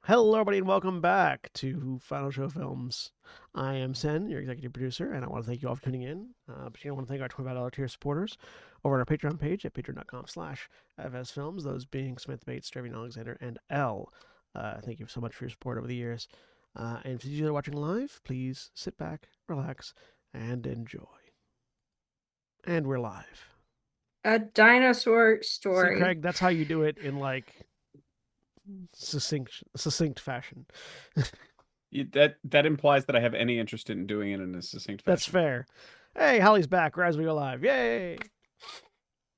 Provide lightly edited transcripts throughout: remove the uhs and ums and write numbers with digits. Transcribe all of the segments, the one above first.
Hello, everybody, and welcome back to Final Show Films. I am Sen, your executive producer, and I want to thank you all for tuning in. But I want to thank our $25 tier supporters over on our Patreon page at patreon.com/FSFilms, those being Smith Bates, Trevian Alexander, and L. Thank you so much for your support over the years. And for you that are watching live, please sit back, relax, and enjoy. And we're live. A dinosaur See, story. Craig, that's how you do it in, succinct fashion. That implies that I have any interest in doing it in a succinct fashion. That's fair. Hey, Holly's back. Rise, we go live. Yay!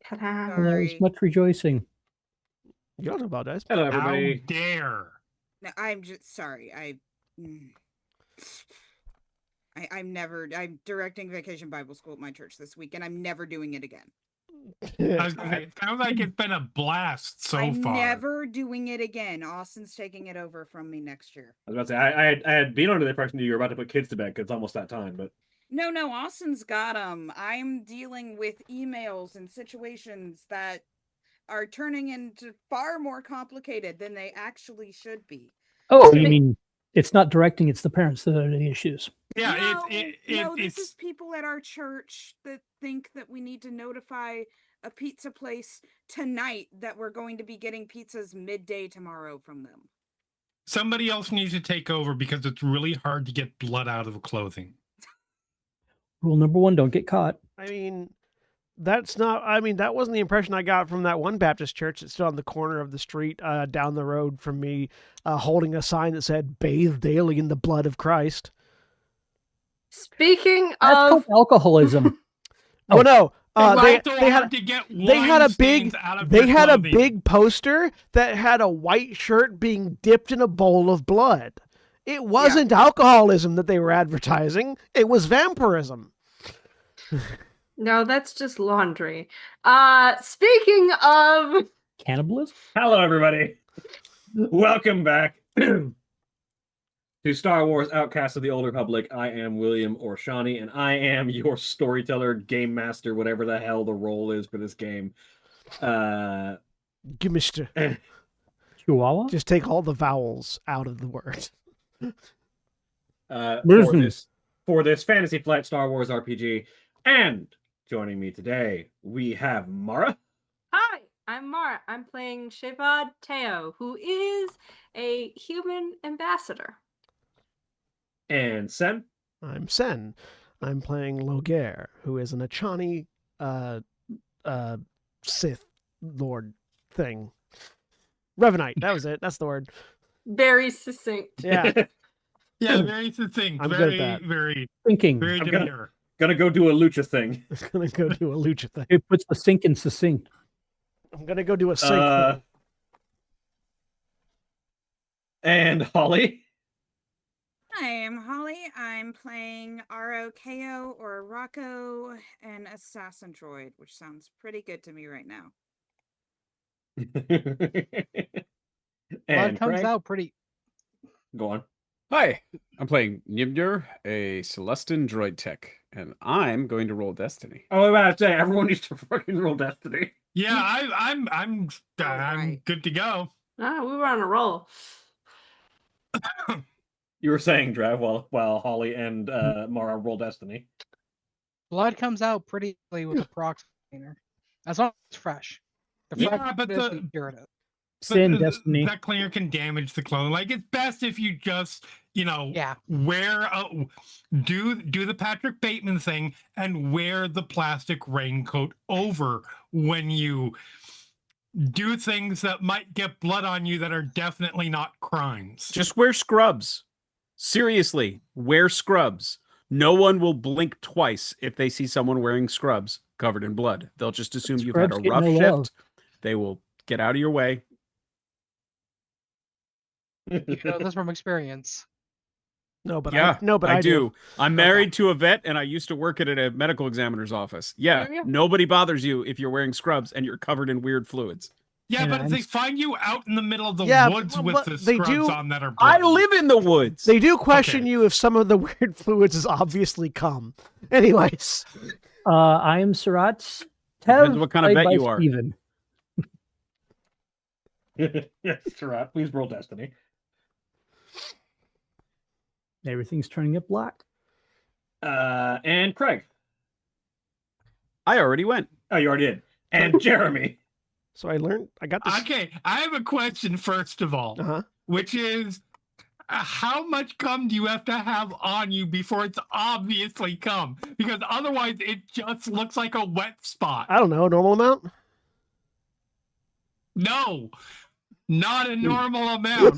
Ta-da. There's much rejoicing. You don't apologize. Hello, everybody. How dare! No, I'm just sorry. I'm directing Vacation Bible School at my church this week, and I'm never doing it again. It sounds like it's been a blast so I'm far. never doing it again. Austin's taking it over from me next year. I was about to say, I had been under the impression that you were about to put kids to bed because it's almost that time, but No, Austin's got them. I'm dealing with emails and situations that are turning into far more complicated than they actually should be. Oh, you mean it's not directing, it's the parents that are the issues. Yeah, No, this it's is people at our church that think that we need to notify a pizza place tonight that we're going to be getting pizzas midday tomorrow from them. somebody else needs to take over because it's really hard to get blood out of clothing. Rule number 1, don't get caught. That wasn't the impression I got from that one Baptist church that's still on the corner of the street down the road from me, holding a sign that said, "Bathe daily in the blood of Christ." Speaking That's of called alcoholism. Oh, no. They had a big poster that had a white shirt being dipped in a bowl of blood. It wasn't alcoholism that they were advertising. It was vampirism. no, that's just laundry. Speaking of Cannibalism? hello, everybody. Welcome back to Star Wars Outcasts of the Old Republic. I am William Orshani, and I am your storyteller, game master, whatever the hell the role is for this game. Gimister. Chihuahua? Just take all the vowels out of the word. For this Fantasy Flight Star Wars RPG. And joining me today, we have Mara. Hi, I'm Mara. I'm playing Shevad Teo, who is a human ambassador. And Sen. I'm Sen. I'm playing Logair, who is an Achani Sith Lord thing. Revenite, that was it. That's the word. Very succinct. Yeah. Yeah, very succinct. I'm very, good at that. very Thinking. very I'm demure. Gonna go do a lucha thing. I'm gonna go do a lucha thing. It puts the sink in succinct. I'm gonna go do a sync thing. And Holly. Hi, I'm Holly. I'm playing ROKO or Rocco, an assassin droid, which sounds pretty good to me right now. And comes Craig. out pretty. Go on. Hi, I'm playing Nibdur, a Celestin droid tech, and I'm going to roll Destiny. Oh, I was about to say, everyone needs to fucking roll Destiny. Yeah, I'm right. good to go. We were on a roll. You were saying, Drav, while Holly and Mara roll Destiny. Blood comes out pretty with the prox cleaner. As long as it's fresh. Yeah, but Sin, Destiny. That cleaner can damage the clone. Like, it's best if you just, wear do the Patrick Bateman thing and wear the plastic raincoat over when you do things that might get blood on you that are definitely not crimes. Just wear scrubs. Seriously, wear scrubs. No one will blink twice if they see someone wearing scrubs covered in blood. They'll just assume you've had a Scrubs get rough no shift. love. They will get out of your way. You know this from experience. No, but Yeah, I do. I'm married to a vet, and I used to work at a medical examiner's office. Yeah, There you go. nobody bothers you if you're wearing scrubs and you're covered in weird fluids. Yeah, And but if I'm they find you out in the middle of the Yeah, woods but with the they scrubs do- on that are I bloody. live in the woods. They do question Okay. you if some of the weird fluids is obviously cum. Anyways. I am Surat. Depends what kind of played vet by you are. Steven. Yes, right. Please roll Destiny. Everything's turning up black. And Craig. I already went. Oh, you already did. And Jeremy. So I got this. Okay, I have a question first of all, which is how much cum do you have to have on you before it's obviously cum? Because otherwise it just looks like a wet spot. I don't know, normal amount? No, not a normal amount.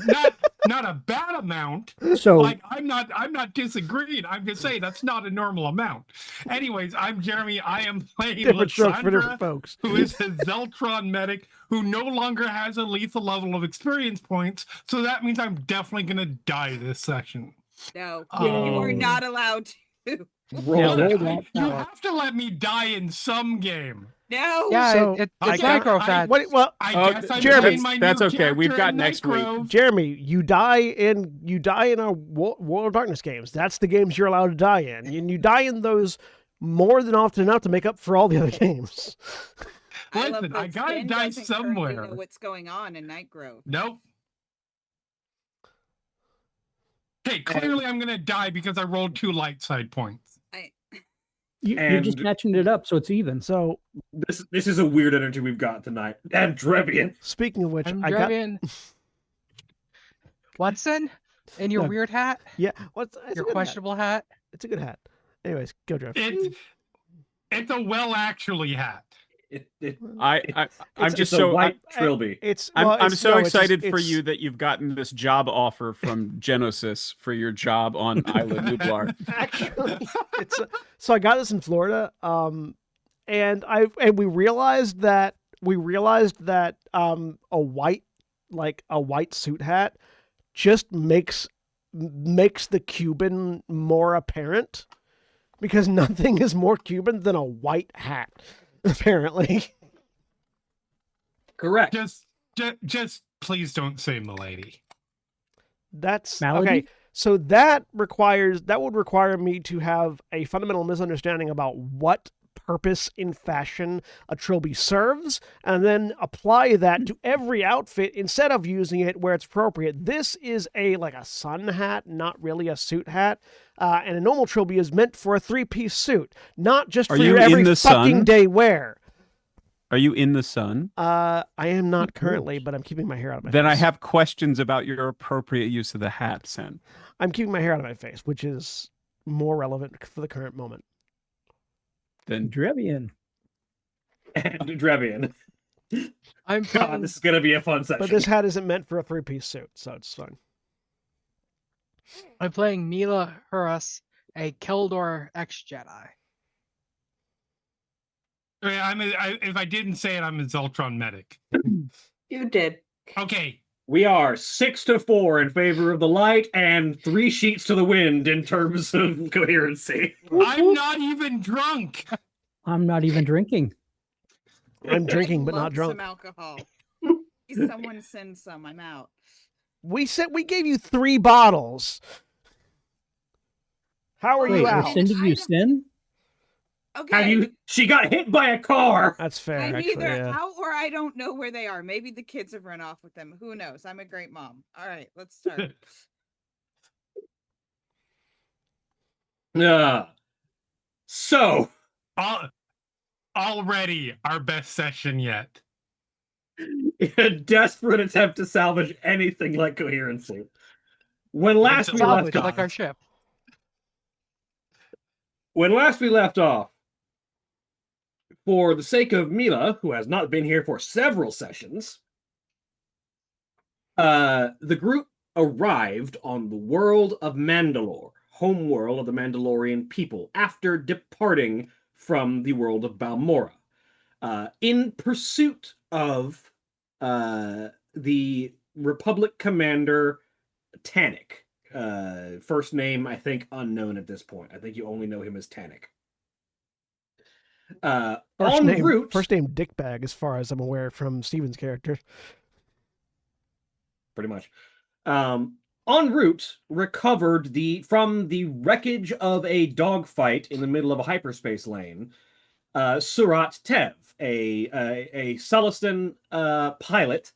Not a bad amount. So like I'm not disagreeing. I'm just saying that's not a normal amount. Anyways, I'm Jeremy. I am playing Different strokes for Lysandra, different folks. who is a Zeltron medic who no longer has a lethal level of experience points. So that means I'm definitely gonna die this session. No, Oh. you are not allowed to. roll Look, that you power. have to let me die in some game. No. Yeah, So, it's I micro got- fat. Well, I guess I'm Jeremy, playing my that's new okay. We've character got in next week. Nightgrove. Jeremy, you die in our World of Darkness games. That's the games you're allowed to die in, and you die in those more than often enough to make up for all the other games. Listen, I gotta Jen die doesn't currently somewhere. know what's going on in Nightgrove. Nope. Okay, clearly I'm gonna die because I rolled 2 light side points. You're just matching it up so it's even. So this is a weird energy we've got tonight. And Drevian. Speaking of which, I'm I driving. Watson, in your No. weird hat, yeah, your questionable hat. It's a good hat. Anyways, go Jeff. It's a well actually hat. I'm just a so white trilby. I'm so excited for you that you've gotten this job offer from Genesis for your job on Isla Nublar. Actually, so I got this in Florida, and we realized that a white suit hat just makes the Cuban more apparent, because nothing is more Cuban than a white hat. Apparently. Correct. Just please don't say milady. That's Malady? okay. So that would require me to have a fundamental misunderstanding about what purpose in fashion a trilby serves, and then apply that to every outfit instead of using it where it's appropriate. This is like a sun hat, not really a suit hat. And a normal trilby is meant for a 3-piece suit, not just for your every fucking day wear. Are you in the sun? I am not currently, but I'm keeping my hair out of my face. Then I have questions about your appropriate use of the hat, Sen. I'm keeping my hair out of my face, which is more relevant for the current moment. Then Drevian. And Drevian. I'm God, this is gonna be a fun session. But this hat isn't meant for a 3-piece suit, so it's fine. I'm playing Mila Huras, a Keldor ex-Jedi. If I didn't say it, I'm a Zeltron medic. You did. Okay. We are 6-4 in favor of the light and 3 sheets to the wind in terms of coherency. I'm not even drunk. I'm not even drinking. I'm drinking, but not drunk. Some alcohol. Someone send some. I'm out. We gave you 3 bottles. How are you out? Sending you sin? Okay. She got hit by a car. That's fair. I'm actually, either yeah. out or I don't know where they are. Maybe the kids have run off with them. Who knows? I'm a great mom. All right, let's start. So already our best session yet. In a desperate attempt to salvage anything like coherency. When last we left off, like our ship. When last we left off, for the sake of Mila, who has not been here for several sessions, the group arrived on the world of Mandalore, home world of the Mandalorian people, after departing from the world of Balmora, in pursuit of the Republic commander Tannic. First name, I think, unknown at this point. I think you only know him as Tannic. First name Dickbag, as far as I'm aware from Steven's character. Pretty much. En route, recovered from the wreckage of a dogfight in the middle of a hyperspace lane, Surat Tev, a Celestin pilot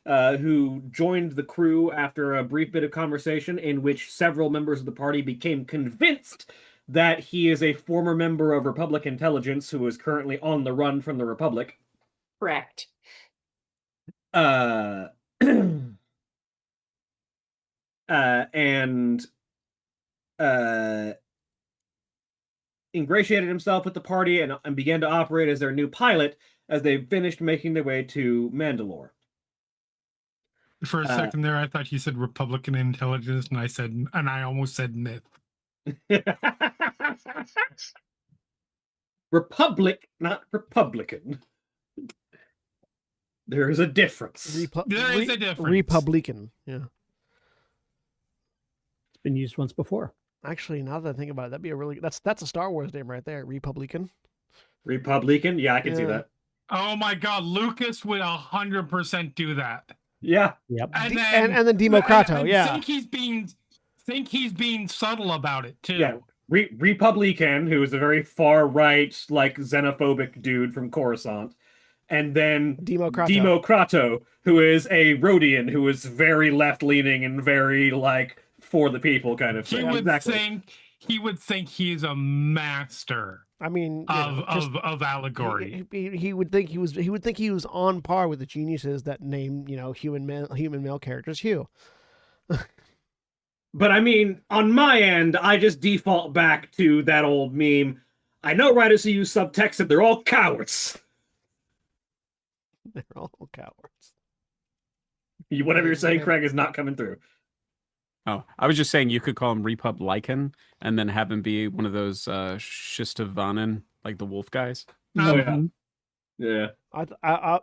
who joined the crew after a brief bit of conversation in which several members of the party became convinced that he is a former member of Republic intelligence who is currently on the run from the Republic. Correct. Uh, and ingratiated himself with the party and began to operate as their new pilot as they finished making their way to Mandalore. For a second there, I thought you said Republican intelligence, and I almost said myth. Republic, not Republican. There is a difference. There is a difference. Republican, yeah. It's been used once before. Actually, now that I think about it, that'd be a really that's a Star Wars name right there, Republican. Republican? Yeah, I can see that. Oh my God, Lucas would 100% do that. Yeah. Yep. And then Democrato, yeah. Think he's being subtle about it too. Yeah. Republican, who is a very far right, like xenophobic dude from Coruscant. And then Democrato, who is a Rhodian who is very left leaning and very like for the people kind of thing. He would think he's a master. I mean, of allegory. He would think he was on par with the geniuses that name human male characters Hugh. But I mean, on my end, I just default back to that old meme. I know writers who use subtext and they're all cowards. They're all cowards. Whatever you're saying, Craig, is not coming through. Oh, I was just saying you could call him Republican and then have him be one of those Shistavanen, like the wolf guys. Oh yeah, yeah.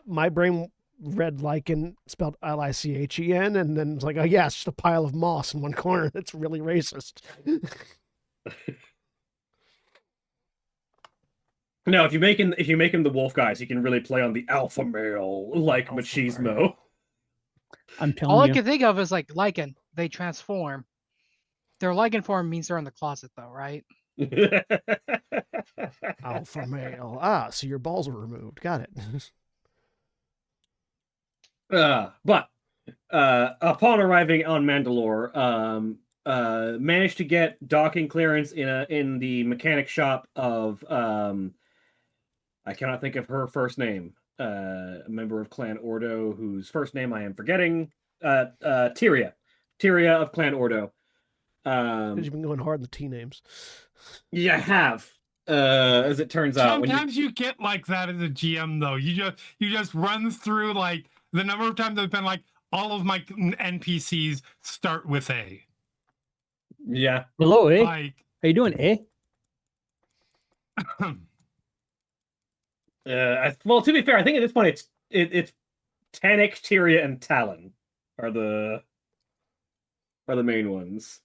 My brain read lichen spelled Lychen, and then it's like, oh yeah, it's just a pile of moss in one corner. That's really racist. No, if you make him the wolf guys, he can really play on the alpha male machismo. I'm telling All you. I can think of is like lichen. They transform. Their lichen form means they're in the closet, though, right? Alpha male. Ah, so your balls were removed. Got it. But upon arriving on Mandalore, managed to get docking clearance in the mechanic shop of I cannot think of her first name. A member of Clan Ordo, whose first name I am forgetting. Tyria of Clan Ordo. Because you've been going hard in the T names. Yeah, I have. As it turns out, sometimes you get like that as a GM though. You just run through like the number of times I've been like, all of my NPCs start with A. Yeah. Hello, eh? Like, how you doing, eh? Well, to be fair, I think at this point it's Tanic, Tyria, and Talon are the main ones.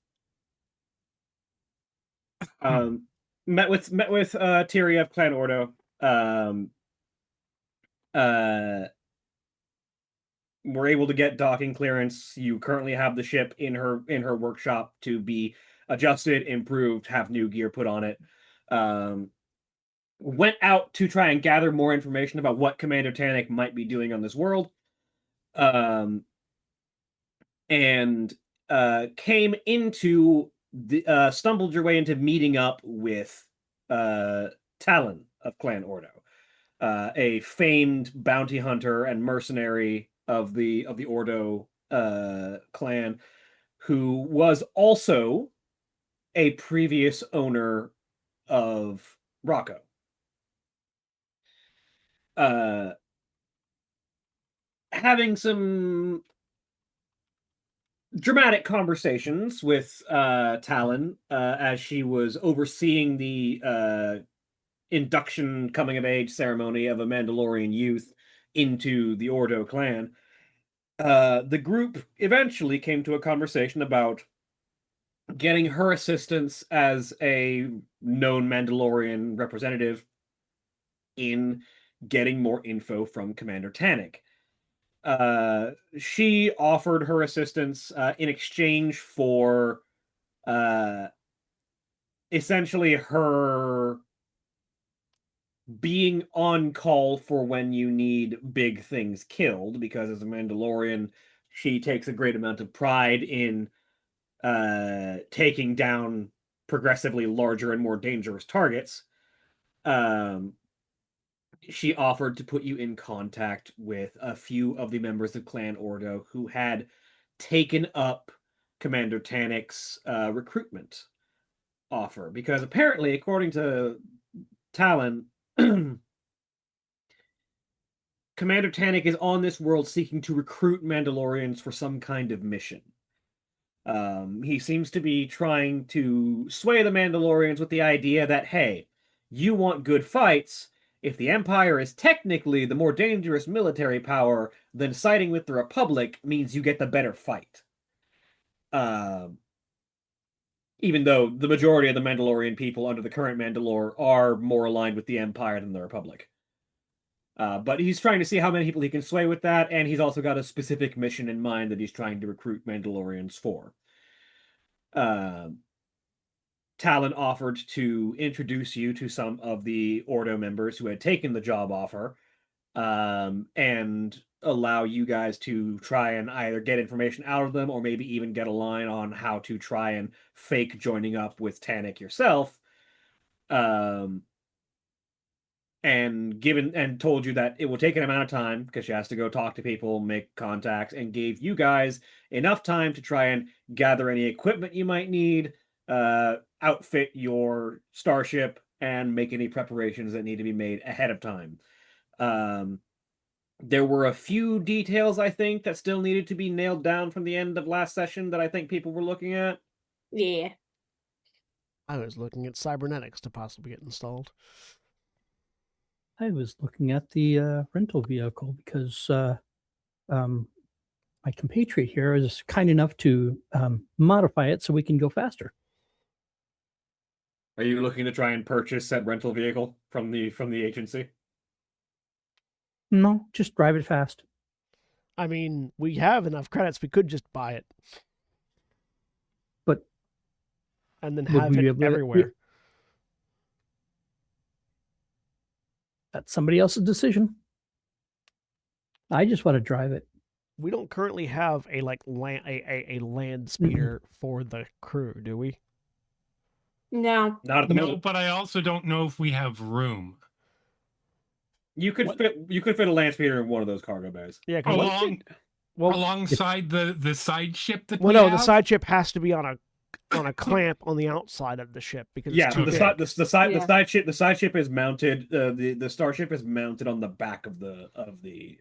Met with Tyria of Clan Ordo. We're able to get docking clearance. You currently have the ship in her workshop to be adjusted, improved, have new gear put on it. Went out to try and gather more information about what Commander Tanic might be doing on this world. And came into stumbled your way into meeting up with Talon of Clan Ordo, a famed bounty hunter and mercenary of the Ordo clan, who was also a previous owner of Rocco. Having some dramatic conversations with Talon as she was overseeing the induction coming of age ceremony of a Mandalorian youth into the Ordo clan. The group eventually came to a conversation about getting her assistance as a known Mandalorian representative in getting more info from Commander Tanic. She offered her assistance in exchange for essentially her being on call for when you need big things killed, because as a Mandalorian, she takes a great amount of pride in taking down progressively larger and more dangerous targets. She offered to put you in contact with a few of the members of Clan Ordo who had taken up Commander Tanik's recruitment offer, because apparently, according to Talon, Commander Tanik is on this world seeking to recruit Mandalorians for some kind of mission. He seems to be trying to sway the Mandalorians with the idea that, hey, you want good fights. If the Empire is technically the more dangerous military power, then siding with the Republic means you get the better fight. Even though the majority of the Mandalorian people under the current Mandalore are more aligned with the Empire than the Republic. But he's trying to see how many people he can sway with that, and he's also got a specific mission in mind that he's trying to recruit Mandalorians for. Talon offered to introduce you to some of the Ordo members who had taken the job offer, and allow you guys to try and either get information out of them or maybe even get a line on how to try and fake joining up with Tanik yourself. And told you that it will take an amount of time because she has to go talk to people, make contacts, and gave you guys enough time to try and gather any equipment you might need, outfit your starship, and make any preparations that need to be made ahead of time. There were a few details, I think, that still needed to be nailed down from the end of last session that I think people were looking at. Yeah. I was looking at cybernetics to possibly get installed. I was looking at the rental vehicle because my compatriot here is kind enough to modify it so we can go faster. Are you looking to try and purchase that rental vehicle from the agency? No, just drive it fast. I mean, we have enough credits. We could just buy it. But and then would have we be it able to- everywhere. That's somebody else's decision. I just want to drive it. We don't currently have a land speeder for the crew, do we? No. Not at the No, moment. but I also don't know if we have room. You could fit a land speeder in one of those cargo bays. Yeah, Alongside the side ship that well, we no, have? the side ship has to be on a clamp on the outside of the ship because Yeah, it's too the big. side ship is mounted. The starship is mounted on the back of the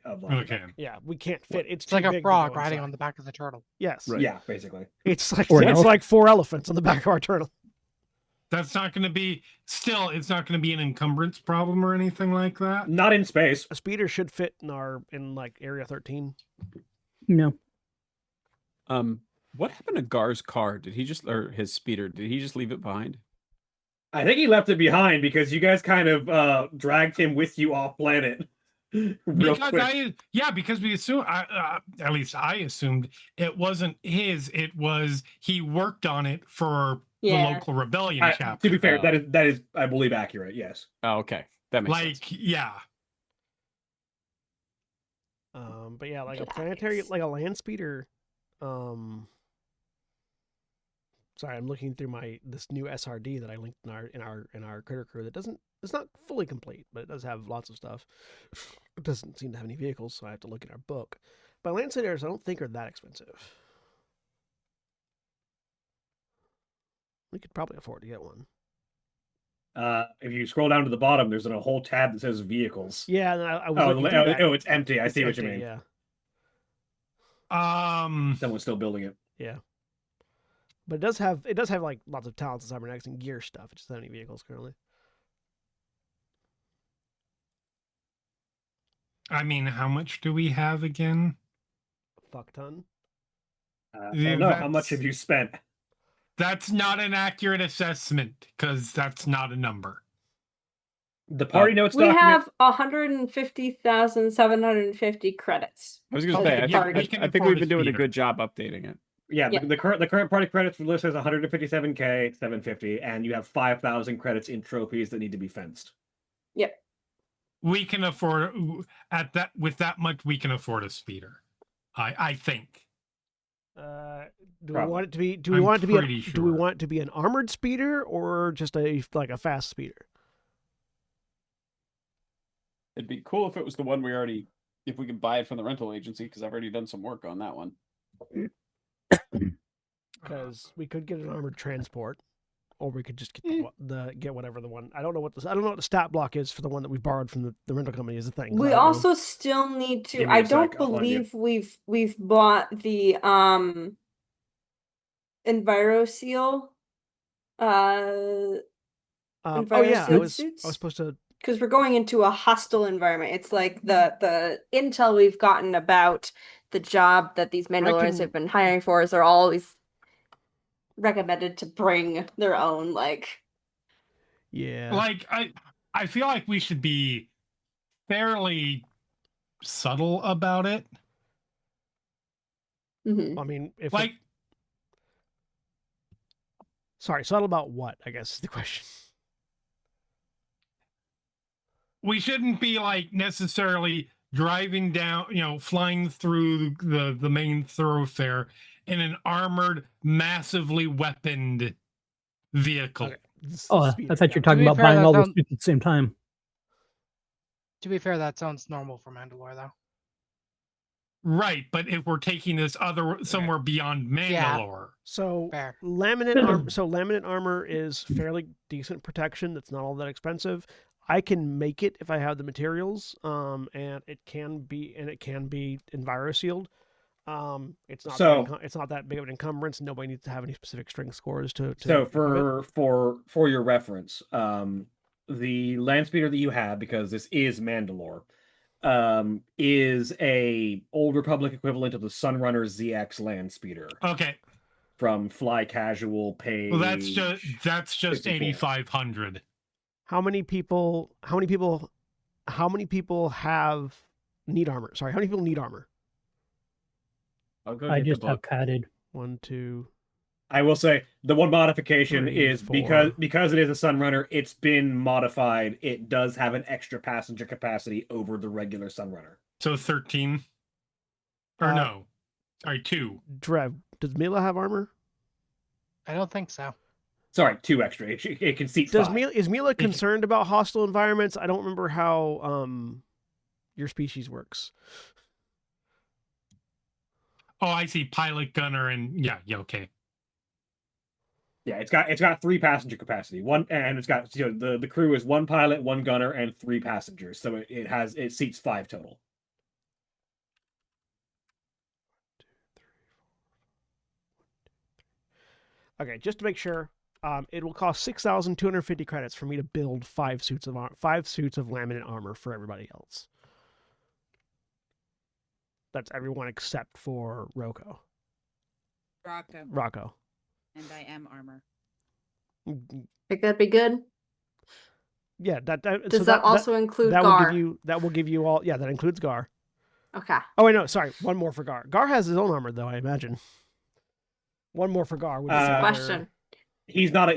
Okay. Yeah, we can't fit. It's It's like too a big to frog go riding inside. on the back of the turtle. Yes. Right. Yeah, basically. It's like Or an it's elephant. like 4 elephants on the back of our turtle. That's not going to be it's not going to be an encumbrance problem or anything like that. Not in space. A speeder should fit in like Area 13. No. What happened to Gar's car? Did he just, or his speeder? Did he just leave it behind? I think he left it behind because you guys kind of dragged him with you off planet. Real Because quick. because we assume at least I assumed it wasn't his. It was he worked on it for the local rebellion chapter. To be fair, that is I believe accurate. Yes. Oh, okay, that makes sense. Yeah. But yeah, like a planetary, like a land speeder. Sorry, I'm looking through this new SRD that I linked in our critter crew. It's not fully complete, but it does have lots of stuff. It doesn't seem to have any vehicles, so I have to look in our book. But land speeders, I don't think are that expensive. We could probably afford to get one. If you scroll down to the bottom, there's a whole tab that says vehicles. Yeah, and I was looking through that. It's empty. I see what you mean. Yeah. Someone's still building it. Yeah. But it does have like lots of talents and cybernetics and gear stuff. It just doesn't have any vehicles currently. I mean, how much do we have again? Fuck ton. I don't know. How much have you spent? That's not an accurate assessment because that's not a number. The party notes We document. have 150,750 credits. I was going to say, I think we've been doing a speeder. good job updating it. Yeah, Yeah. The current party credits list is 157K 750, and you have 5,000 credits in trophies that need to be fenced. Yep. we can afford with that much we can afford a speeder. I think. Do we Probably. want it to be? Do we I'm want it to be? pretty Do we sure. want it to be an armored speeder or just a fast speeder? It'd be cool if it was the one if we could buy it from the rental agency, because I've already done some work on that one. Because we could get an armored transport, or we could just get get whatever the one. I don't know what the stat block is for the one that we borrowed from the rental company. Is the thing. 'Cause We I don't know. also still need to. Give me I a don't sec, I'll find you. believe we've bought the EnviroSeal Oh yeah, EnviroSeal I was suits. supposed to. Because we're going into a hostile environment. It's like the intel we've gotten about the job that these Mandalorians have been hiring for is they're always recommended to bring their own Yeah. Like I feel like we should be fairly subtle about it. Mhm. I mean, if Like sorry, subtle about what? I guess is the question. we shouldn't be like necessarily driving down, flying through the main thoroughfare in an armored, massively weaponed vehicle. Okay. Oh, I Speeder, thought you were got it. talking be about fair, buying that all those sounds- suits at the same time. To be fair, that sounds normal for Mandalore, though. Right, but if we're taking this somewhere beyond Yeah. Mandalore. So Fair. laminate armor is fairly decent protection. That's not all that expensive. I can make it if I have the materials. And it can be EnviroSealed. It's not that big of an encumbrance. Nobody needs to have any specific string scores to So equip it. for your reference, the land speeder that you have, because this is Mandalore, is a Old Republic equivalent of the Sunrunner ZX land speeder Okay. from Fly Casual page. Well, that's just 54. 8,500. How many people need armor? Sorry, how many people need armor? I'll go I get the just have book. padded. 1, 2. I will say the one modification 3, is 4. because it is a Sunrunner, it's been modified. It does have an extra passenger capacity over the regular Sunrunner. So 13. Or no. Sorry, 2. Drev, does Mila have armor? I don't think so. Sorry, 2 extra. It can seat 5. Is Mila concerned about hostile environments? I don't remember how your species works. Oh, I see. Pilot, gunner, and yeah, okay. Yeah, it's got 3 passenger capacity. One, and it's got the crew is 1 pilot, 1 gunner, and 3 passengers. So it seats 5 total. Okay, just to make sure, it will cost 6,250 credits for me to build 5 suits of laminate armor for everybody else. That's everyone except for Rocco. Rocco. And I am armor. Think that'd be good. Yeah, Does that also include that Gar? That will give you all. Yeah, that includes Gar. Okay. Oh wait, no, sorry, one more for Gar. Gar has his own armor though, I imagine. One more for Gar. Question. He's not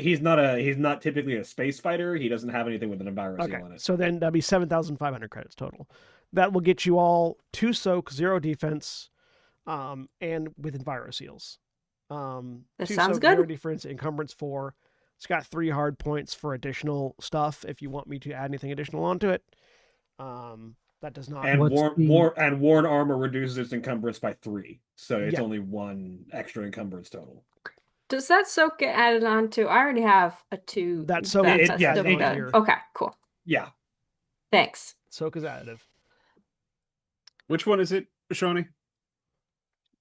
typically a space fighter. He doesn't have anything with an EnviroSeal on it. So then that'd be 7,500 credits total. That will get you all 2 soak, 0 defense, and with EnviroSeals. That 2 sounds soak, good. 0 defense, encumbrance 4. It's got 3 hard points for additional stuff if you want me to add anything additional onto it. That does not. And worn armor reduces its encumbrance by 3, so it's only 1 extra encumbrance total. Does that soak get added on to? I already have a 2. That soak here. Okay, cool. Yeah. Thanks. Soak is additive. Which one is it, Shawnee?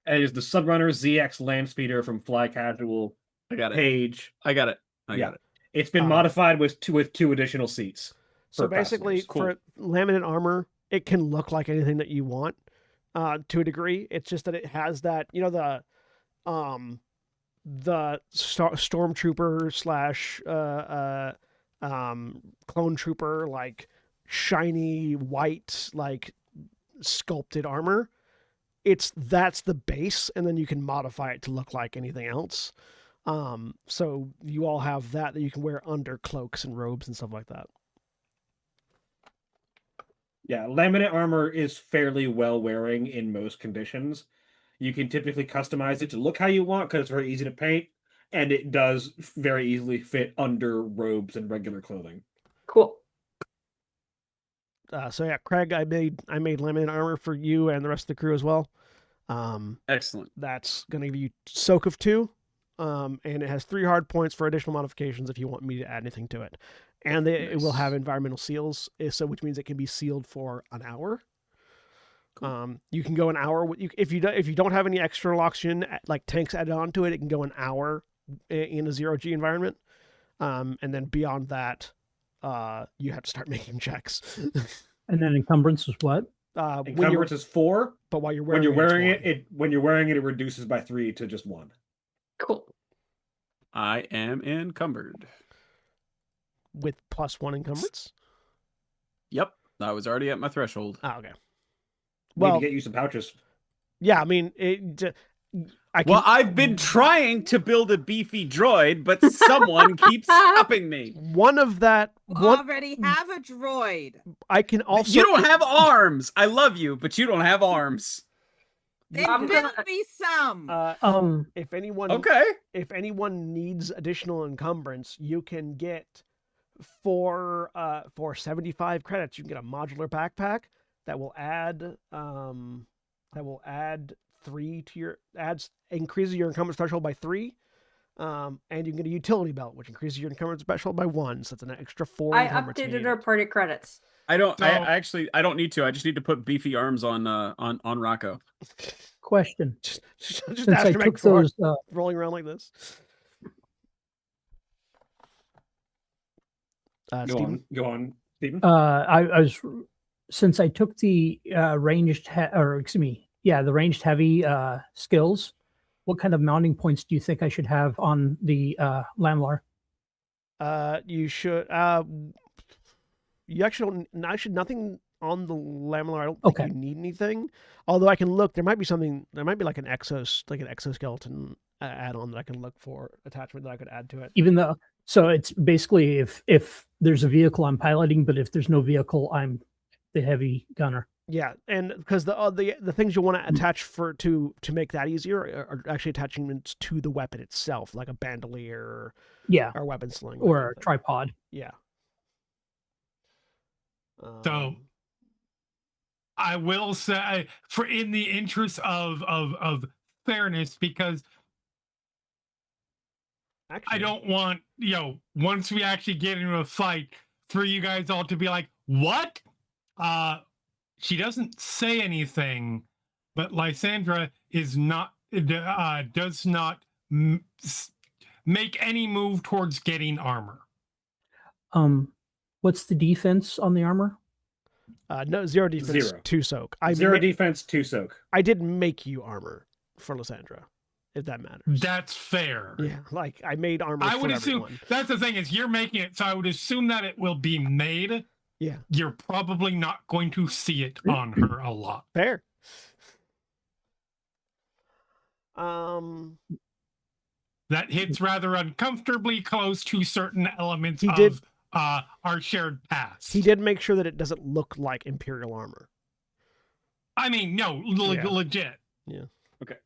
It is the Sunrunner ZX land speeder from Fly Casual page. I got it. I got it. It's been modified with 2 additional seats. So basically, for laminate armor, it can look like anything that you want to a degree. It's just that it has that, the stormtrooper / clone trooper, like shiny white, like sculpted armor. That's the base, and then you can modify it to look like anything else. So you all have that you can wear under cloaks and robes and stuff like that. Yeah, laminate armor is fairly well wearing in most conditions. You can typically customize it to look how you want because it's very easy to paint, and it does very easily fit under robes and regular clothing. Cool. So yeah, Craig, I made laminate armor for you and the rest of the crew as well. Excellent. That's going to give you soak of 2, and it has 3 hard points for additional modifications if you want me to add anything to it. And it will have environmental seals, so which means it can be sealed for an hour. Cool. You can go an hour if you don't have any external oxygen like tanks added onto it. It can go an hour in a 0G environment, and then beyond that, you have to start making checks. And then encumbrance is what? Encumbrance is 4, but while you're wearing it, it reduces by 3 to just 1. Cool. I am encumbered with +1 encumbrance. Yep, I was already at my threshold. Oh, okay. Well, need to get you some pouches. Yeah, I mean, I've been trying to build a beefy droid, but someone keeps stopping me. One of that already have a droid. I can also. You don't have arms. I love you, but you don't have arms. Then build me some. If anyone, if anyone needs additional encumbrance, you can get for 75 credits. You can get a modular backpack that will add 3 to your increases your encumbrance threshold by 3. And you can get a utility belt, which increases your encumbrance threshold by 1. So that's an extra 4. I updated our party credits. I don't. I don't need to. I just need to put beefy arms on Rocco. Question. Just Since I took those rolling around like this. Go on, Stephen. I was since I took the ranged the ranged heavy skills. What kind of mounting points do you think I should have on the Lamlar? You should. You actually nothing on the Lamlar. I don't think you need anything. Although I can look, there might be something. There might be like an exoskeleton add-on that I can look for, attachment that I could add to it. Even though, so it's basically if there's a vehicle I'm piloting, but if there's no vehicle, I'm the heavy gunner. Yeah, and because the things you want to attach to make that easier are actually attachments to the weapon itself, like a bandolier, or weapon sling, or a tripod. Yeah. So I will say, for in the interest of fairness, because I don't want, once we actually get into a fight, for you guys all to be like, what? She doesn't say anything, but Lysandra is not does not make any move towards getting armor. What's the defense on the armor? No, 0 defense, 0. 2 soak. 0 defense, 2 soak. I did make you armor for Lysandra, if that matters. That's fair. Yeah, like I made armor. I would for assume everyone. that's the thing is you're making it, so I would assume that it will be made. Yeah, you're probably not going to see it on her a lot. Fair. That hits rather uncomfortably close to certain elements of our shared past. He did make sure that it doesn't look like Imperial armor. I mean, no, legit. Yeah. Okay.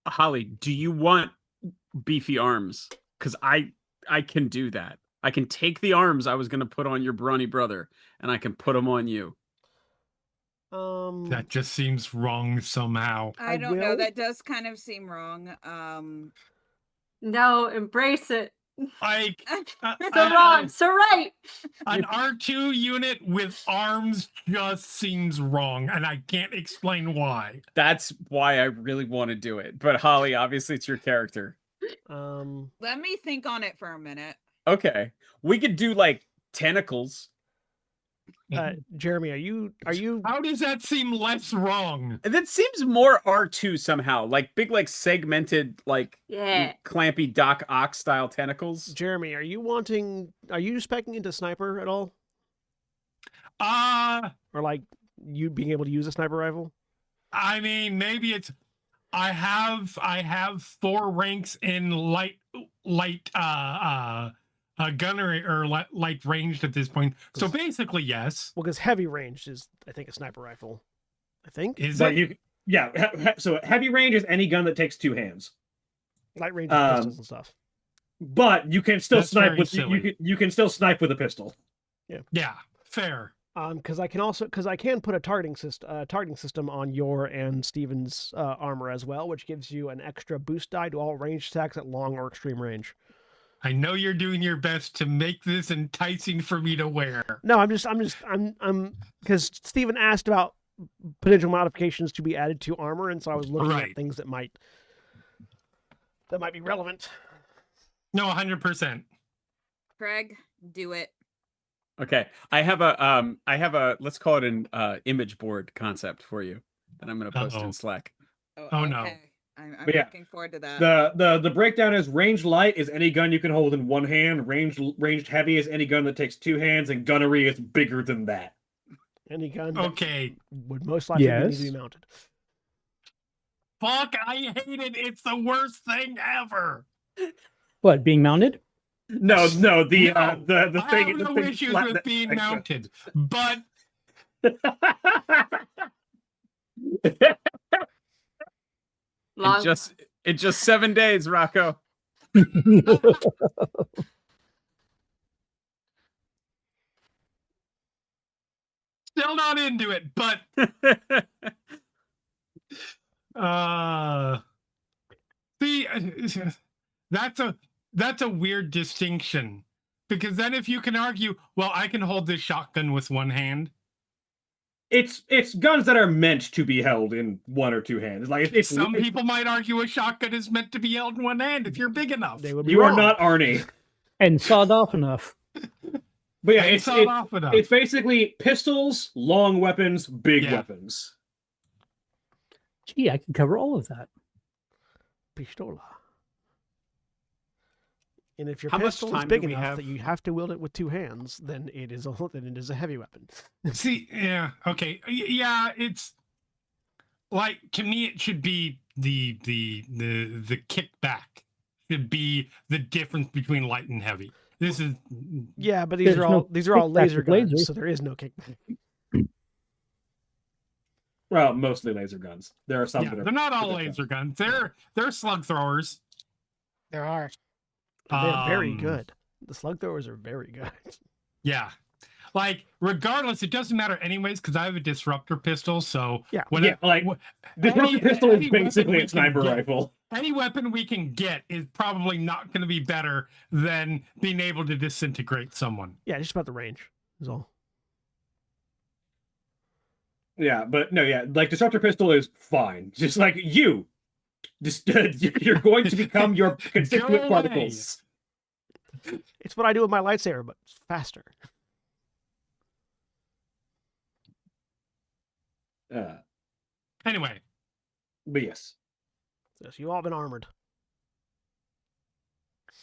Holly, do you want beefy arms? Because I can do that. I can take the arms I was going to put on your brawny brother, and I can put them on you. That just seems wrong somehow. I don't know. That does kind of seem wrong. No, embrace it. Like so wrong, so right. An R2 unit with arms just seems wrong, and I can't explain why. That's why I really want to do it. But Holly, obviously, it's your character. Let me think on it for a minute. Okay, we could do like tentacles. Jeremy, are you? How does that seem less wrong? That seems more R2 somehow, like big, like segmented, like clampy Doc Ock style tentacles. Jeremy, are you specking into sniper at all? Or like you being able to use a sniper rifle? I mean, maybe it's. I have 4 ranks in light gunner or light ranged at this point. So basically, yes. Well, because heavy ranged is, I think, a sniper rifle. I think. Is But it? so heavy range is any gun that takes 2 hands. Light range is pistols and stuff. But you can still That's snipe very with silly. you can still snipe with a pistol. Yeah, fair. Because I can put a targeting system on your and Steven's armor as well, which gives you an extra boost die to all ranged attacks at long or extreme range. I know you're doing your best to make this enticing for me to wear. No, I'm because Steven asked about potential modifications to be added to armor, and so I was looking at things that might be relevant. No, 100%. Craig, do it. Okay, I have a let's call it an image board concept for you that I'm going to post in Slack. Oh no. Okay. I'm Yeah. looking forward to that. The breakdown is ranged light is any gun you can hold in one hand, ranged heavy is any gun that takes 2 hands, and gunnery is bigger than that. Any gun Okay. would most likely need to be mounted. Fuck, I hate it. It's the worst thing ever. What, being mounted? No, the No, thing. I have the no thing issues flat- with being mounted, but In just 7 days, Rocco. still not into it. But see, that's a weird distinction, because then if you can argue, well, I can hold this shotgun with one hand. It's guns that are meant to be held in 1 or 2 hands. Like Some people might argue a shotgun is meant to be held in one hand if you're big enough. They would be You wrong. are not Arnie. And sawed off enough. But yeah, And sawed off enough. it's basically pistols, long weapons, big Yeah. weapons. Gee, I can cover all of that. Pistola. And if your How much pistol is time big do we enough have? that you have to wield it with 2 hands, then it is a heavy weapon. See, yeah, okay, yeah, it's like, to me, it should be the kickback should be the difference between light and heavy. This is Yeah, but these are all kickback laser with guns, lasers. so there is no kickback. Well, mostly laser guns. There are some that are. they're not all laser guns. They're slug throwers. There are. They're very good. The slug throwers are very good. Yeah. Like, regardless, it doesn't matter anyways, because I have a disruptor pistol, so Yeah. Disruptor pistol is any basically weapon a sniper we can get- rifle. any weapon we can get is probably not going to be better than being able to disintegrate someone. Yeah, just about the range is all. Yeah, but no, yeah, like disruptor pistol is fine. Just like you, just you're going to become your constituent Go particles. It's what I do with my lightsaber, but it's faster. Anyway, But yes, So you've all been armored.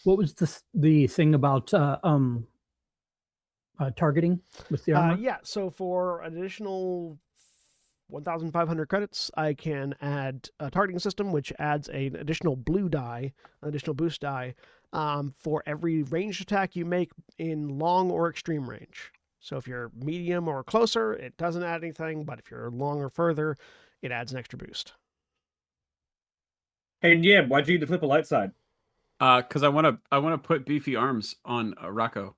What was the thing about targeting with the armor? Yeah, so for an additional 1,500 credits, I can add a targeting system, which adds an additional blue die, an additional boost die, for every ranged attack you make in long or extreme range. So if you're medium or closer, it doesn't add anything, but if you're long or further, it adds an extra boost. and yeah, why'd you need to flip a light side? Because I want to put beefy arms on Rocco,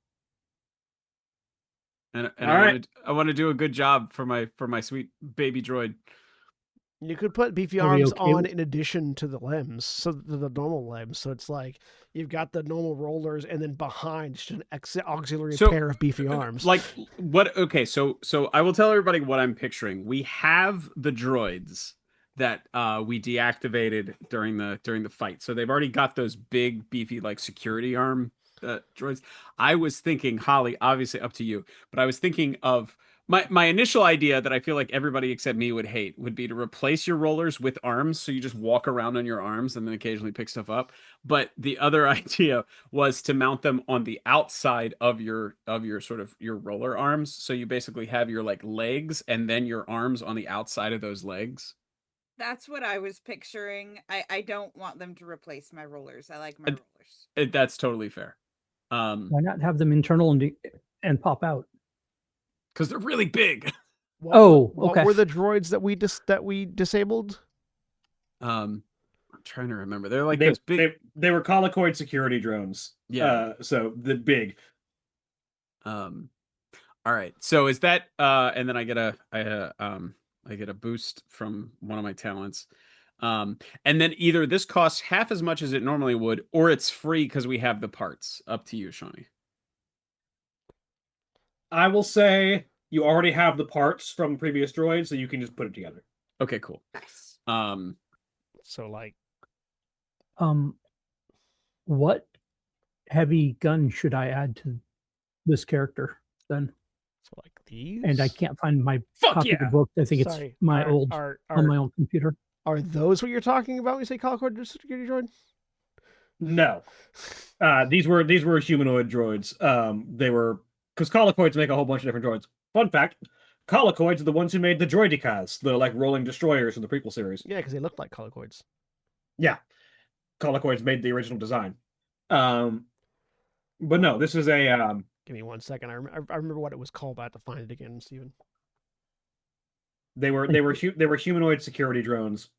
and I want to do a good job for my sweet baby droid. You could put beefy Are we arms okay on with- in addition to the limbs, so the normal limbs. So it's like you've got the normal rollers, and then behind just an auxiliary pair of beefy arms. Like what? Okay, so I will tell everybody what I'm picturing. We have the droids that we deactivated during the fight, so they've already got those big beefy like security arm droids. I was thinking, Holly, obviously up to you, but I was thinking of my initial idea that I feel like everybody except me would hate would be to replace your rollers with arms, so you just walk around on your arms and then occasionally pick stuff up. But the other idea was to mount them on the outside of your sort of your roller arms, so you basically have your like legs and then your arms on the outside of those legs. That's what I was picturing. I don't want them to replace my rollers. I like my rollers. That's totally fair. Why not have them internal and pop out? Because they're really big. What Okay. were the droids that we disabled? I'm trying to remember. They're like they, those big. they were colicoid security drones. Yeah. So the big. All right. So is that and then I get a boost from one of my talents. And then either this costs half as much as it normally would, or it's free because we have the parts. Up to you, Shawnee. I will say you already have the parts from previous droids, so you can just put it together. Okay, cool. Nice. So like, what heavy gun should I add to this character then? so like these. And I can't find my Fuck copy of the yeah! book. I think Sorry, it's my old on my old computer. Are those what you're talking about when you say colicoid security droid? No. These were humanoid droids. They were because colicoids make a whole bunch of different droids. Fun fact: colicoids are the ones who made the droidicas, the like rolling destroyers from the prequel series. Yeah, because they looked like colicoids. Yeah, colicoids made the original design. But no, this is a. Give me 1 second. I remember what it was called, but I have to find it again, Steven. They were humanoid security drones.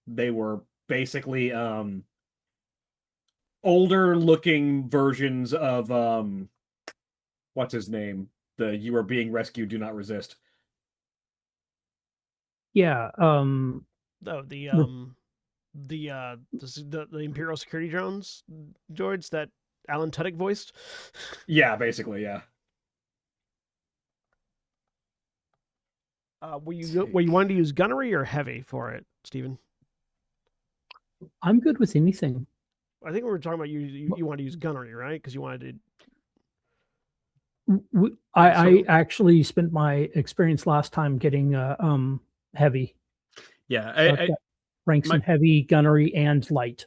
They were basically older looking versions of what's his name? The "You are being rescued, do not resist." Yeah. Oh, the Imperial security droids that Alan Tudyk voiced. Yeah, basically, yeah. Were you wanting to use gunnery or heavy for it, Steven? I'm good with anything. I think we were talking about you wanted to use gunnery, right? Because you wanted to. I actually spent my experience last time getting heavy. Yeah, so I ranks in heavy, gunnery, and light.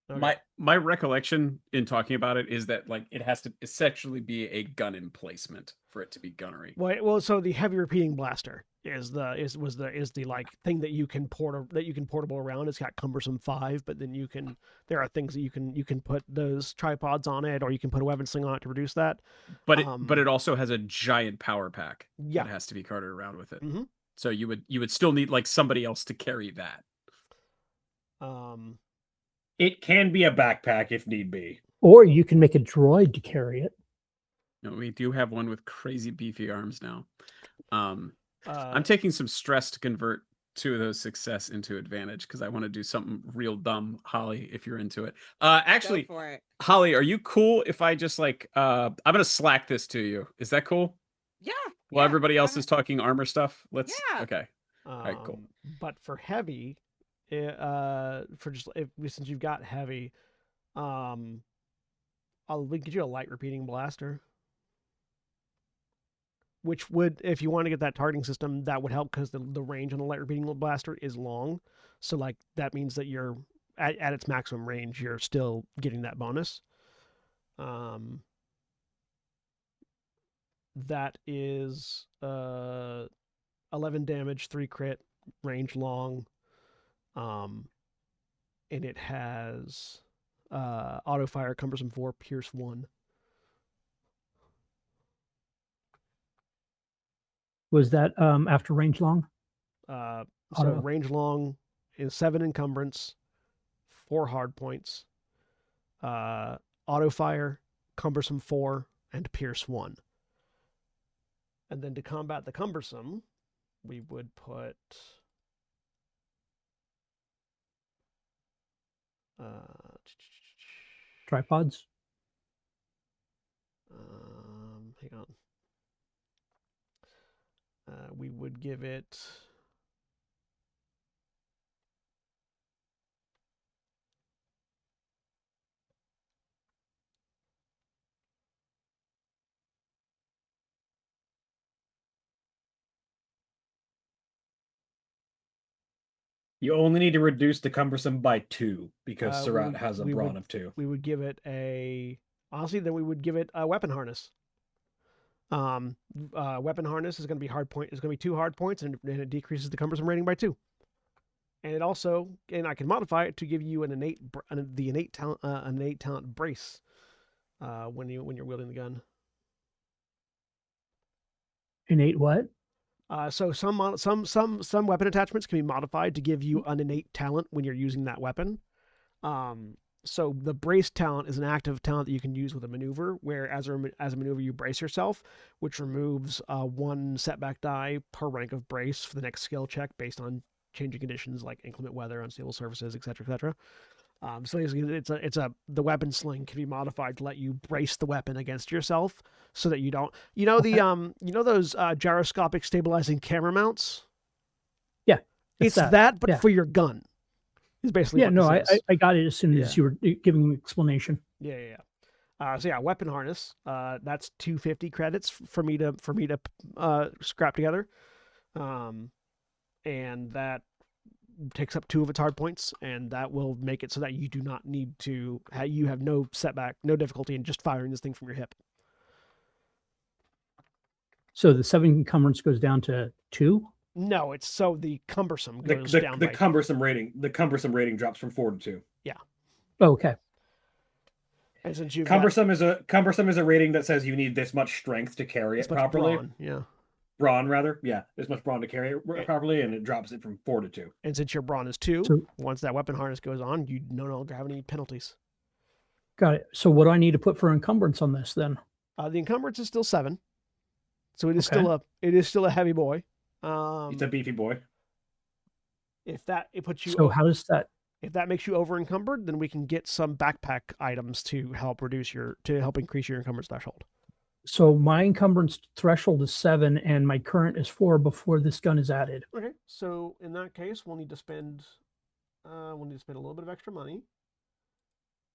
Okay. My recollection in talking about it is that like it has to essentially be a gun emplacement for it to be gunnery. Well, so the heavy repeating blaster is the like thing that you can portable around. It's got cumbersome 5, but then there are things that you can put those tripods on it, or you can put a weapon sling on it to reduce that. But it also has a giant power pack that has to be carted around with it. Mm-hmm. So you would still need like somebody else to carry that. It can be a backpack if need be. Or you can make a droid to carry it. No, we do have one with crazy beefy arms now. I'm taking some stress to convert 2 of those success into advantage because I want to do something real dumb. Holly, if you're into it. Actually, go for it. Holly, are you cool if I just like I'm gonna Slack this to you? Is that cool? Yeah. Well, everybody else is talking armor stuff. Let's. Yeah. Okay. All right. Cool. But for heavy, since you've got heavy, we can get you a light repeating blaster, which would, if you want to get that targeting system, that would help because the range on the light repeating blaster is long. So like that means that you're at its maximum range, you're still getting that bonus. That is 11 damage, 3 crit, range long. And it has auto fire, cumbersome 4, pierce 1. Was that after range long? So range long is 7 encumbrance, 4 hard points, auto fire, cumbersome 4, and pierce 1. And then to combat the cumbersome, we would put tripods. Hang on. We would give it You only need to reduce the cumbersome by 2 because Surratt has a brawn of 2. We would give it then we would give it a weapon harness. Weapon harness is going to be is going to be 2 hard points, and it decreases the cumbersome rating by 2. And it also, and I can modify it to give you an innate talent brace. when you're wielding the gun. Innate what? So some weapon attachments can be modified to give you an innate talent when you're using that weapon. So the brace talent is an active talent that you can use with a maneuver, where as a maneuver you brace yourself, which removes 1 setback die per rank of brace for the next skill check based on changing conditions like inclement weather, unstable surfaces, etc., etc. So basically, the weapon sling can be modified to let you brace the weapon against yourself, so that you don't. Those gyroscopic stabilizing camera mounts. Yeah, it's that, but yeah. for your gun. Is basically what this is. I got it as soon as you were giving the explanation. Yeah. Weapon harness. That's 250 credits for me to scrap together, and that takes up 2 of its hard points, and that will make it so that you do not need to. You have no setback, no difficulty in just firing this thing from your hip. So the 7 encumbrance goes down to 2. No, it's so the cumbersome goes down. The cumbersome rating. The cumbersome rating drops from 4 to 2. Yeah. Oh, okay. And since you've cumbersome is a rating that says you need this much strength to carry it properly. Brawn, yeah. Brawn, rather. Yeah, this much brawn to carry it properly, and it drops it from 4 to 2. And since your brawn is 2, once that weapon harness goes on, you no longer have any penalties. Got it. So what do I need to put for encumbrance on this then? The encumbrance is still 7, so it is still a heavy boy. It's a beefy boy. If it puts you. So how does that? If that makes you over encumbered, then we can get some backpack items to help increase your encumbrance threshold. So my encumbrance threshold is 7, and my current is 4 before this gun is added. Okay, so in that case, we'll need to spend a little bit of extra money,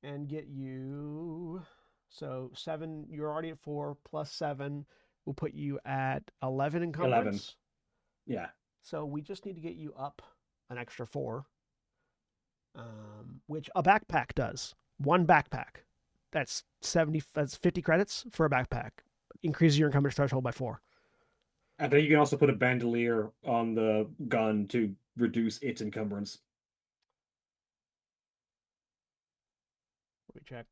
and get you. So 7, you're already at 4 plus 7 will put you at 11 encumbrance. 11. Yeah. So we just need to get you up an extra 4. Which a backpack does. 1 backpack. That's 50 credits for a backpack. Increases your encumbrance threshold by 4. I think you can also put a bandolier on the gun to reduce its encumbrance. Let me check.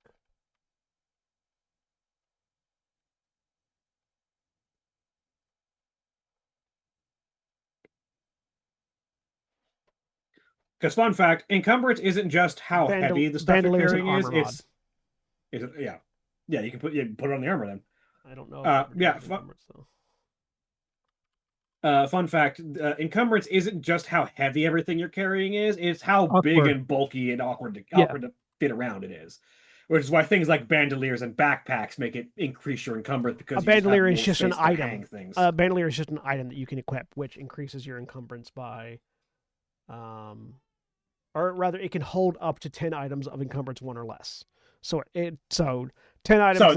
Because fun fact, encumbrance isn't just how heavy the stuff you're carrying is. Yeah, you can put it on the armor then. I don't know. Fun fact, encumbrance isn't just how heavy everything you're carrying is. It's how big and bulky and awkward to fit around it is. Which is why things like bandoliers and backpacks make it increase your encumbrance, because a bandolier is just an item. A bandolier is just an item that you can equip, which increases your encumbrance by, or rather, it can hold up to 10 items of encumbrance 1 or less. So 10 items. So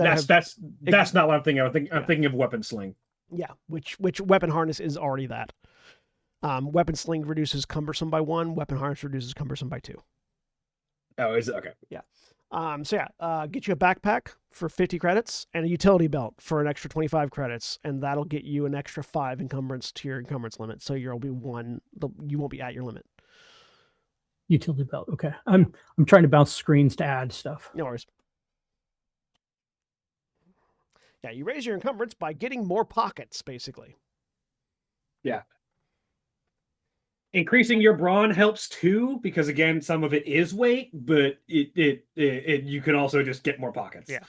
that's not what I'm thinking. I'm thinking of weapon sling. Yeah, which weapon harness is already that. Weapon sling reduces cumbersome by 1. Weapon harness reduces cumbersome by 2. Oh, is it? Okay. Yeah. Get you a backpack for 50 credits and a utility belt for an extra 25 credits, and that'll get you an extra 5 encumbrance to your encumbrance limit. So you won't be at your limit. Utility belt. Okay. I'm trying to bounce screens to add stuff. No worries. Yeah, you raise your encumbrance by getting more pockets, basically. Yeah. Increasing your brawn helps too, because again, some of it is weight, but it you can also just get more pockets. Yeah.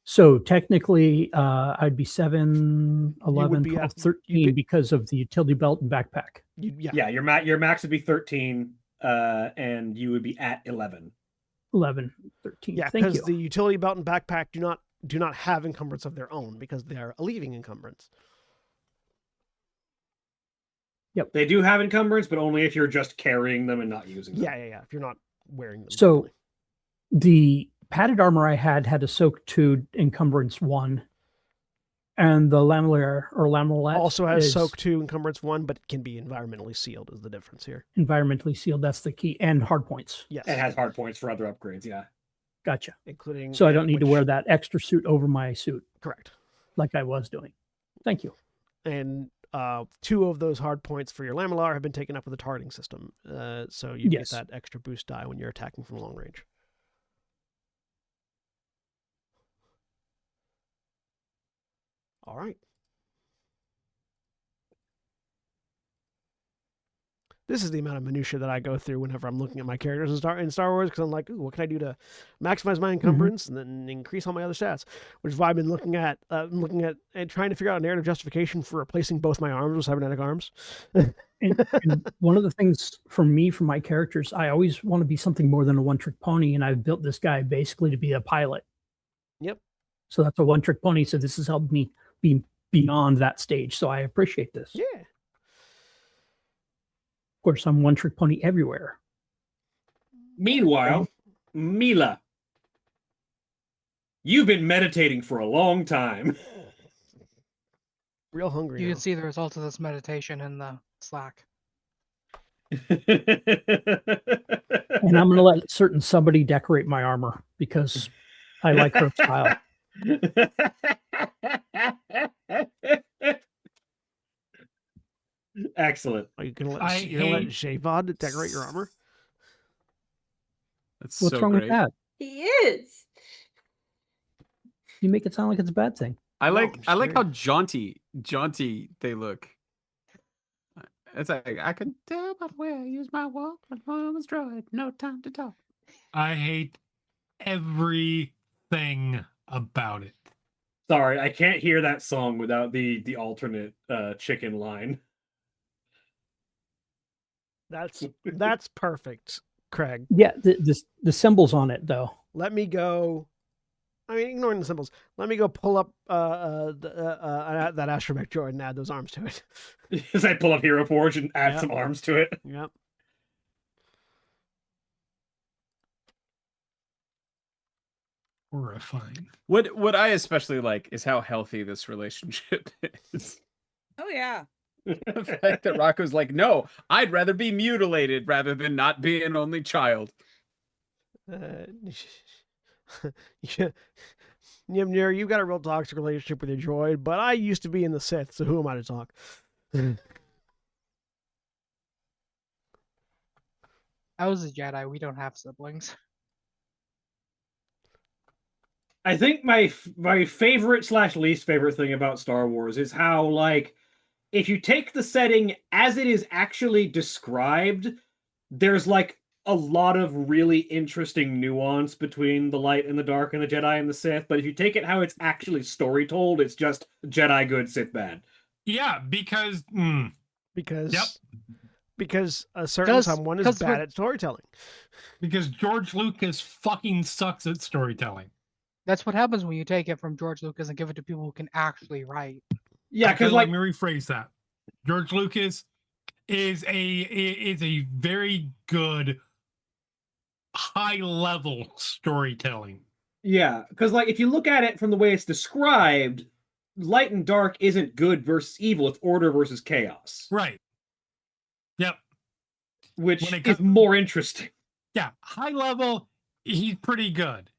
So technically, I'd be 7, 11, 12, 13 because of the utility belt and backpack. Yeah, your max would be 13, and you would be at 11. 11, 13. Yeah, because the utility belt and backpack do not have encumbrance of their own, because they are a leaving encumbrance. Yep. They do have encumbrance, but only if you're just carrying them and not using them. Yeah. If you're not wearing them. So properly. The padded armor I had a soak 2 encumbrance 1. And the lamellette also has soak 2 encumbrance 1, but can be environmentally sealed is the difference here. Environmentally sealed, that's the key. And hard points. Yes. It has hard points for other upgrades, yeah. Gotcha. Including. So I don't need to wear that extra suit over my suit. Correct. Like I was doing. Thank you. And 2 of those hard points for your lamellar have been taken up with the targeting system. So you get that extra boost die when you're attacking from long range. All right. This is the amount of minutia that I go through whenever I'm looking at my characters in Star Wars, because I'm like, ooh, what can I do to maximize my encumbrance and then increase all my other stats? Which is why I've been looking at and trying to figure out a narrative justification for replacing both my arms with cybernetic arms. and one of the things for me, for my characters, I always want to be something more than a one-trick pony, and I've built this guy basically to be a pilot. Yep. So that's a one-trick pony. So this has helped me be beyond that stage. So I appreciate this. Yeah. Of course, I'm one-trick pony everywhere. Meanwhile, Mila, you've been meditating for a long time. Real hungry. You now. can see the results of this meditation in the Slack. And I'm going to let certain somebody decorate my armor because I like her style. Excellent. Are you gonna let I hate- Shavod decorate your armor? That's What's so wrong great. with that? He is. You make it sound like it's a bad thing. I No, like I'm how serious. jaunty they look. It's like I can tell by the way I use my walk. My phone was droid. No time to talk. I hate everything about it. Sorry, I can't hear that song without the alternate chicken line. That's perfect, Craig. Yeah, the symbols on it though. Let me go. I mean, ignoring the symbols. Let me go pull up that astromech droid and add those arms to it. As I pull up Hero Forge and add Yep. some arms to it. Yep. Horrifying. What I especially like is how healthy this relationship is. Oh yeah. The fact that Rocco's like, no, I'd rather be mutilated rather than not be an only child. Yeah. Ymnir, you've got a real toxic relationship with your droid, but I used to be in the Sith, so who am I to talk? I was a Jedi. We don't have siblings. I think my favorite / least favorite thing about Star Wars is how, like, if you take the setting as it is actually described, there's like a lot of really interesting nuance between the light and the dark and the Jedi and the Sith. But if you take it how it's actually story told, it's just Jedi good, Sith bad. Yeah, because because a certain someone is bad at storytelling. Because George Lucas fucking sucks at storytelling. That's what happens when you take it from George Lucas and give it to people who can actually write. Yeah, because like, let me rephrase that. George Lucas is a very good high level storytelling. Yeah, because like if you look at it from the way it's described, light and dark isn't good versus evil; it's order versus chaos. Right. Yep. Which is more interesting. Yeah, high level, he's pretty good.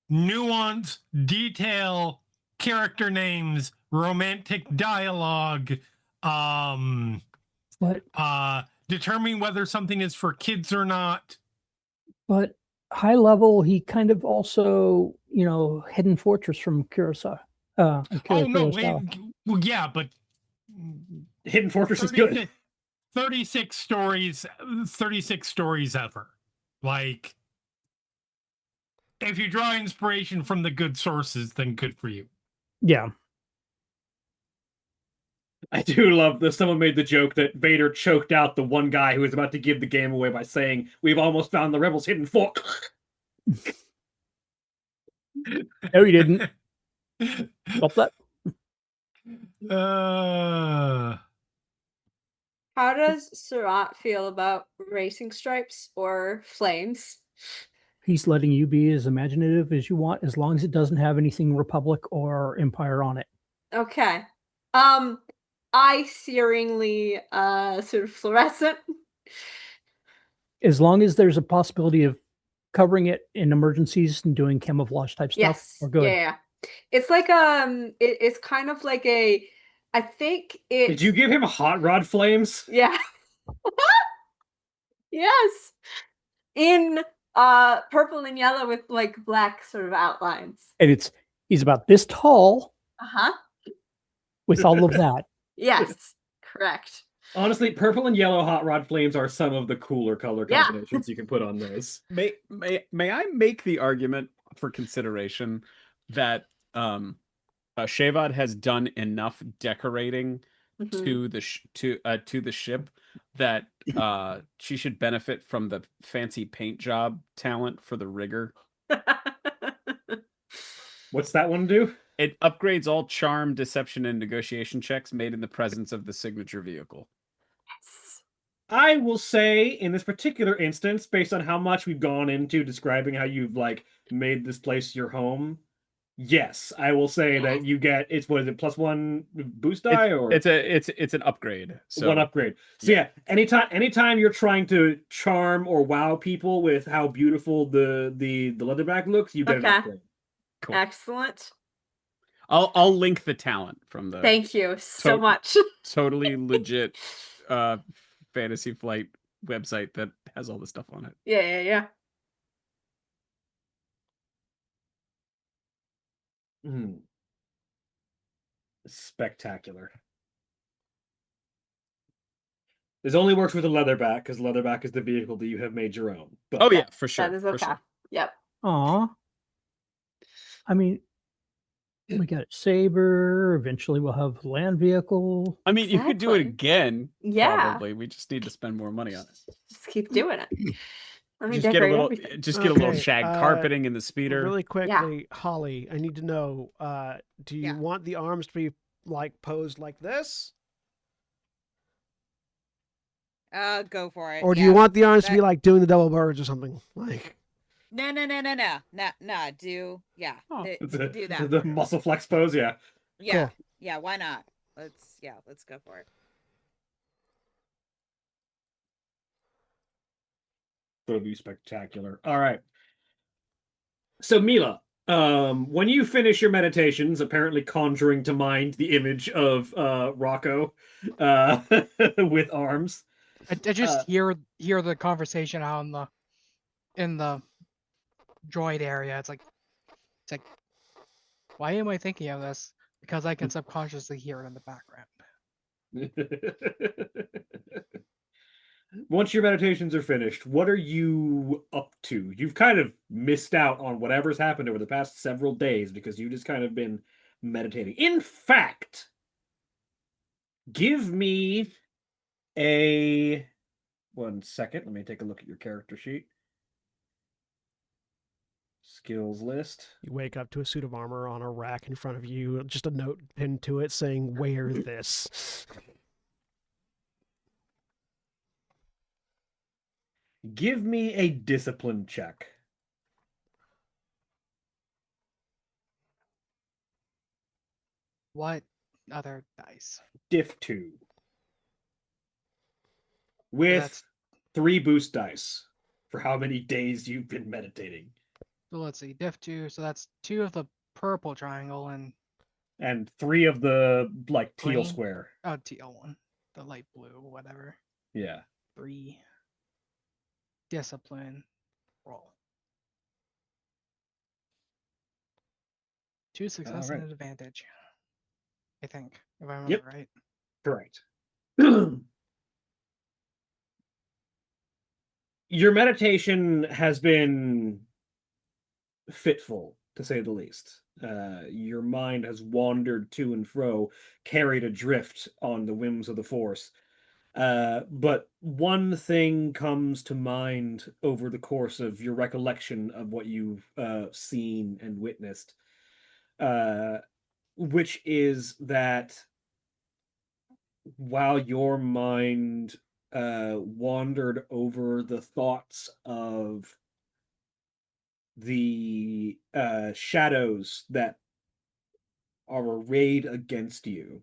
Nuance, detail, character names, romantic dialogue, determining whether something is for kids or not. But high level, he kind of also, Hidden Fortress from Kurosawa. Oh no, well, yeah, but Hidden Fortress is good. 36 stories ever. Like, if you draw inspiration from the good sources, then good for you. Yeah. I do love that someone made the joke that Vader choked out the one guy who was about to give the game away by saying, "We've almost found the rebels' hidden fort." No, he didn't. Stop that. How does Surat feel about racing stripes or flames? He's letting you be as imaginative as you want, as long as it doesn't have anything Republic or Empire on it. Okay. Eye-searingly sort of fluorescent. As long as there's a possibility of covering it in emergencies and doing camouflage type stuff, yes, we're good. Yeah. It's like it's kind of like I think it's. Did you give him hot rod flames? Yeah. Yes. In purple and yellow with like black sort of outlines. And he's about this tall. Uh-huh. with all of that. Yes, correct. Honestly, purple and yellow hot rod flames are some of the cooler color Yeah. combinations you can put on those. May I make the argument for consideration that Shavad has done enough decorating Mhm. to the ship that she should benefit from the fancy paint job talent for the rigger. What's that one do? It upgrades all charm, deception, and negotiation checks made in the presence of the signature vehicle. Yes. I will say, in this particular instance, based on how much we've gone into describing how you've like made this place your home, yes, I will say that you get what is it, +1 boost die or It's an upgrade. So one upgrade. So yeah, anytime you're trying to charm or wow people with how beautiful the leatherback looks, you get an Okay. upgrade. Cool. Excellent. I'll link the talent from the Thank you so To- much. totally legit Fantasy Flight website that has all the stuff on it. Yeah. Spectacular. This only works with a leatherback because leatherback is the vehicle that you have made your own. But Oh yeah, for sure. That is for okay. sure. Yep. Aw. I mean, we got Saber. Eventually, we'll have land vehicle. I mean, you could do it Exactly. again. Yeah. Probably. We just need to spend more money on it. Just keep doing it. Let me Just get a decorate little, everything. just get a little Okay, shag carpeting in the speeder. Really quickly, Holly, I need to know, do you Yeah. want the arms to be like posed like this? Go for it. Or do you want the arms to be like doing the double birds or something? Like No. Do do that. The muscle flex pose, yeah. Yeah. Cool. Yeah, why not? Let's go for it. It'll be spectacular. All right. So Mila, when you finish your meditations, apparently conjuring to mind the image of Rocco with arms. I just hear the conversation out in the droid area. It's like, why am I thinking of this? Because I can subconsciously hear it in the background. Once your meditations are finished, what are you up to? You've kind of missed out on whatever's happened over the past several days because you've just kind of been meditating. In fact, give me a 1 second. Let me take a look at your character sheet. Skills list. you wake up to a suit of armor on a rack in front of you, just a note pinned to it saying, "Wear this." Give me a discipline check. What other dice? Diff 2. With That's 3 boost dice for how many days you've been meditating. so let's see, diff 2. So that's 2 of the purple triangle and 3 of the like teal green? square. Oh, teal one, the light blue, whatever. Yeah. 3 discipline roll. 2 success and an advantage. I think, if I remember right. Correct. Your meditation has been fitful, to say the least. Your mind has wandered to and fro, carried adrift on the whims of the Force. But one thing comes to mind over the course of your recollection of what you've seen and witnessed, which is that while your mind wandered over the thoughts of the shadows that are arrayed against you,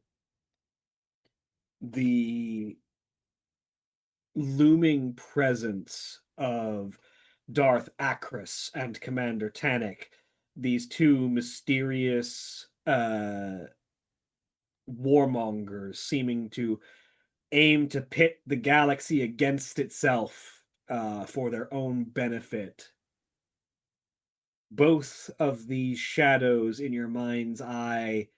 the looming presence of Darth Akris and Commander Tannic, these two mysterious warmongers seeming to aim to pit the galaxy against itself for their own benefit. Both of these shadows in your mind's eye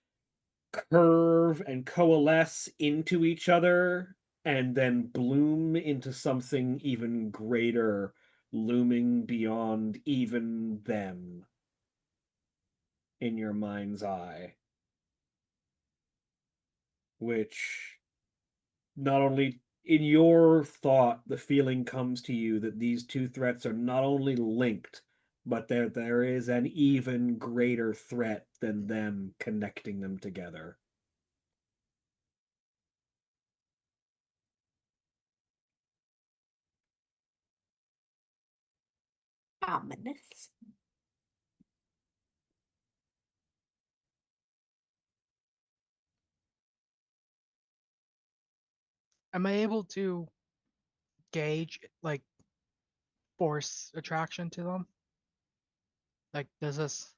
curve and coalesce into each other and then bloom into something even greater, looming beyond even them in your mind's eye. Which not only in your thought, the feeling comes to you that these two threats are not only linked, but there is an even greater threat than them connecting them together. Ominous. Am I able to gauge like force attraction to them? Like, does this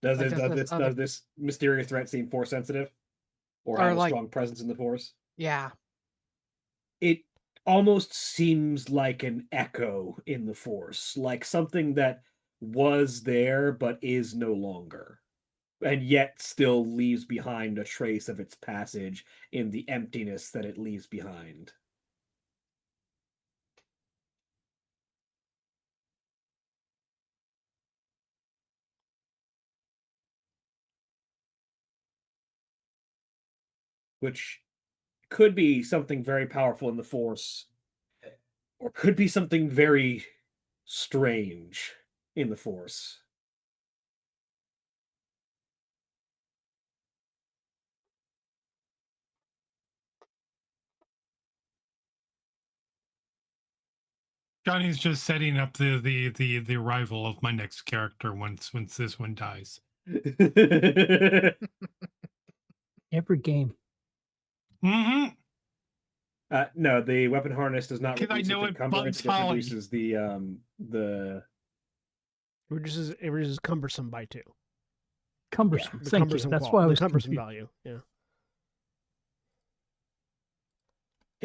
Does like it does this other does this mysterious threat seem force sensitive? Or or have a like strong presence in the force? yeah? It almost seems like an echo in the force, like something that was there but is no longer, and yet still leaves behind a trace of its passage in the emptiness that it leaves behind. Which could be something very powerful in the force, or could be something very strange in the force. Johnny's just setting up the arrival of my next character once this one dies. Every game. Mm-hmm. No, the weapon harness does not Because I reduce know its it encumbrance. bugs It just Holly. reduces the It reduces cumbersome by 2. Cumbersome. The Thank you. cumbersome That's why I the was cumbersome confused. value. Yeah.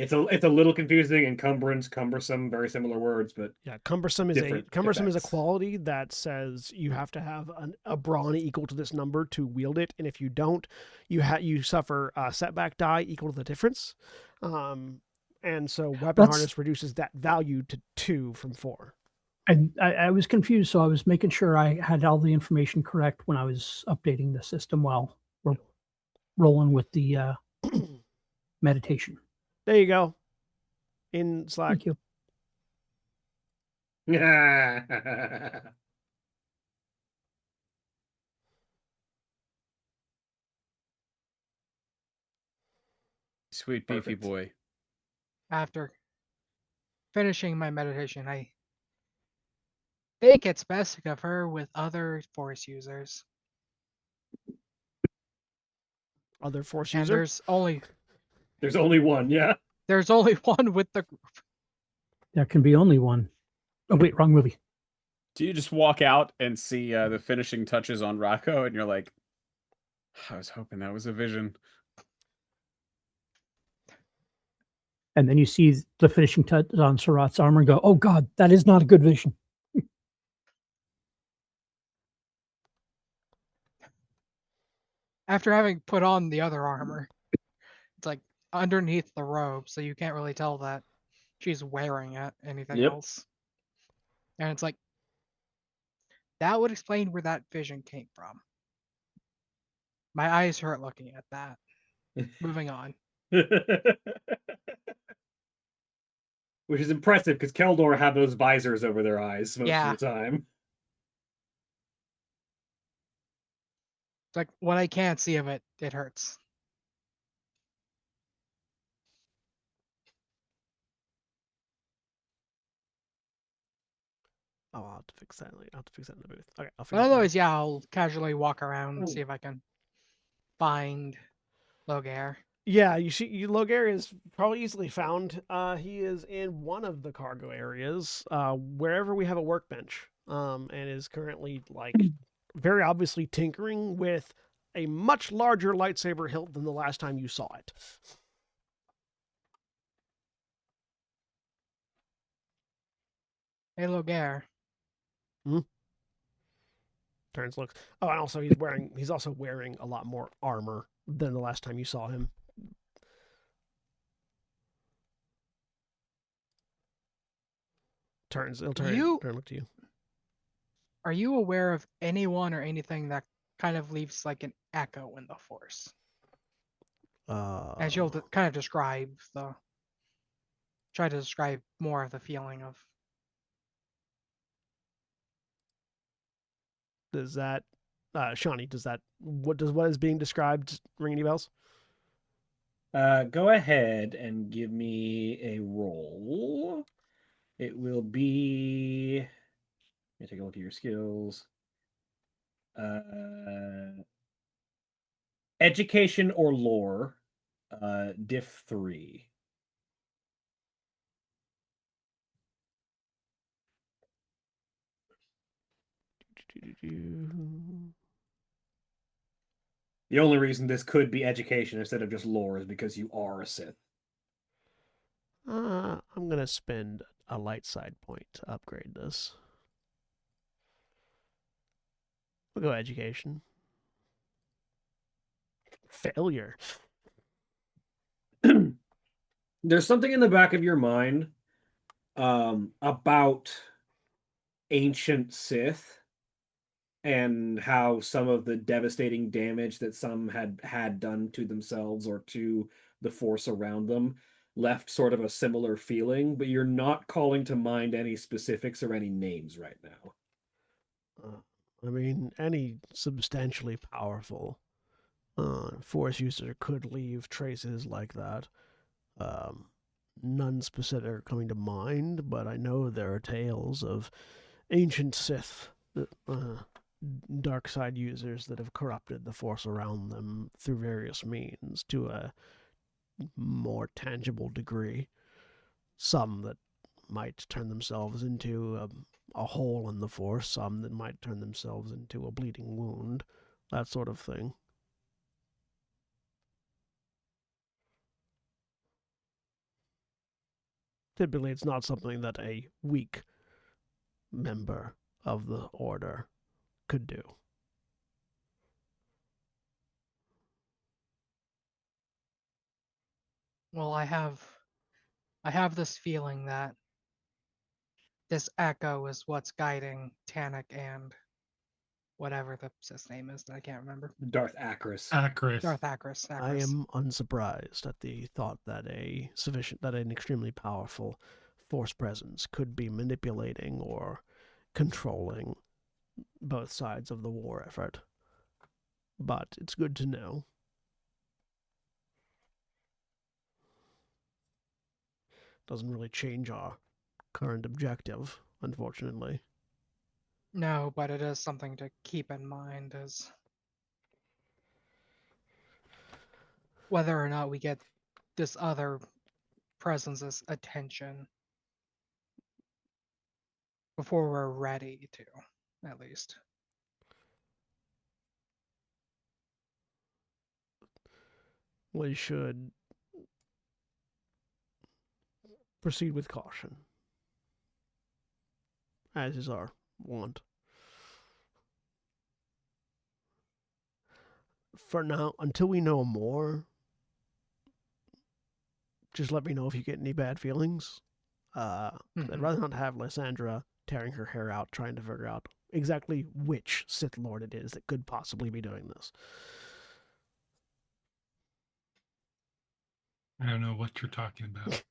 It's a little confusing. Encumbrance, cumbersome, very similar words, but Yeah, cumbersome is different a effects. quality that says you have to have a brawn equal to this number to wield it, and if you don't, you suffer a setback die equal to the difference. And so weapon harness reduces that value to 2 from 4. And I was confused, so I was making sure I had all the information correct when I was updating the system while we're rolling with the meditation. There you go. In Slack. Thank you. Sweet beefy Perfect. boy. After finishing my meditation, I think it's best to confer with other force users. Other force And user. there's only one, yeah. There's only one with the group. There can be only one. Oh wait, wrong movie. Do you just walk out and see the finishing touches on Rocco, and you're like, I was hoping that was a vision. And then you see the finishing touch on Surat's armor and go, oh God, that is not a good vision. After having put on the other armor, it's like underneath the robe, so you can't really tell that she's wearing anything else. And it's like, that would explain where that vision came from. My eyes hurt looking at that. Moving on. Which is impressive because Keldor have those visors over their eyes most of the time. It's like when I can't see of it, it hurts. Oh, I'll have to fix that. I'll have to fix that in the booth. Okay, I'll fix But it. otherwise, yeah, I'll casually walk around and see if I can find Logair. Yeah, Logair is probably easily found. He is in one of the cargo areas, wherever we have a workbench, and is currently very obviously tinkering with a much larger lightsaber hilt than the last time you saw it. Hey, Logair. Turns looks. Oh, and also he's also wearing a lot more armor than the last time you saw him. He'll turn and look to you. Are you aware of anyone or anything that kind of leaves like an echo in the Force? As you'll kind of try to describe more of the feeling of. Does that, Shawnee? What is being described ring any bells? Go ahead and give me a roll. It will be. Let me take a look at your skills. Education or lore, diff 3. The only reason this could be education instead of just lore is because you are a Sith. I'm gonna spend a light side point to upgrade this. We'll go education. Failure. There's something in the back of your mind about ancient Sith and how some of the devastating damage that some had done to themselves or to the Force around them left sort of a similar feeling, but you're not calling to mind any specifics or any names right now. I mean, any substantially powerful Force user could leave traces like that. None specific are coming to mind, but I know there are tales of ancient Sith, dark side users that have corrupted the Force around them through various means to a more tangible degree. Some that might turn themselves into a hole in the Force, some that might turn themselves into a bleeding wound, that sort of thing. Typically, it's not something that a weak member of the Order could do. Well, I have this feeling that this echo is what's guiding Tanik and whatever the Sith's name is that I can't remember. Darth Akris. Darth Akris. I am unsurprised at the thought that an extremely powerful Force presence could be manipulating or controlling both sides of the war effort. But it's good to know. Doesn't really change our current objective, unfortunately. No, but it is something to keep in mind as whether or not we get this other presence's attention before we're ready to, at least. We should proceed with caution, as is our wont. For now, until we know more, just let me know if you get any bad feelings. I'd rather not have Lysandra tearing her hair out trying to figure out exactly which Sith Lord it is that could possibly be doing this. I don't know what you're talking about.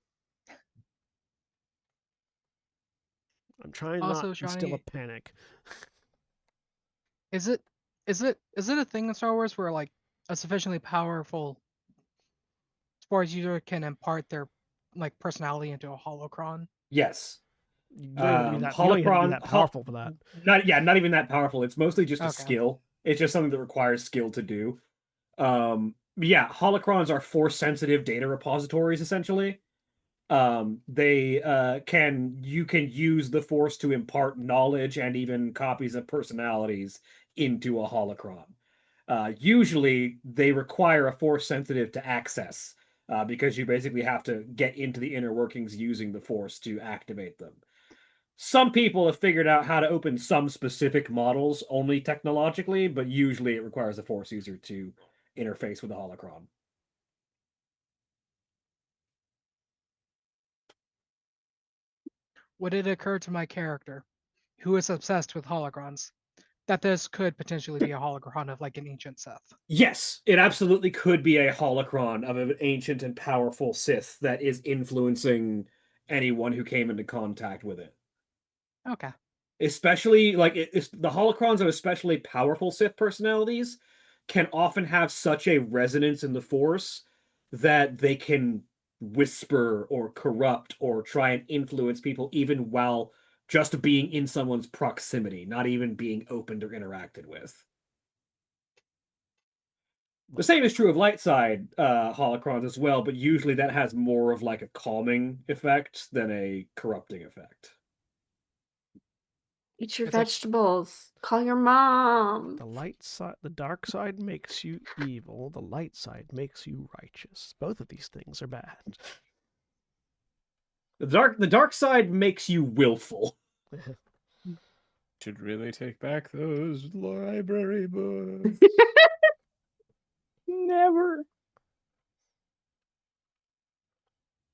I'm trying also, not to instill a panic. Is it a thing in Star Wars where like a sufficiently powerful Force user can impart their like personality into a holocron? Yes. You don't even have to be that powerful for that. Not even that powerful. It's mostly just a skill. It's just something that requires skill to do. Holocrons are Force-sensitive data repositories, essentially. You can use the Force to impart knowledge and even copies of personalities into a holocron. Usually, they require a Force-sensitive to access, because you basically have to get into the inner workings using the Force to activate them. Some people have figured out how to open some specific models only technologically, but usually it requires a Force user to interface with the holocron. Would it occur to my character, who is obsessed with hologrons, that this could potentially be a holocron of like an ancient Sith? Yes, it absolutely could be a holocron of an ancient and powerful Sith that is influencing anyone who came into contact with it. Okay. Especially like the holocrons of especially powerful Sith personalities can often have such a resonance in the Force that they can whisper or corrupt or try and influence people even while just being in someone's proximity, not even being opened or interacted with. The same is true of light side holocrons as well, but usually that has more of like a calming effect than a corrupting effect. Eat your vegetables. Call your mom. The light side, the dark side makes you evil. The light side makes you righteous. Both of these things are bad. The dark side makes you willful. Should really take back those library books. Never.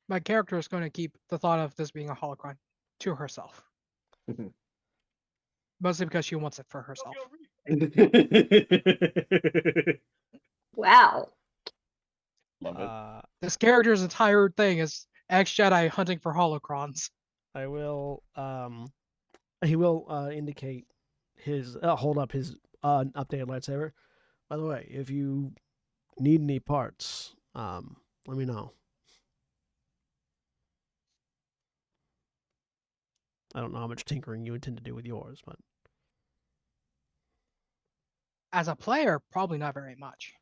My character is going to keep the thought of this being a holocron to herself. Mostly because she wants it for herself. Wow. Love it. This character's entire thing is ex-Jedi hunting for holocrons. I will, he will indicate his, hold up his updated lightsaber. By the way, if you need any parts, let me know. I don't know how much tinkering you intend to do with yours, but As a player, probably not very much.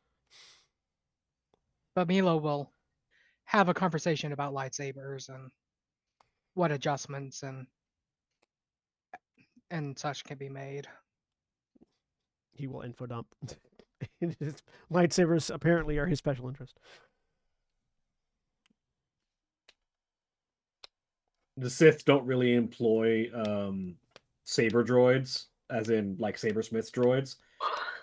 But Milo will have a conversation about lightsabers and what adjustments and such can be made. he will info dump. His lightsabers apparently are his special interest. The Sith don't really employ saber droids, as in like sabersmith droids,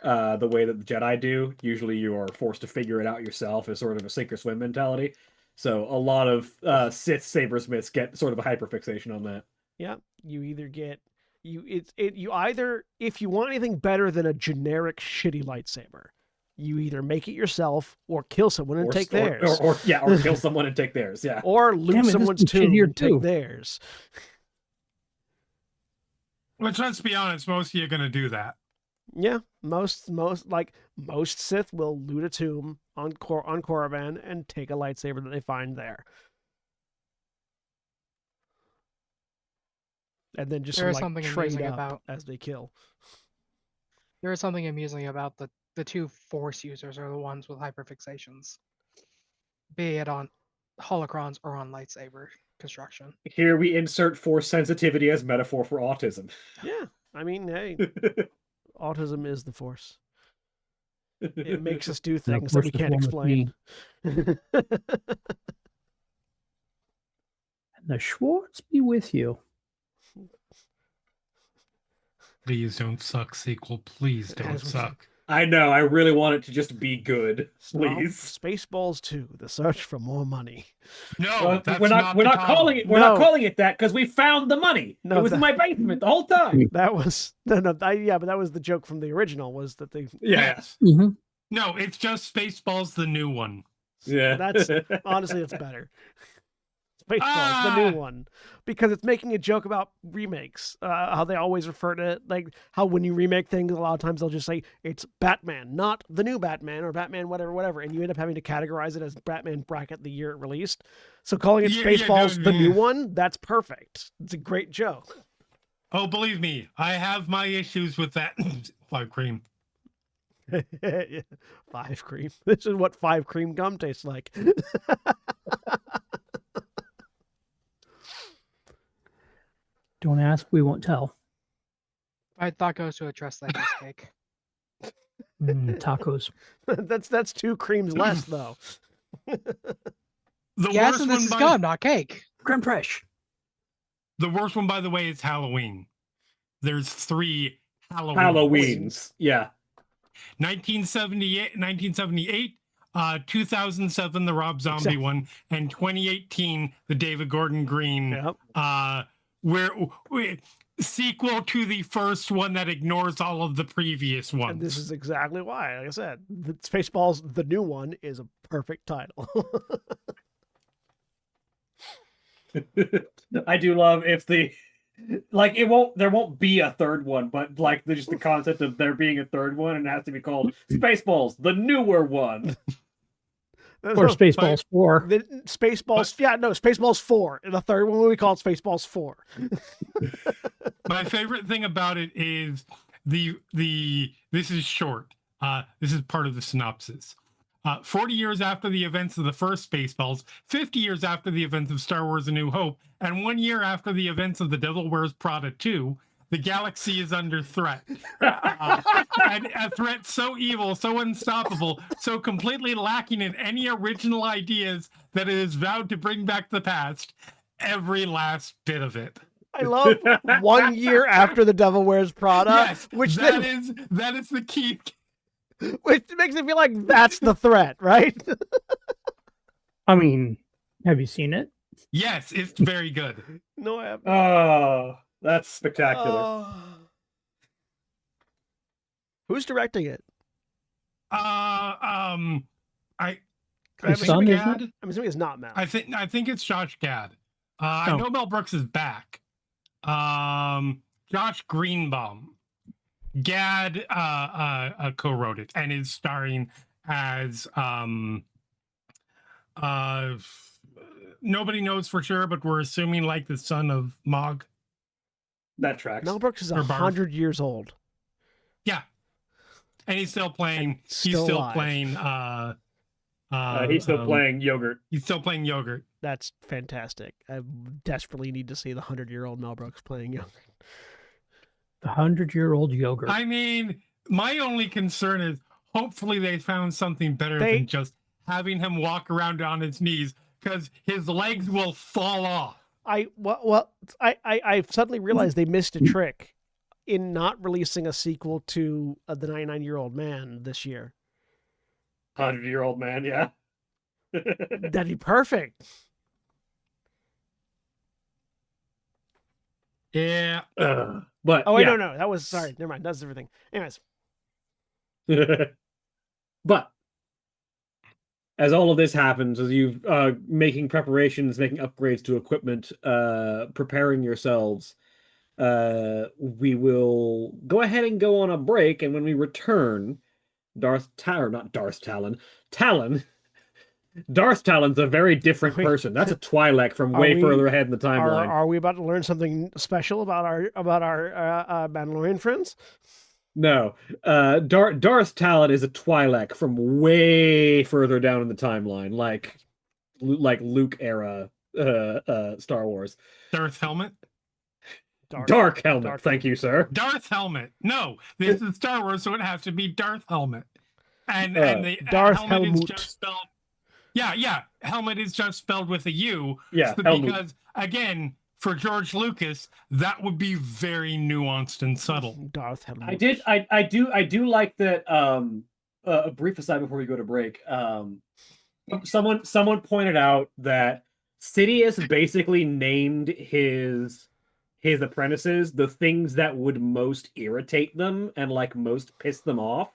the way that the Jedi do. Usually you are forced to figure it out yourself as sort of a sink or swim mentality. So a lot of Sith sabersmiths get sort of a hyperfixation on that. Yeah, you either get you either, if you want anything better than a generic shitty lightsaber, you either make it yourself or kill someone and take theirs. Or kill someone and take theirs. Yeah. Or loot someone's tomb and take theirs. Which, let's be honest, most of you are going to do that. Yeah, most Sith will loot a tomb on Korriban and take a lightsaber that they find there, and then just trade up as they kill. There is something amusing about the two Force users are the ones with hyperfixations, be it on holocrons or on lightsaber construction. Here we insert Force sensitivity as metaphor for autism. Yeah, I mean, hey, autism is the Force. It makes us do things that we can't explain. And the Schwartz be with you. Please don't suck, sequel. Please don't suck. I know. I really want it to just be good. Please. Spaceballs 2: The Search for More Money. No, that's we're not calling it. We're not calling it that because we found the money. No, it was in my basement the whole time. That was but that was the joke from the original. Was that they? Yes. Mm-hmm. No, it's just Spaceballs, the new one. Yeah. That's honestly, it's better. Spaceballs, the new one, because it's making a joke about remakes. How they always refer to it, like how when you remake things, a lot of times they'll just say it's Batman, not the new Batman or Batman whatever, and you end up having to categorize it as Batman bracket the year it released. So calling it Spaceballs, the new one, that's perfect. It's a great joke. Oh, believe me, I have my issues with that. 5 cream. 5 cream. This is what 5 cream gum tastes like. Don't ask, we won't tell. I tacos to address that mistake. Tacos. That's 2 creams less though. The yes, worst and this one is gum, not cake. Creme fraiche. The worst one, by the way, is Halloween. There's 3 Halloweens. Yeah. 1978, 2007, the Rob Zombie one, and 2018, the David Gordon Green. Yep. Where sequel to the first one that ignores all of the previous ones. And this is exactly why. Like I said, the Spaceballs, the new one, is a perfect title. I do love if there won't be a third one, but like just the concept of there being a third one and it has to be called Spaceballs, the newer one. Or Spaceballs 4. Spaceballs, yeah, no, Spaceballs 4. And the third one will be called Spaceballs 4. My favorite thing about it is this is short. This is part of the synopsis. 40 years after the events of the first Spaceballs, 50 years after the events of Star Wars A New Hope, and 1 year after the events of The Devil Wears Prada 2, the galaxy is under threat. And a threat so evil, so unstoppable, so completely lacking in any original ideas that it is vowed to bring back the past, every last bit of it. I love 1 year after The Devil Wears Prada. Yes, which that is the key. Which makes it feel like that's the threat, right? I mean, have you seen it? Yes, it's very good. No, I haven't. Oh, that's spectacular. Who's directing it? I'm Son, isn't Gad. it? I'm assuming it's not Mal. I think it's Josh Gad. I know Mel Brooks is back. Josh Greenbaum. Gad co-wrote it and is starring as nobody knows for sure, but we're assuming like the son of Mog. That tracks. Mel Brooks is Or Barf. 100 years old. Yeah, and he's still playing. Still he's still alive. playing. He's still playing yogurt. He's still playing yogurt. That's fantastic. I desperately need to see the 100-year-old Mel Brooks playing yogurt. The 100-year-old yogurt. I mean, my only concern is hopefully they found something better than just having him walk around on his knees, because his legs will fall off. I suddenly realized they missed a trick in not releasing a sequel to the 99-Year-Old Man this year. 100-year-old man, yeah. That'd be perfect. Yeah. But oh wait, yeah. no, that was sorry. Never mind. That's everything. Anyways, but as all of this happens, as you've making preparations, making upgrades to equipment, preparing yourselves, we will go ahead and go on a break. And when we return, Darth Talon's a very different person. That's a Twi'lek from way further ahead in the timeline. Are we about to learn something special about our Mandalorian friends? No, Darth Talon is a Twi'lek from way further down in the timeline, like Luke era Star Wars. Darth Helmet? Dark Helmet. Thank you, sir. Darth Helmet. No, this is Star Wars, so it has to be Darth Helmet. And the Darth helmet Helmut. is just spelled. Yeah. Helmet is just spelled with a U. Yeah, because again, for George Lucas, that would be very nuanced and subtle. Darth Helmut. I do like that. A brief aside before we go to break. Someone pointed out that Sidious basically named his apprentices the things that would most irritate them and like most piss them off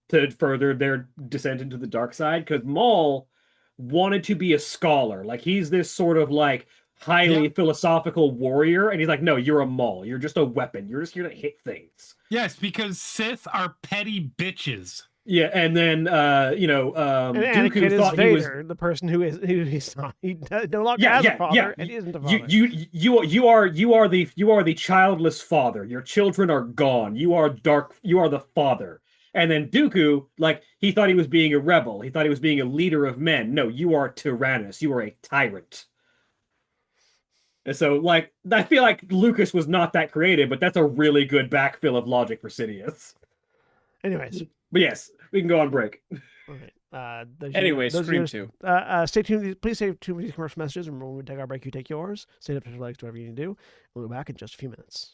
to further their descent into the dark side. Because Maul wanted to be a scholar, like he's this sort of like highly philosophical warrior, and he's like, no, you're a Maul. You're just a weapon. You're just here to hit things. Yes, because Sith are petty bitches. Yeah, and then and Dooku Anakin thought is Vader, the person he's not. He no longer has a father, and he isn't a father. You are the childless father. Your children are gone. You are dark. You are the father. And then Dooku, like, he thought he was being a rebel. He thought he was being a leader of men. No, you are Tyrannus. You are a tyrant. And so, like, I feel like Lucas was not that creative, but that's a really good backfill of logic for Sidious. Anyways. But yes, we can go on break. Okay. Anyway, Scream 2. Stay tuned. Please stay tuned with these commercial messages. And when we take our break, you take yours. Stay up to your legs, whatever you need to do. We'll be back in just a few minutes.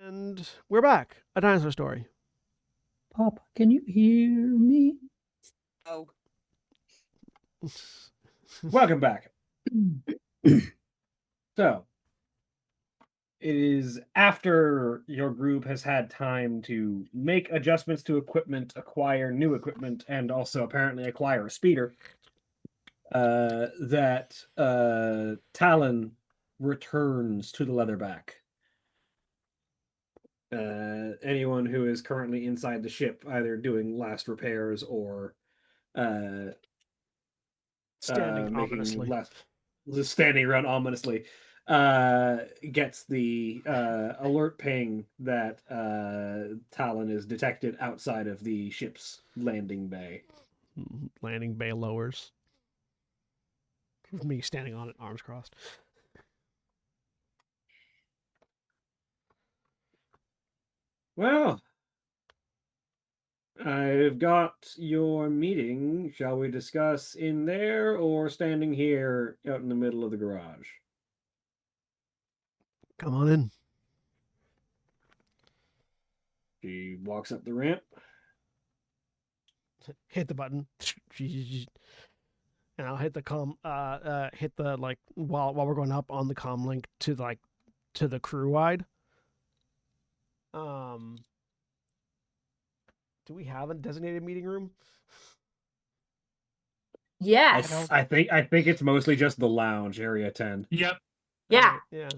And we're back. A dinosaur story. Papa, can you hear me? Oh. Welcome back. So, it is after your group has had time to make adjustments to equipment, acquire new equipment, and also apparently acquire a speeder, that Talon returns to the Leatherback. Anyone who is currently inside the ship, either doing last repairs or Standing ominously. Standing around ominously, gets the alert ping that Talon is detected outside of the ship's landing bay. Landing bay lowers. With me standing on it, arms crossed. Well, I've got your meeting. Shall we discuss in there or standing here out in the middle of the garage? Come on in. She walks up the ramp. Hit the button. And I'll hit the hit the like while we're going up on the comm link to the crew wide. Do we have a designated meeting room? Yes. I think it's mostly just the lounge, area 10. Yep. Yeah. Yeah.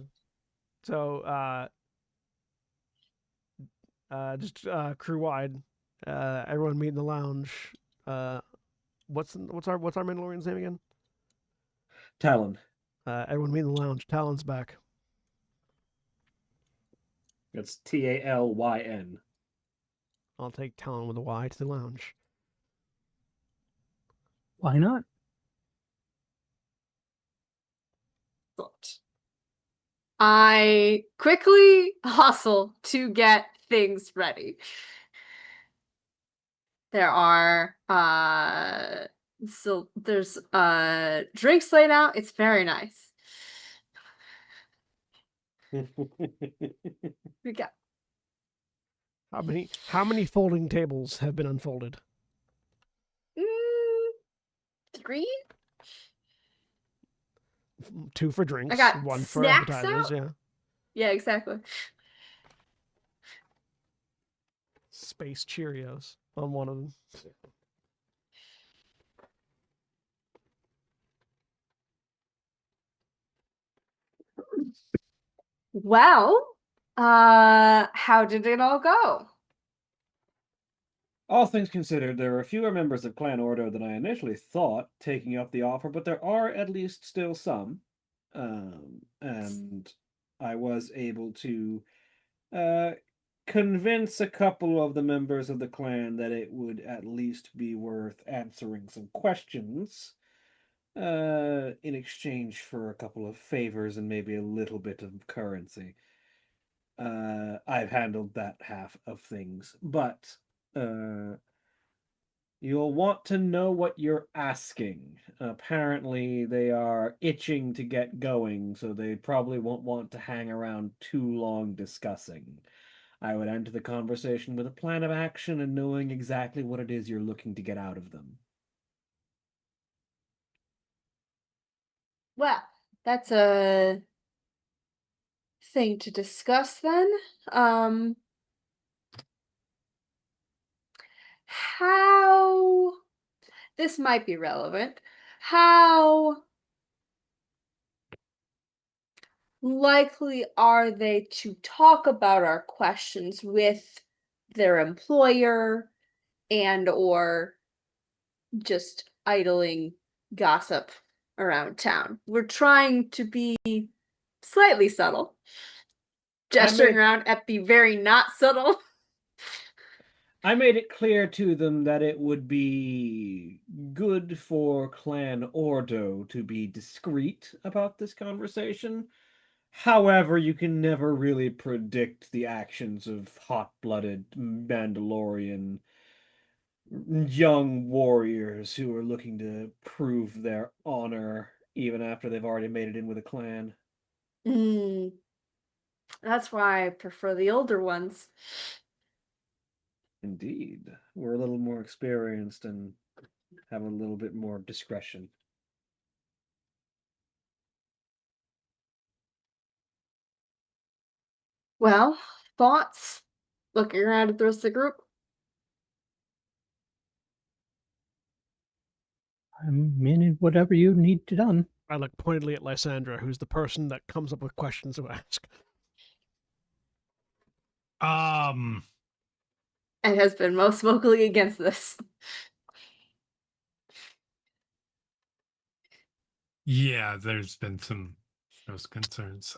So just crew wide. Everyone meet in the lounge. What's our Mandalorian's name again? Talon. Everyone meet in the lounge. Talon's back. It's Talyn. I'll take Talon with a Y to the lounge. Why not? I quickly hustle to get things ready. There are so there's drinks laid out. It's very nice. We got How many folding tables have been unfolded? 3. 2 for drinks, I got 1 for snacks appetizers, out? yeah. Yeah, exactly. Space Cheerios on one of them. Well, how did it all go? All things considered, there are fewer members of Clan Ordo than I initially thought taking up the offer, but there are at least still some. And I was able to convince a couple of the members of the clan that it would at least be worth answering some questions in exchange for a couple of favors and maybe a little bit of currency. I've handled that half of things, but you'll want to know what you're asking. Apparently, they are itching to get going, so they probably won't want to hang around too long discussing. I would enter the conversation with a plan of action and knowing exactly what it is you're looking to get out of them. Well, that's a thing to discuss then. How this might be relevant. How likely are they to talk about our questions with their employer and or just idling gossip around town? We're trying to be slightly subtle, gesturing around at the very not subtle. I made it clear to them that it would be good for Clan Ordo to be discreet about this conversation. However, you can never really predict the actions of hot-blooded Mandalorian young warriors who are looking to prove their honor even after they've already made it in with a clan. That's why I prefer the older ones. Indeed. We're a little more experienced and have a little bit more discretion. Well, thoughts? Looking around at the rest of the group. I'm in whatever you need to done. I look pointedly at Lysandra, who's the person that comes up with questions to ask. And has been most vocally against this. Yeah, there's been some those concerns.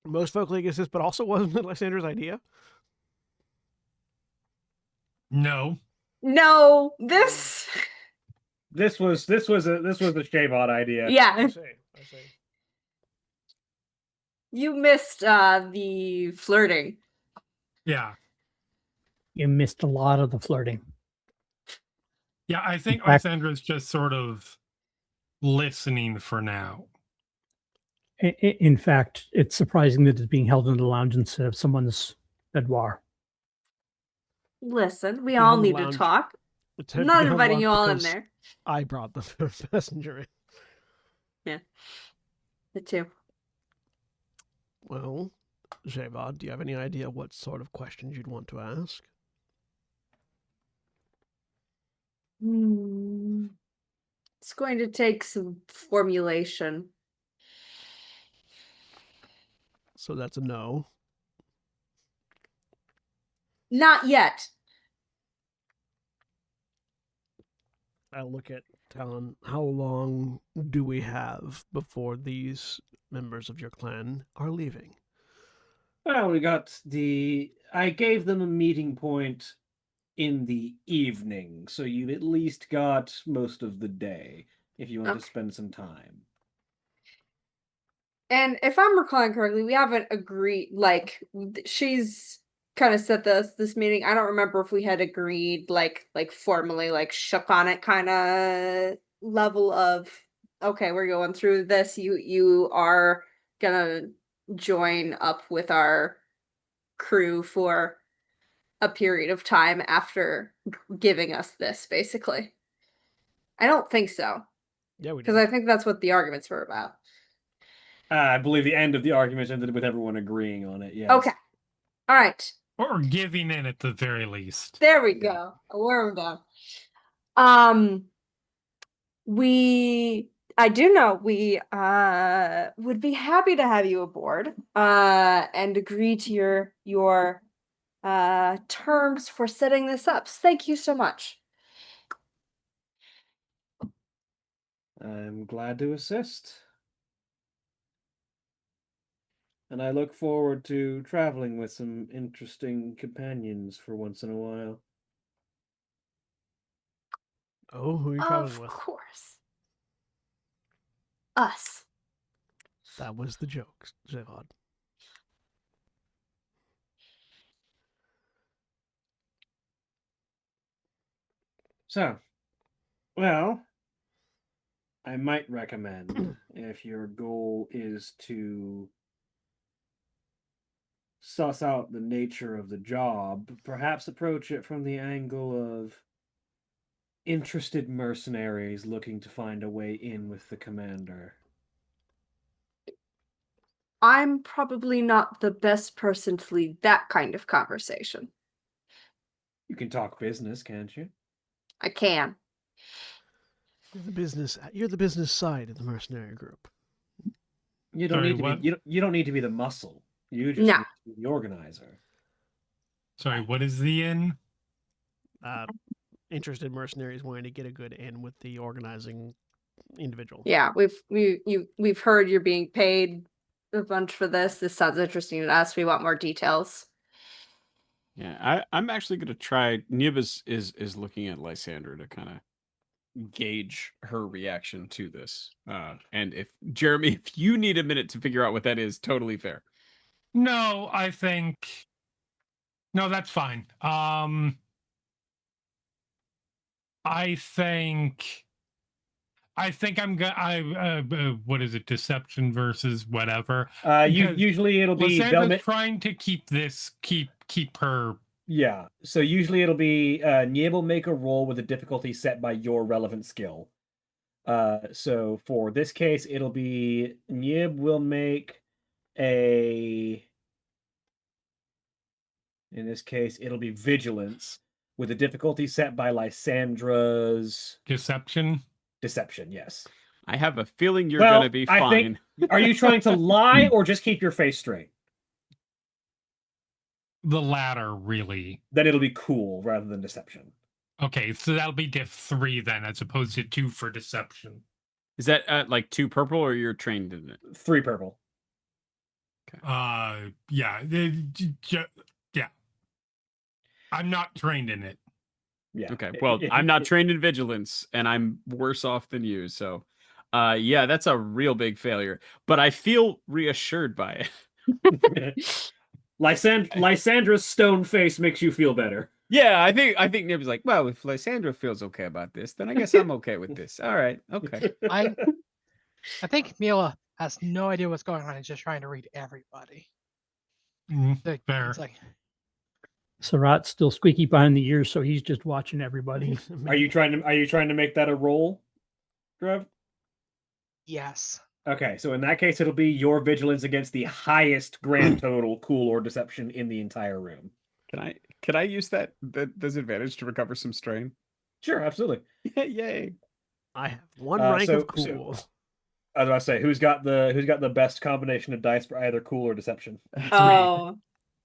Most vocally against this, but also wasn't it Lysandra's idea? No. No, this. This was a Shavon idea. Yeah. I see. You missed the flirting. Yeah. You missed a lot of the flirting. Yeah, I think In fact- Lysandra's just sort of listening for now. In fact, it's surprising that it's being held in the lounge instead of someone's boudoir. Listen, we Being all held in the need to lounge. talk. It's I'm not being held inviting you all in because there. I brought the messenger in. Yeah. The two. Well, Javad, do you have any idea what sort of questions you'd want to ask? It's going to take some formulation. So that's a no. Not yet. I'll look at Talon. How long do we have before these members of your clan are leaving? Well, I gave them a meeting point in the evening, so you've at least got most of the day if you want to spend some time. And if I'm recalling correctly, we haven't agreed. Like, she's kind of set this meeting. I don't remember if we had agreed, like formally, like shook on it, kind of level of, okay, we're going through this. You are gonna join up with our crew for a period of time after giving us this, basically. I don't think so. Yeah, we Because did. I think that's what the arguments were about. I believe the end of the argument ended with everyone agreeing on it. Yes. Okay. All right. Or giving in at the very least. There we go. A worm down. I do know we would be happy to have you aboard and agree to your terms for setting this up. Thank you so much. I'm glad to assist. And I look forward to traveling with some interesting companions for once in a while. Oh, who are you traveling with? Of course. Us. That was the joke, Javad. So, well, I might recommend if your goal is to suss out the nature of the job, perhaps approach it from the angle of interested mercenaries looking to find a way in with the commander. I'm probably not the best person to lead that kind of conversation. You can talk business, can't you? I can. You're the business side of the mercenary group. You don't Sorry, need to what? be you don't need to be the muscle. You just No. need to be the organizer. Sorry, what is the in? Interested mercenaries wanting to get a good in with the organizing individual. Yeah, we've heard you're being paid a bunch for this. This sounds interesting to us. We want more details. Yeah, I'm actually gonna try. Nib is looking at Lysandra to kind of gauge her reaction to this. And if Jeremy, if you need a minute to figure out what that is, totally fair. No, I think no, that's fine. I think I'm gonna. What is it? Deception versus whatever. Usually it'll be Lysandra's trying to keep her. Yeah. So usually it'll be Nieb will make a roll with a difficulty set by your relevant skill. So for this case, it'll be Nieb will make a. In this case, it'll be vigilance with a difficulty set by Lysandra's deception. Deception, yes. I have a feeling you're gonna be fine. Are you trying to lie or just keep your face straight? The latter, really. Then it'll be cool rather than deception. Okay, so that'll be diff 3 then, as opposed to 2 for deception. Is that like 2 purple, or you're trained in it? 3 purple. Okay. Yeah. Yeah. I'm not trained in it. Yeah. Okay. Well, I'm not trained in vigilance, and I'm worse off than you. So, yeah, that's a real big failure. But I feel reassured by it. Lysandra's stone face makes you feel better. Yeah, I think Nib's like, well, if Lysandra feels okay about this, then I guess I'm okay with this. All right. Okay. I think Mila has no idea what's going on and just trying to read everybody. Fair. It's like Sarat's still squeaky behind the ears, so he's just watching everybody. Are you trying to make that a roll, Trev? yes. Okay, so in that case, it'll be your vigilance against the highest grand total cool or deception in the entire room. Can I use that disadvantage to recover some strain? Sure, absolutely. Yay! I have one rank of cool. I was about to say, who's got the best combination of dice for either cool or deception? Oh,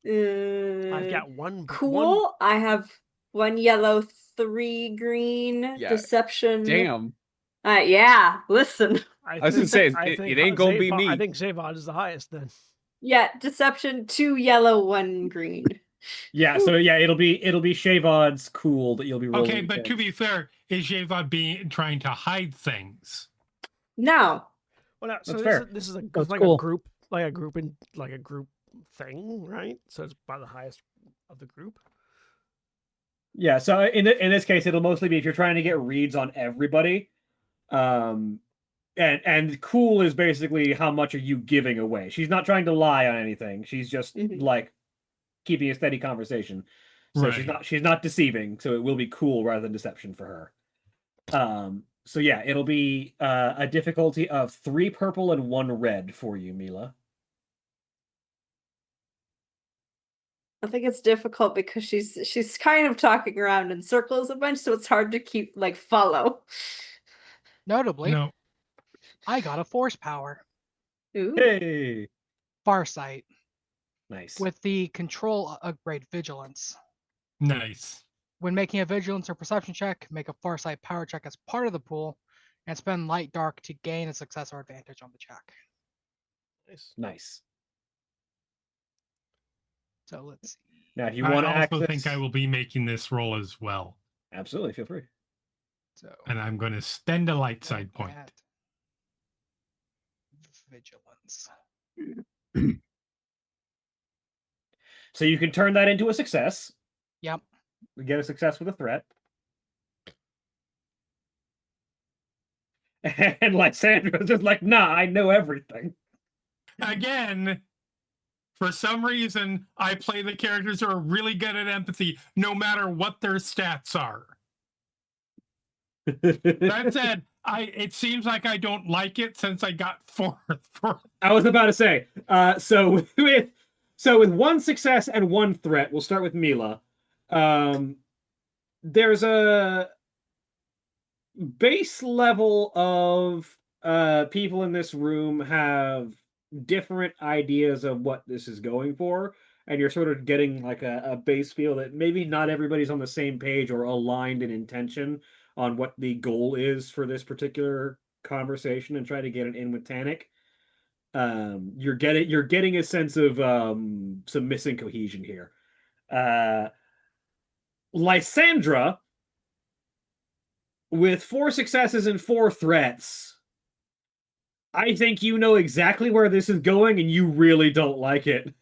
I've got one cool. One... I have 1 yellow, 3 green. Yeah. Deception. Damn. Yeah. Listen. I was gonna say it ain't gonna be me. I think Zavod is the highest then. Yeah, deception 2 yellow, 1 green. Yeah, so yeah, it'll be Shavod's cool that you'll be rolling. Okay, but to be fair, is Shavod trying to hide things? No. Well, no, so That's fair. this is a cool. a group thing, right? So it's by the highest of the group. Yeah, so in this case, it'll mostly be if you're trying to get reads on everybody. And cool is basically how much are you giving away. She's not trying to lie on anything. She's just like keeping a steady conversation. So she's not deceiving. So it will be cool rather than deception for her. So yeah, it'll be a difficulty of 3 purple and 1 red for you, Mila. I think it's difficult because she's kind of talking around in circles a bunch, so it's hard to keep follow. Notably, No. I got a force power. Ooh. Hey, Farsight. nice. With the control upgrade vigilance. Nice. When making a vigilance or perception check, make a Farsight power check as part of the pool, and spend light dark to gain a success or advantage on the check. Nice. So let's see. Now, if you want to I also access... think I will be making this roll as well. Absolutely, feel free. So, and I'm going to spend a light side point. Vigilance. So you can turn that into a success. Yep. We get a success with a threat. And Lysandra's just like, nah, I know everything. Again, for some reason, I play the characters who are really good at empathy, no matter what their stats are. That said, it seems like I don't like it since I got 4th. I was about to say, so with 1 success and 1 threat, we'll start with Mila. There's a base level of people in this room have different ideas of what this is going for, and you're sort of getting like a base feel that maybe not everybody's on the same page or aligned in intention on what the goal is for this particular conversation, and try to get it in with Tannic. You're getting a sense of some missing cohesion here. Lysandra, with 4 successes and 4 threats, I think you know exactly where this is going, and you really don't like it.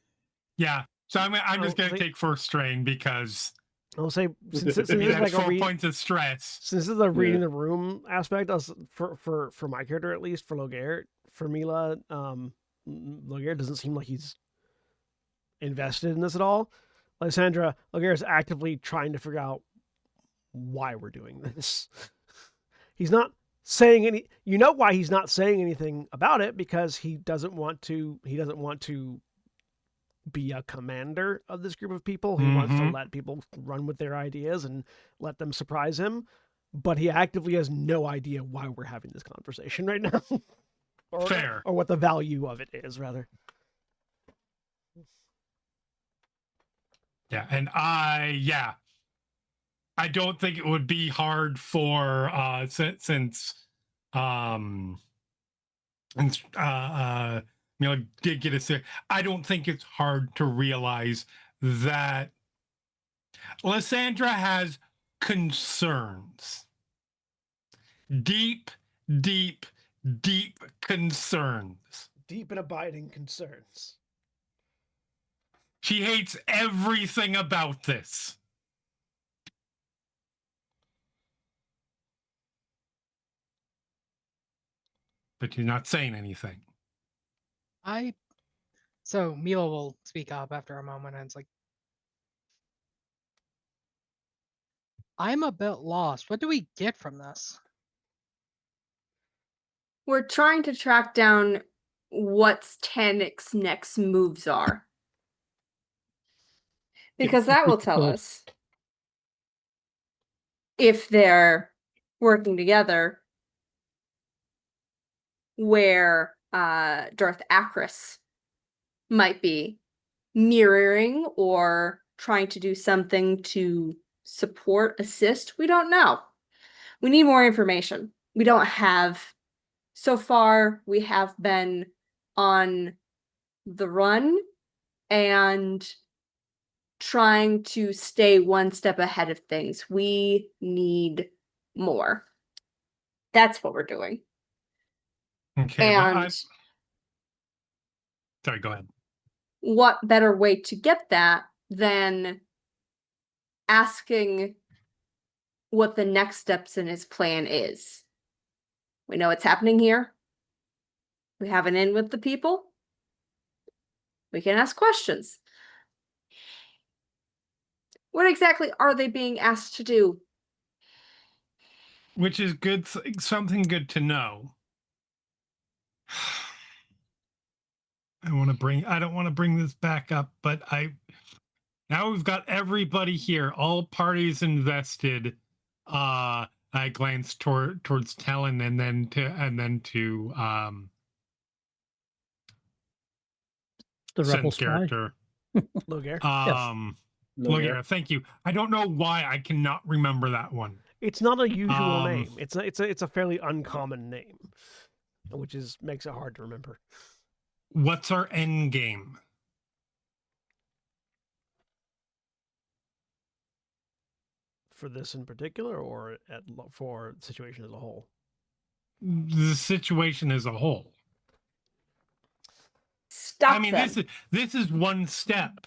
Yeah, so I'm just going to take first strain because I'll say since this Maybe is that's like 4 points of stress. since this is a reading the room aspect, for my character at least, for Logair, for Mila, Logair doesn't seem like he's invested in this at all. Lysandra, Logair is actively trying to figure out why we're doing this. He's not saying any. You know why he's not saying anything about it, because he doesn't want to. He doesn't want to be a commander of this group of people. He wants to let people run with their ideas and let them surprise him. But he actively has no idea why we're having this conversation right now. Fair. Or what the value of it is, rather. Yeah, and I don't think it would be hard for did get us there. I don't think it's hard to realize that Lysandra has concerns. Deep, deep, deep concerns. Deep and abiding concerns. She hates everything about this. But you're not saying anything. So Mila will speak up after a moment, and it's like, I'm a bit lost. What do we get from this? We're trying to track down what Tanik's next moves are. Because that will tell us if they're working together, where Darth Akris might be mirroring or trying to do something to support, assist. We don't know. We need more information. We don't have. So far, we have been on the run and trying to stay one step ahead of things. We need more. That's what we're doing. Okay. And sorry, go ahead. What better way to get that than asking what the next steps in his plan is? We know what's happening here. We have an in with the people. We can ask questions. What exactly are they being asked to do? Which is good, something good to know. I don't want to bring this back up, but now we've got everybody here, all parties invested. I glanced towards Talon and then to the rebel Sen's character. Logair. Logair, thank you. I don't know why I cannot remember that one. It's not a usual name. It's a fairly uncommon name, which makes it hard to remember. What's our end game? For this in particular, or for the situation as a whole? The situation as a whole. Stop them. This is one step.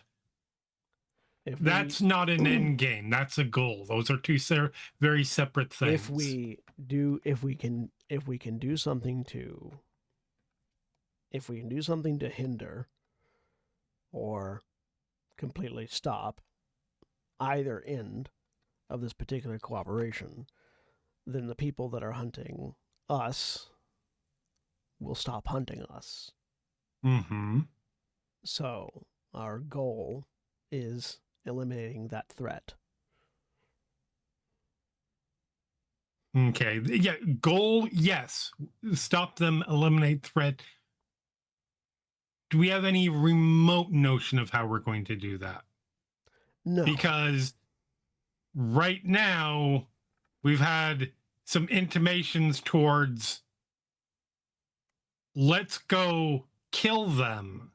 That's not an end game. That's a goal. Those are two very separate things. If we can do something to hinder or completely stop either end of this particular cooperation, then the people that are hunting us will stop hunting us. Mm-hmm. So our goal is eliminating that threat. Okay. Yeah. Goal, yes. Stop them, eliminate threat. Do we have any remote notion of how we're going to do that? No. Because right now we've had some intimations towards let's go kill them.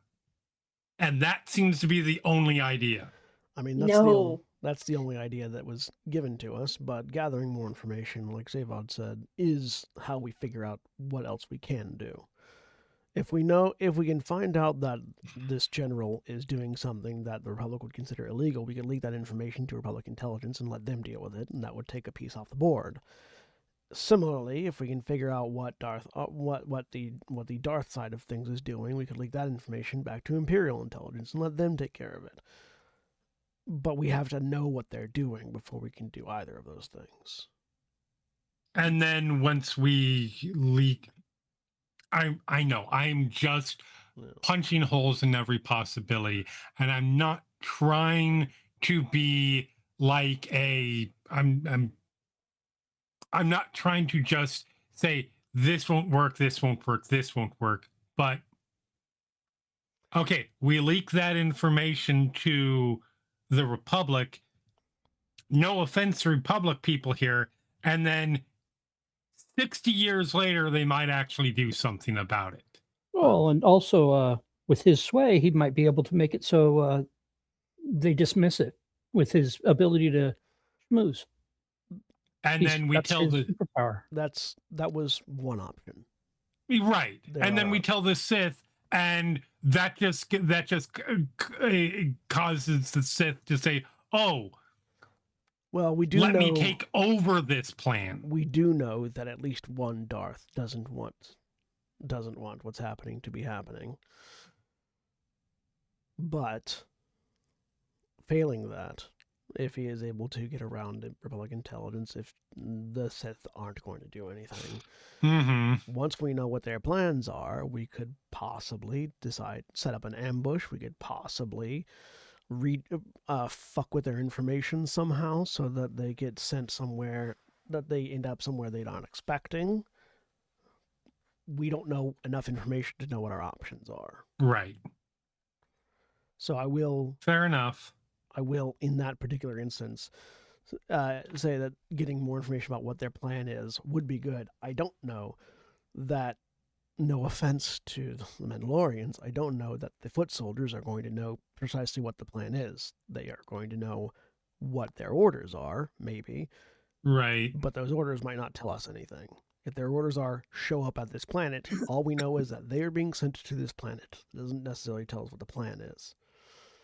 And that seems to be the only idea. I mean, that's the only idea that was given to us, but gathering more information, like Zavod said, is how we figure out what else we can do. If we can find out that this general is doing something that the Republic would consider illegal, we could leak that information to Republic intelligence and let them deal with it, and that would take a piece off the board. Similarly, if we can figure out what the Darth side of things is doing, we could leak that information back to Imperial intelligence and let them take care of it. But we have to know what they're doing before we can do either of those things. And then once we leak, I know I'm just punching holes in every possibility, and I'm not trying to be like I'm not trying to just say this won't work, this won't work, this won't work. But okay, we leak that information to the Republic. No offense to Republic people here, and then 60 years later, they might actually do something about it. Well, and also with his sway, he might be able to make it so they dismiss it with his ability to schmooze. And then we tell the superpower. That was one option. Right. And then we tell the Sith, and that just causes the Sith to say, "Oh, well, we do let know, me take over this plan." We do know that at least one Darth doesn't want what's happening to be happening. But failing that, if he is able to get around Republic intelligence, if the Sith aren't going to do anything, once we know what their plans are, we could possibly set up an ambush. We could possibly fuck with their information somehow so that they get sent somewhere, that they end up somewhere they aren't expecting. We don't know enough information to know what our options are. Right. So I will... Fair enough. I will, in that particular instance, say that getting more information about what their plan is would be good. I don't know that, no offense to the Mandalorians, I don't know that the foot soldiers are going to know precisely what the plan is. They are going to know what their orders are, maybe. Right. But those orders might not tell us anything. If their orders are, show up at this planet, all we know is that they are being sent to this planet. It doesn't necessarily tell us what the plan is.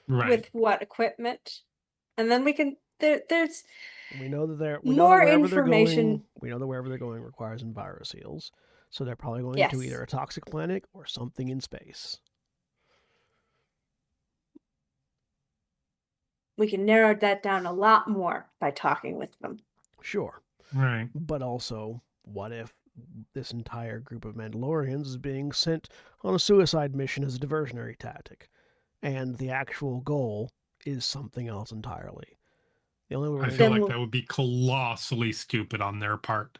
Right. With what equipment? And then we can, there's... We know that we know that wherever they're going requires enviroseals. So they're probably going to either a toxic planet or something in space. We can narrow that down a lot more by talking with them. Sure. Right. But also, what if this entire group of Mandalorians is being sent on a suicide mission as a diversionary tactic, and the actual goal is something else entirely? The only way I feel like that would be colossally stupid on their part.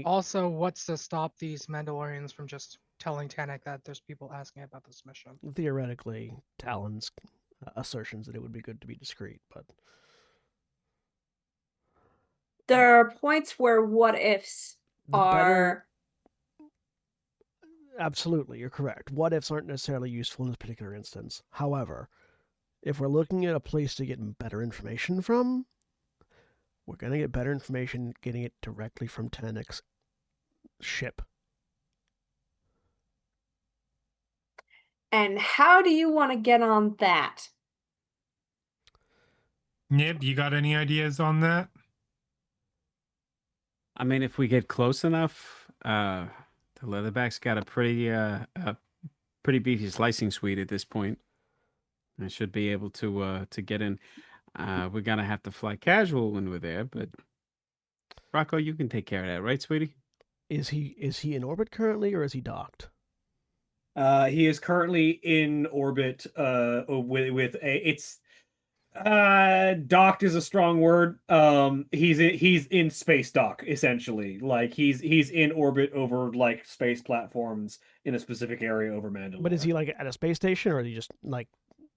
Also, what's to stop these Mandalorians from just telling Tanik that there's people asking about this mission? Theoretically, Talon's assertions that it would be good to be discreet, but there are points where what ifs are... Absolutely, you're correct. What ifs aren't necessarily useful in this particular instance. However, if we're looking at a place to get better information from, we're going to get better information getting it directly from Tanik's ship. And how do you want to get on that? Nib, you got any ideas on that? I mean, if we get close enough, the Leatherback's got a pretty beefy slicing suite at this point. I should be able to get in. We're gonna have to fly casual when we're there, but Rocco, you can take care of that, right, sweetie? Is he in orbit currently, or is he docked? He is currently in orbit. With a it's docked is a strong word. He's in space dock essentially. Like he's in orbit over like space platforms in a specific area over Mandalore. But is he like at a space station, or is he just like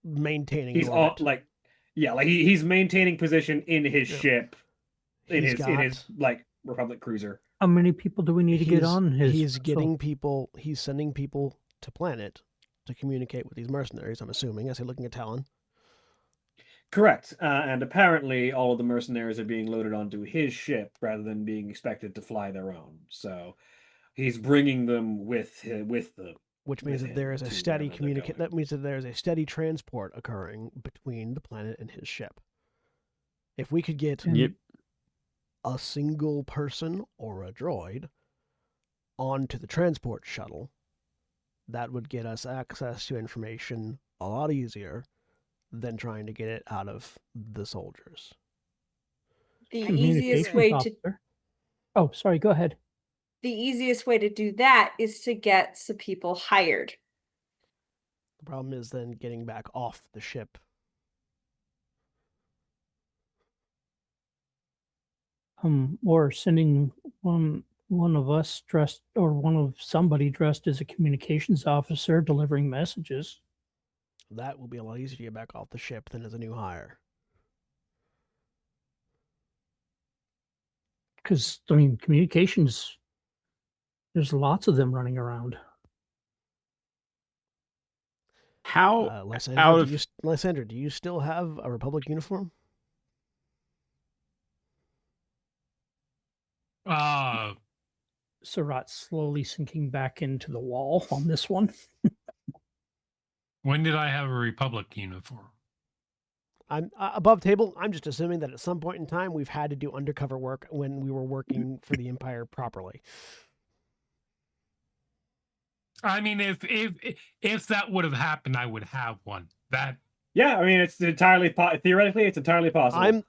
maintaining? He's on he's maintaining position in his ship, in his like Republic cruiser. How many people do we need to get on his? He's getting people. He's sending people to planet to communicate with these mercenaries. I'm assuming, as he's looking at Talon. Correct. And apparently, all of the mercenaries are being loaded onto his ship rather than being expected to fly their own. So, He's bringing them with them. Which means that there is a steady communicate. That means that there is a steady transport occurring between the planet and his ship. If we could get a single person or a droid onto the transport shuttle, that would get us access to information a lot easier than trying to get it out of the soldiers. The easiest way to... Oh, sorry, go ahead. The easiest way to do that is to get some people hired. The problem is then getting back off the ship. Or sending one of us dressed, or one of somebody dressed as a communications officer delivering messages. That will be a lot easier to get back off the ship than as a new hire. Because, I mean, communications, there's lots of them running around. How Lysander, do you still have a Republic uniform? Surratt's slowly sinking back into the wall on this one. When did I have a Republic uniform? I'm above table. I'm just assuming that at some point in time we've had to do undercover work when we were working for the Empire properly. I mean, if that would have happened, I would have one. Yeah, I mean, it's entirely theoretically, it's entirely possible.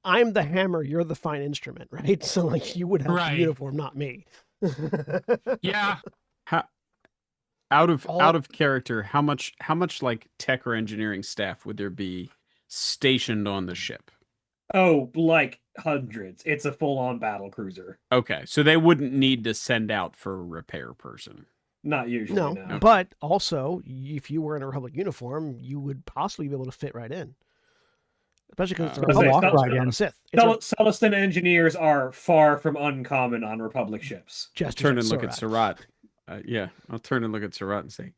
I'm the hammer. You're the fine instrument, right? So like, you would have the uniform, not me. Yeah. Out of character, how much like tech or engineering staff would there be stationed on the ship? Oh, like hundreds. It's a full-on battle cruiser. Okay, so they wouldn't need to send out for a repair person. Not usually, no. Okay. But also, if you were in a Republic uniform, you would possibly be able to fit right in. Especially because it's a Republic, not a Sith. Celestin engineers are far from uncommon on Republic ships. Just turn and look at Surratt. Yeah, I'll turn and look at Surratt and say,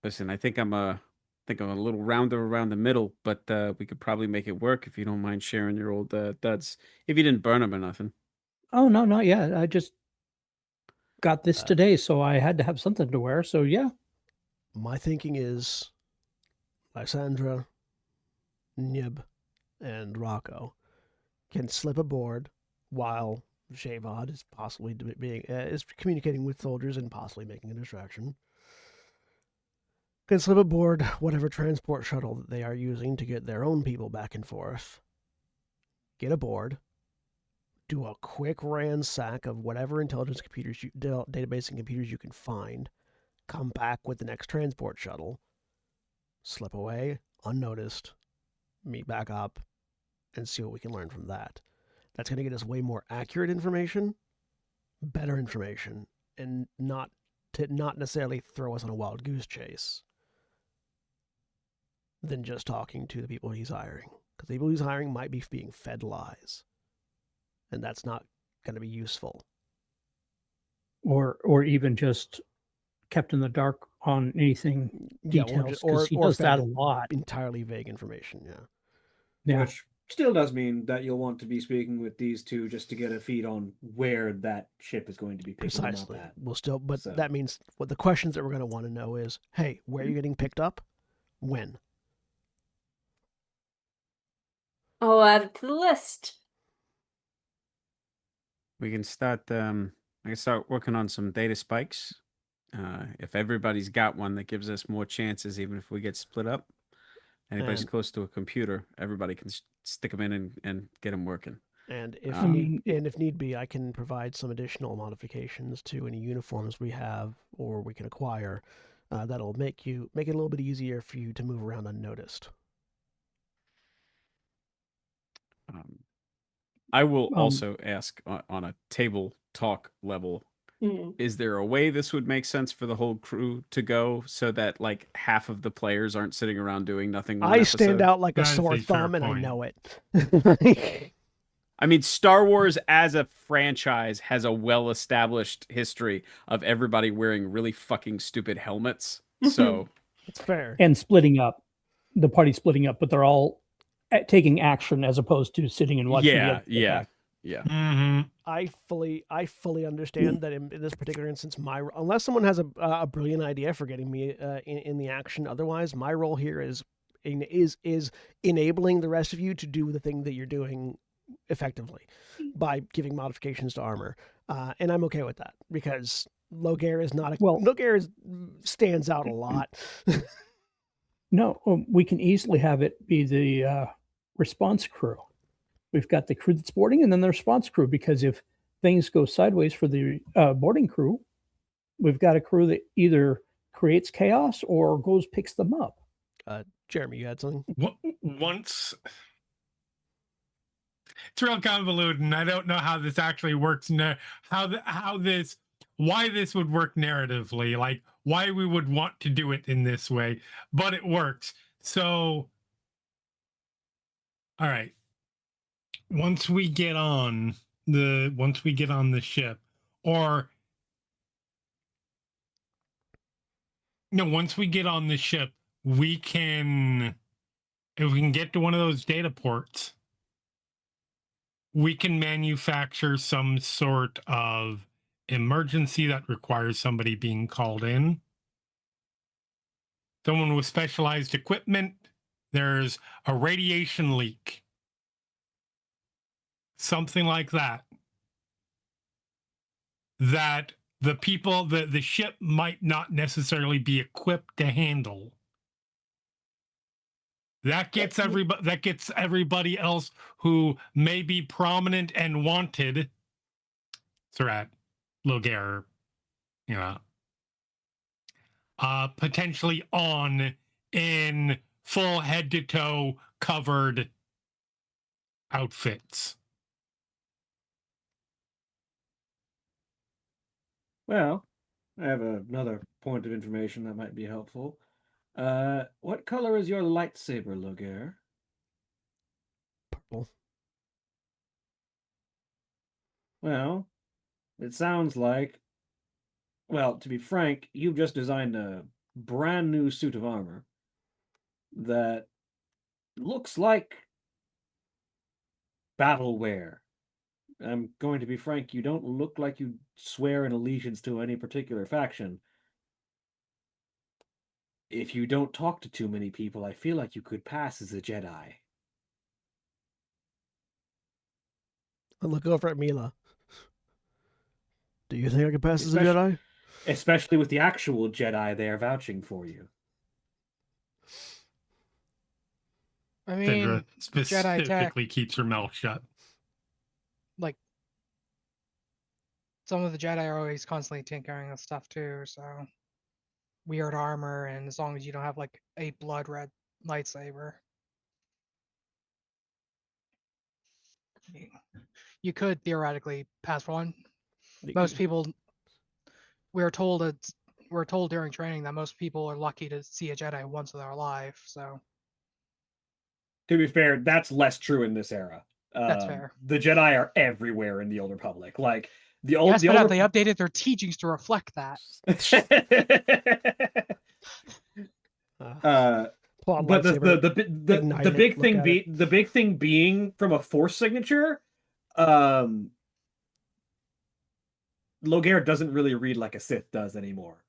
listen, I think I'm a little rounder around the middle, but we could probably make it work if you don't mind sharing your old duds. If you didn't burn them or nothing. Oh, no, not yet. I just got this today, so I had to have something to wear, so yeah. My thinking is Lysandra, Nib, and Rocco can slip aboard while Shavad is possibly is communicating with soldiers and possibly making a distraction. Can slip aboard whatever transport shuttle that they are using to get their own people back and forth. Get aboard. Do a quick ransack of whatever intelligence computers, database and computers you can find. Come back with the next transport shuttle. Slip away, unnoticed. Meet back up, and see what we can learn from that. That's going to get us way more accurate information, better information, and not necessarily throw us on a wild goose chase than just talking to the people he's hiring. Because the people he's hiring might be being fed lies. And that's not going to be useful. Or even just kept in the dark on anything details, because he does that a lot. Entirely vague information, yeah. Which still does mean that you'll want to be speaking with these two just to get a feed on where that ship is going to be picking them up at. We'll still, but that means what the questions that we're going to want to know is, hey, where are you getting picked up? When? I'll add it to the list. We can start. I can start working on some data spikes. If everybody's got one, that gives us more chances, even if we get split up. Anybody's close to a computer, everybody can stick them in and get them working. And if need be, I can provide some additional modifications to any uniforms we have or we can acquire. That'll make it a little bit easier for you to move around unnoticed. I will also ask on a table talk level, is there a way this would make sense for the whole crew to go so that like half of the players aren't sitting around doing nothing? I stand out like a sore thumb and I know it. I mean, Star Wars as a franchise has a well-established history of everybody wearing really fucking stupid helmets. So it's fair. And splitting up, the party splitting up, but they're all taking action as opposed to sitting and watching. Yeah. Yeah. I fully understand that in this particular instance, unless someone has a brilliant idea for getting me in the action, otherwise my role here is enabling the rest of you to do the thing that you're doing effectively by giving modifications to armor, and I'm okay with that because Loghaire is not Loghaire stands out a lot. No, we can easily have it be the response crew. We've got the crew that's boarding and then the response crew, because if things go sideways for the boarding crew, we've got a crew that either creates chaos or goes picks them up. Jeremy, you had something? Once it's real convoluted, and I don't know how this actually works. Why this would work narratively, like why we would want to do it in this way, but it works. So, all right. Once we get on the ship, or no, once we get on the ship, if we can get to one of those data ports, we can manufacture some sort of emergency that requires somebody being called in. Someone with specialized equipment. There's a radiation leak. Something like that. That the people, the ship might not necessarily be equipped to handle. That gets everybody else who may be prominent and wanted. Surat, Loghaire, potentially on in full head to toe covered outfits. Well, I have another point of information that might be helpful. What color is your lightsaber, Loghaire? Purple. Well, it sounds like, well, to be frank, you've just designed a brand new suit of armor that looks like battle wear. I'm going to be frank, you don't look like you swear an allegiance to any particular faction. If you don't talk to too many people, I feel like you could pass as a Jedi. I look over at Mila. Do you think I could pass as a Jedi? Especially with the actual Jedi there vouching for you. I mean, Sidra specifically keeps her mouth shut. Like, some of the Jedi are always constantly tinkering with stuff too, so weird armor, and as long as you don't have like a blood red lightsaber, you could theoretically pass one. Most people, we're told during training that most people are lucky to see a Jedi once in their life. So, to be fair, that's less true in this era. That's fair. The Jedi are everywhere in the Old Republic. Like the old, yes, but they updated their teachings to reflect that. But the big thing being from a Force signature, Loghaire doesn't really read like a Sith does anymore.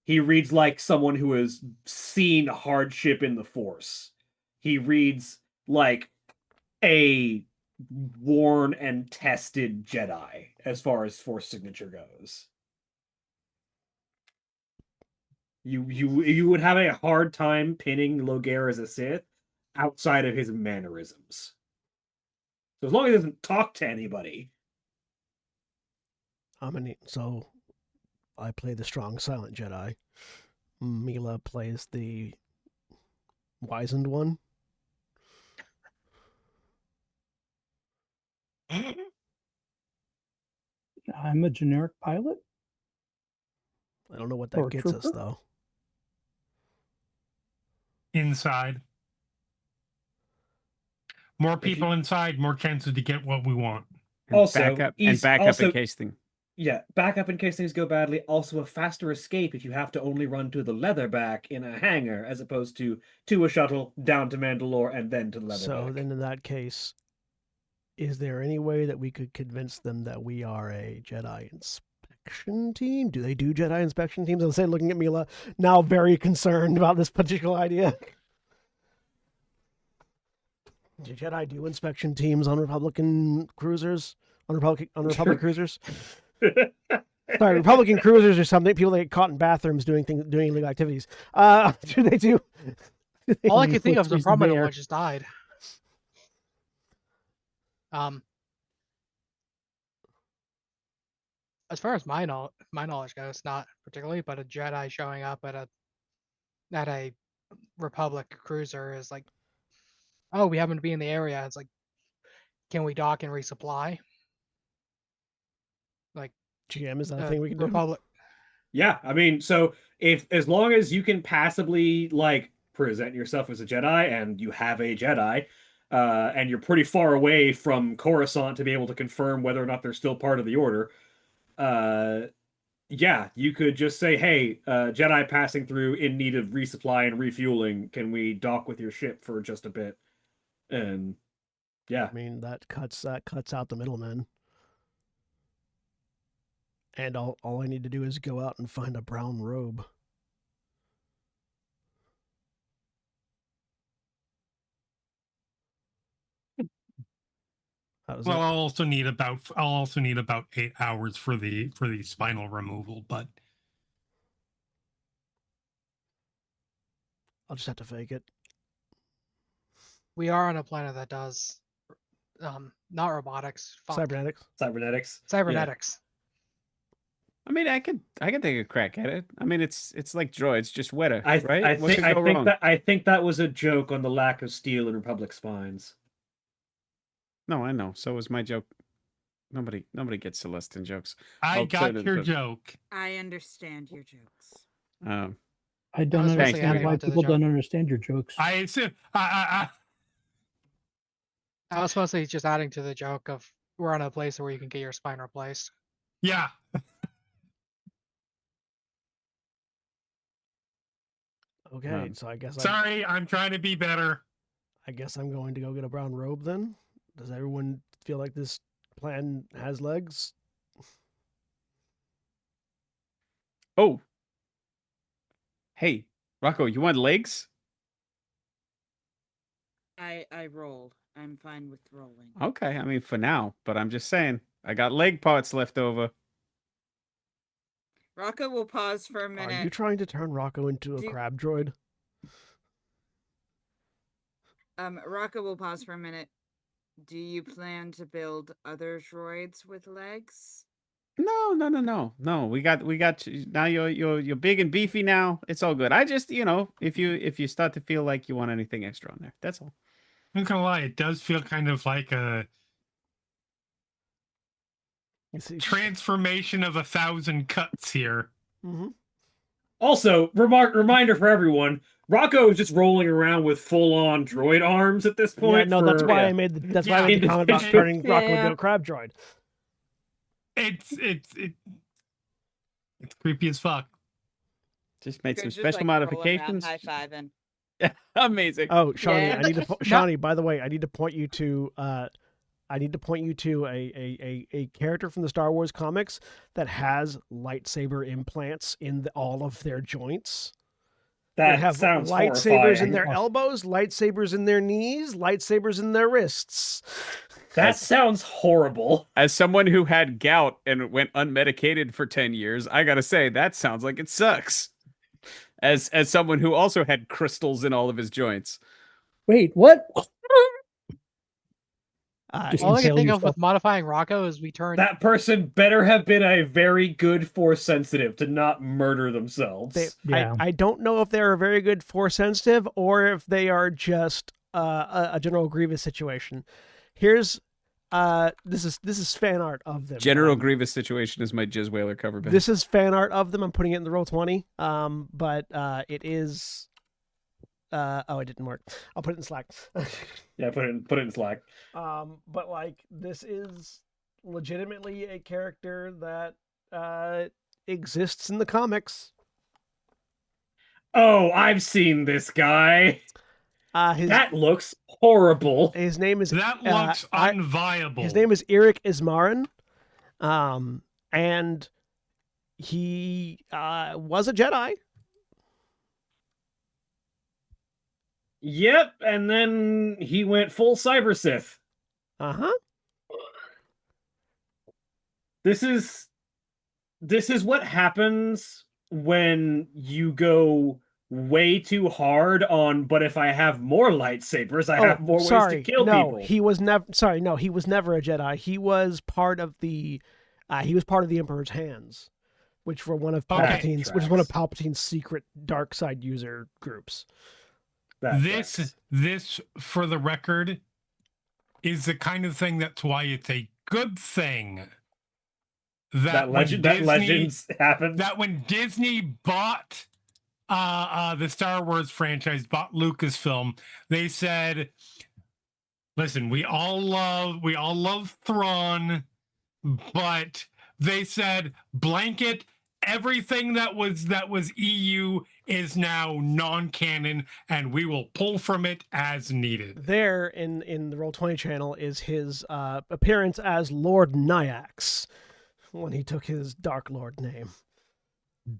He reads like someone who has seen hardship in the Force. He reads like a worn and tested Jedi as far as Force signature goes. You would have a hard time pinning Loghaire as a Sith outside of his mannerisms. So as long as he doesn't talk to anybody. So I play the strong silent Jedi. Mila plays the wizened one. I'm a generic pilot. I don't know what that gets us, though. Inside. More people inside, more chances to get what we want. Backup in case things. Yeah, backup in case things go badly. Also, a faster escape if you have to only run to the leatherback in a hangar, as opposed to a shuttle down to Mandalore and then to the leatherback. So then, in that case, Is there any way that we could convince them that we are a Jedi inspection team? Do they do Jedi inspection teams? I'm saying, looking at Mila, now very concerned about this particular idea. Do Jedi do inspection teams on Republican cruisers? On Republic cruisers? Sorry, Republican cruisers or something. People that get caught in bathrooms doing illegal activities. Do they do? All I can think of is the prominent one just died. As far as my knowledge goes, not particularly, but a Jedi showing up at a Republic cruiser is like, oh, we happen to be in the area. It's like, can we dock and resupply? Like, GM, is that a thing we can Republic. do? Yeah, I mean, so as long as you can passably like present yourself as a Jedi and you have a Jedi, and you're pretty far away from Coruscant to be able to confirm whether or not they're still part of the Order, yeah, you could just say, hey, Jedi passing through in need of resupply and refueling, can we dock with your ship for just a bit? And yeah. I mean, that cuts out the middleman. And all I need to do is go out and find a brown robe. Well, I'll also need about 8 hours for the spinal removal, but I'll just have to fake it. We are on a planet that does not robotics, Cybernetics. Cybernetics. I mean, I could take a crack at it. I mean, it's like droids, just wetter, right? I think that was a joke on the lack of steel in Republic spines. No, I know. So was my joke. Nobody gets Celestin jokes. I got your joke. I understand your jokes. I don't understand why people don't understand your jokes. I was mostly just adding to the joke of we're on a place where you can get your spine replaced. Yeah. Okay, so I guess I'm trying to be better. I guess I'm going to go get a brown robe then. Does everyone feel like this plan has legs? Oh. Hey, Rocco, you want legs? I roll. I'm fine with rolling. Okay, I mean for now, but I'm just saying, I got leg parts left over. Rocco will pause for a minute. Are you trying to turn Rocco into a crab droid? Rocco will pause for a minute. Do you plan to build other droids with legs? No. We got now. You're big and beefy now. It's all good. I just, if you start to feel like you want anything extra on there, that's all. I'm not gonna lie, it does feel kind of like a transformation of 1,000 cuts here. Mm-hmm. Also, reminder for everyone: Rocco is just rolling around with full-on droid arms at this point. Yeah, no, that's why I made the comment about turning Rocco into a crab droid. It's creepy as fuck. Just made some special modifications. High-fiving. Amazing. Oh, Shawnee, I need to Shawnee, by the way, I need to point you to a character from the Star Wars comics that has lightsaber implants in all of their joints. That have sounds lightsabers horrifying. in their elbows, lightsabers in their knees, lightsabers in their wrists. That sounds horrible. As someone who had gout and went unmedicated for 10 years, I gotta say that sounds like it sucks. As someone who also had crystals in all of his joints. Wait, what? All I can think of with modifying Rocco is we turn that person better have been a very good Force sensitive to not murder themselves. I don't know if they're a very good Force sensitive or if they are just a General Grievous situation. Here's this is fan art of them. General Grievous situation is my Jizz Whaler cover band. This is fan art of them. I'm putting it in the Roll20. But it is. Oh, it didn't work. I'll put it in Slack. Yeah, put it in Slack. But like this is legitimately a character that exists in the comics. Oh, I've seen this guy. That looks horrible. His name is That looks unviable. His name is Eric Ismarin, and he was a Jedi. Yep, and then he went full Cyber Sith. Uh-huh. This is what happens when you go way too hard on, but if I have more lightsabers, I have more ways to kill people. He was never he was never a Jedi. He was part of the Emperor's hands, which were one of Palpatine's secret dark side user groups. This, for the record, is the kind of thing that's why it's a good thing that legends happened. That when Disney bought the Star Wars franchise, bought Lucasfilm, they said, "Listen, we all love Thrawn, but," they said, "blanket everything that was EU is now non-canon, and we will pull from it as needed." There in the Roll20 channel is his appearance as Lord Nyax when he took his Dark Lord name.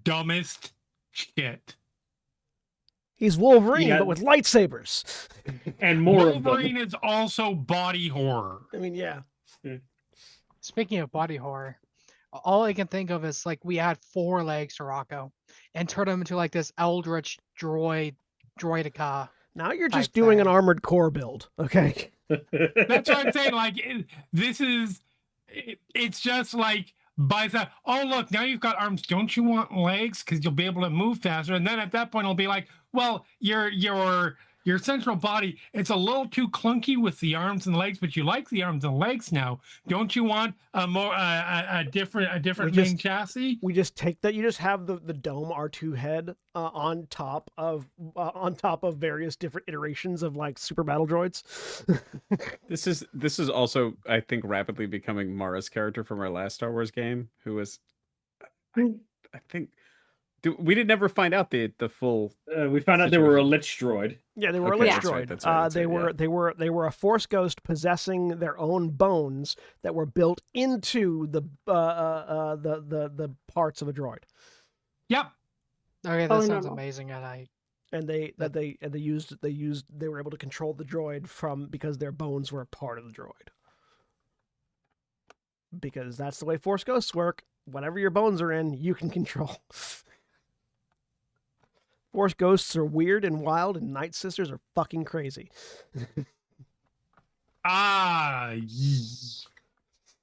Dumbest shit. He's Wolverine, but with lightsabers. And more Wolverine is also body horror. I mean, yeah. Speaking of body horror, all I can think of is like we add 4 legs to Rocco and turn him into like this eldritch droidica. Now you're just doing an armored core build, okay? That's what I'm saying. Like, it's just like, by that, oh look, now you've got arms. Don't you want legs? Because you'll be able to move faster. And then at that point, it'll be like, well, your central body, it's a little too clunky with the arms and legs, but you like the arms and legs now. Don't you want a different main chassis? We just take that. You just have the dome R2 head on top of various different iterations of like super battle droids. This is also, I think, rapidly becoming Mara's character from our last Star Wars game, who was, I think. We did never find out the full. We found out they were a lich droid. Yeah, they were a lich droid. That's right. They were a Force ghost possessing their own bones that were built into the parts of a droid. Yep. Okay, that sounds amazing, and they were able to control the droid because their bones were a part of the droid. Because that's the way Force ghosts work. Whatever your bones are in, you can control. Force ghosts are weird and wild, and Night Sisters are fucking crazy.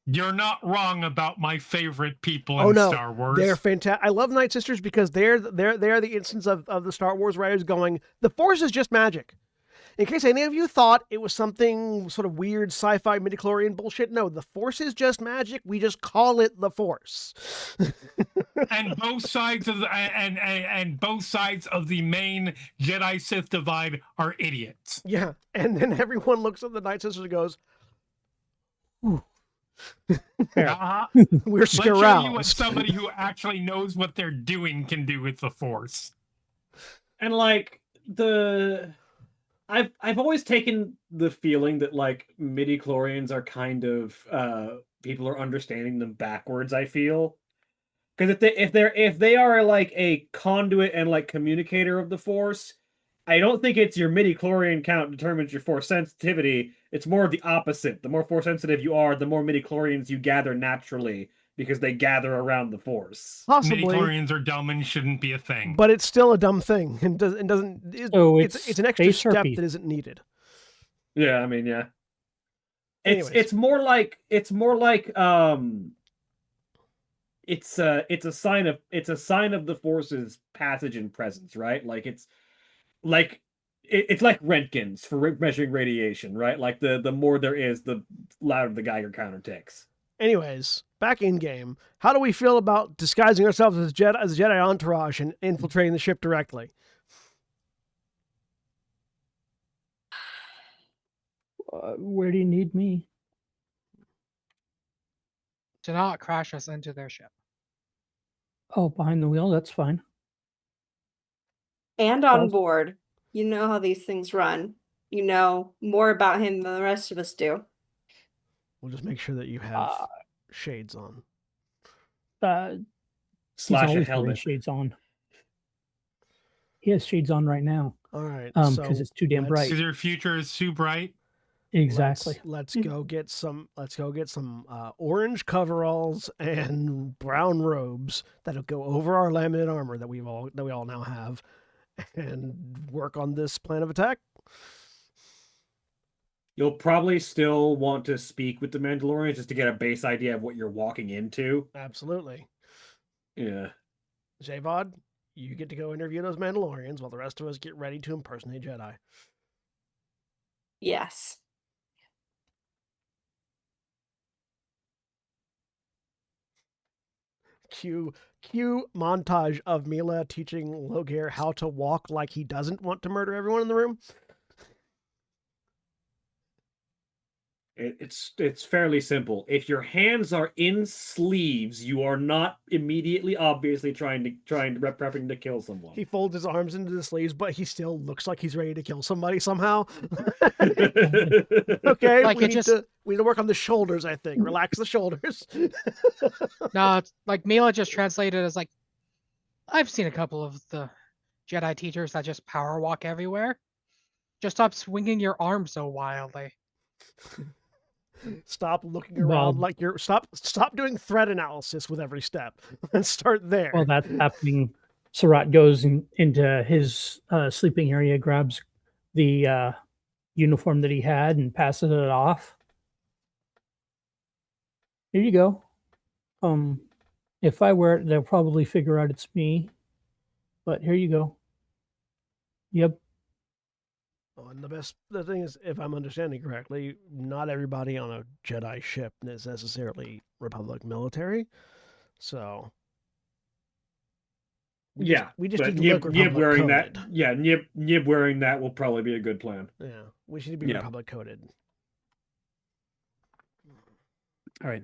You're not wrong about my favorite people in Star Wars. They're fantastic. I love Night Sisters because they're the instance of the Star Wars writers going, the Force is just magic. In case any of you thought it was something sort of weird sci-fi midichlorian bullshit, no, the Force is just magic. We just call it the Force. And both sides of the main Jedi Sith divide are idiots. Yeah, and then everyone looks at the Night Sisters and goes, "Ooh." We're Let's show you what aroused. somebody who actually knows what they're doing can do with the Force. And like I've always taken the feeling that like midichlorians are kind of people are understanding them backwards, I feel. Because if they are like a conduit and like communicator of the Force, I don't think it's your midichlorian count determines your Force sensitivity. It's more of the opposite. The more Force sensitive you are, the more midichlorians you gather naturally because they gather around the Force. Possibly. Midichlorians are dumb and shouldn't be a thing. But it's still a dumb thing and doesn't. It's an extra step that isn't needed. Yeah, I mean, yeah. It's more like it's a sign of the Force's passage and presence, right? Like it's like Röntgens for measuring radiation, right? Like the more there is, the louder the Geiger counter ticks. Anyways, back in game, how do we feel about disguising ourselves as a Jedi entourage and infiltrating the ship directly? Where do you need me? To not crash us into their ship. Oh, behind the wheel, that's fine. And on board. You know how these things run. you know more about him than the rest of us do. We'll just make sure that you have shades on. He's Slash a always wearing helmet. shades on. He has shades on right now. All right, because it's too damn bright. Because your future is too bright. Exactly. Let's go get some. Let's go get some orange coveralls and brown robes that'll go over our laminate armor that we all now have, and work on this plan of attack. You'll probably still want to speak with the Mandalorians just to get a base idea of what you're walking into. Absolutely. Yeah. Javod, you get to go interview those Mandalorians while the rest of us get ready to impersonate Jedi. Yes. Cue montage of Mila teaching Loghaire how to walk like he doesn't want to murder everyone in the room. It's fairly simple. If your hands are in sleeves, you are not immediately obviously prepping to kill someone. He folds his arms into the sleeves, but he still looks like he's ready to kill somebody somehow. Okay, Like we need to work on the shoulders, I think. Relax the shoulders. No, it's like Mila just translated as like, I've seen a couple of the Jedi teachers that just power walk everywhere. Just stop swinging your arms so wildly. Stop looking around like you're stop doing threat analysis with every step and start there. Well, that's happening. Sarat goes into his sleeping area, grabs the uniform that he had, and passes it off. Here you go. If I wear it, they'll probably figure out it's me. But here you go. Yep. Oh, and the thing is, if I'm understanding correctly, not everybody on a Jedi ship is necessarily Republic military. So we just need to look Republic wearing coded. that. Yeah, Nib wearing that will probably be a good plan. Yeah, we should be Republic coded. All right.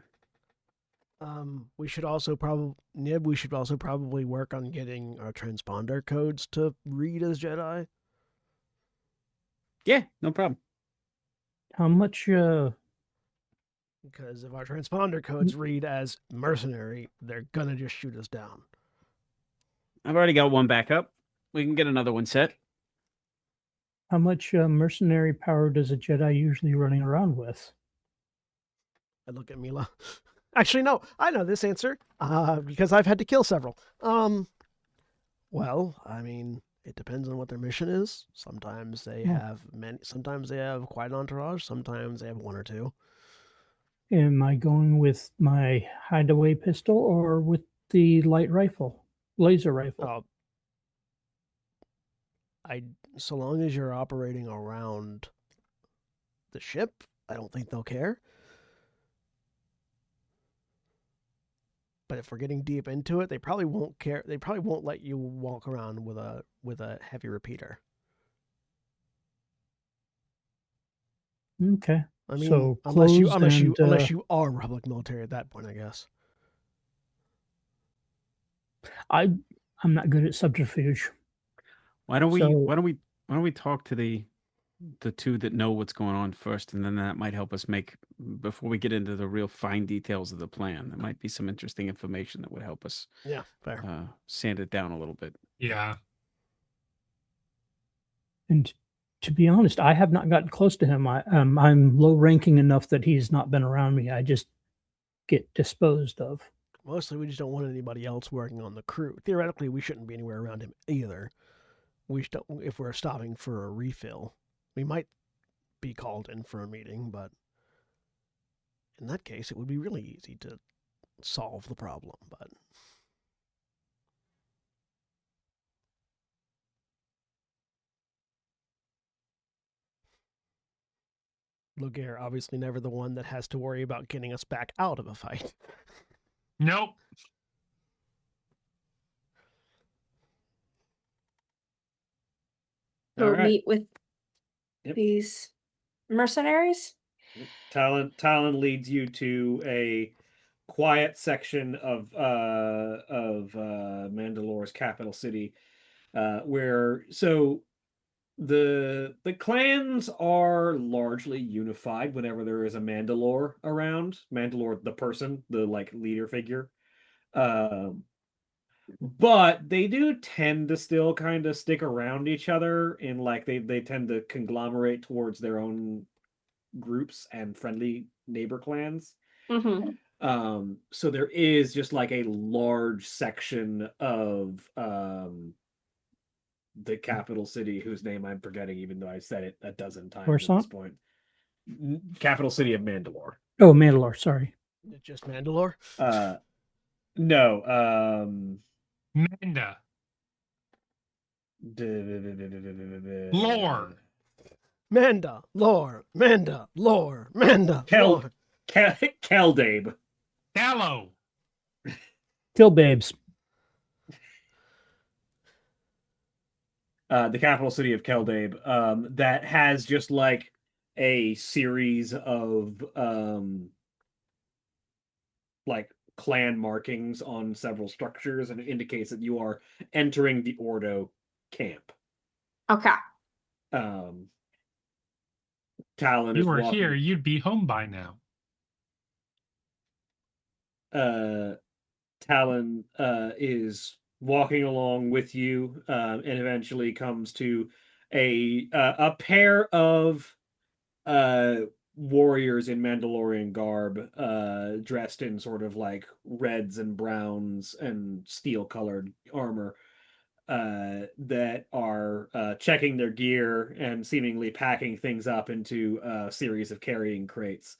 We should also probably work on getting our transponder codes to read as Jedi. Yeah, no problem. How much? Because if our transponder codes read as mercenary, they're gonna just shoot us down. I've already got one back up. We can get another one set. How much mercenary power does a Jedi usually running around with? I look at Mila. Actually, no, I know this answer because I've had to kill several. Well, I mean, it depends on what their mission is. Sometimes they have many. Sometimes they have quite an entourage. Sometimes they have one or two. Am I going with my hideaway pistol or with the light rifle, laser rifle? So long as you're operating around the ship, I don't think they'll care. But if we're getting deep into it, they probably won't care. They probably won't let you walk around with a heavy repeater. Okay. I mean, so unless you are Republic military at that point, I guess. I'm not good at subterfuge. Why don't we talk to the two that know what's going on first, and then that might help us make, before we get into the real fine details of the plan, there might be some interesting information that would help us fair. sand it down a little bit. Yeah. And to be honest, I have not gotten close to him. I'm low ranking enough that he's not been around me. I just get disposed of. Mostly we just don't want anybody else working on the crew. Theoretically, we shouldn't be anywhere around him either. If we're stopping for a refill, we might be called in for a meeting, but in that case, it would be really easy to solve the problem. But Loghaire obviously never the one that has to worry about getting us back out of a fight. Nope. Go meet with these mercenaries. Talon leads you to a quiet section of Mandalore's capital city, where the clans are largely unified whenever there is a Mandalore around. Mandalore, the person, the like leader figure. But they do tend to still kind of stick around each other in like they tend to conglomerate towards their own groups and friendly neighbor clans. So there is just like a large section of the capital city whose name I'm forgetting, even though I said it a dozen times at this point. Capital city of Mandalore. Oh, Mandalore. Sorry. Just Mandalore? No. Manda. Lore. Manda, lore, Manda, lore, Manda, lore. Keldabe. Callow. Kill babes. The capital city of Keldabe, that has just like a series of like clan markings on several structures, and it indicates that you are entering the Ordo camp. Okay. Talon You is were walking. here, you'd be home by now. Talon is walking along with you, and eventually comes to a pair of warriors in Mandalorian garb, dressed in sort of like reds and browns and steel-colored armor, that are checking their gear and seemingly packing things up into a series of carrying crates.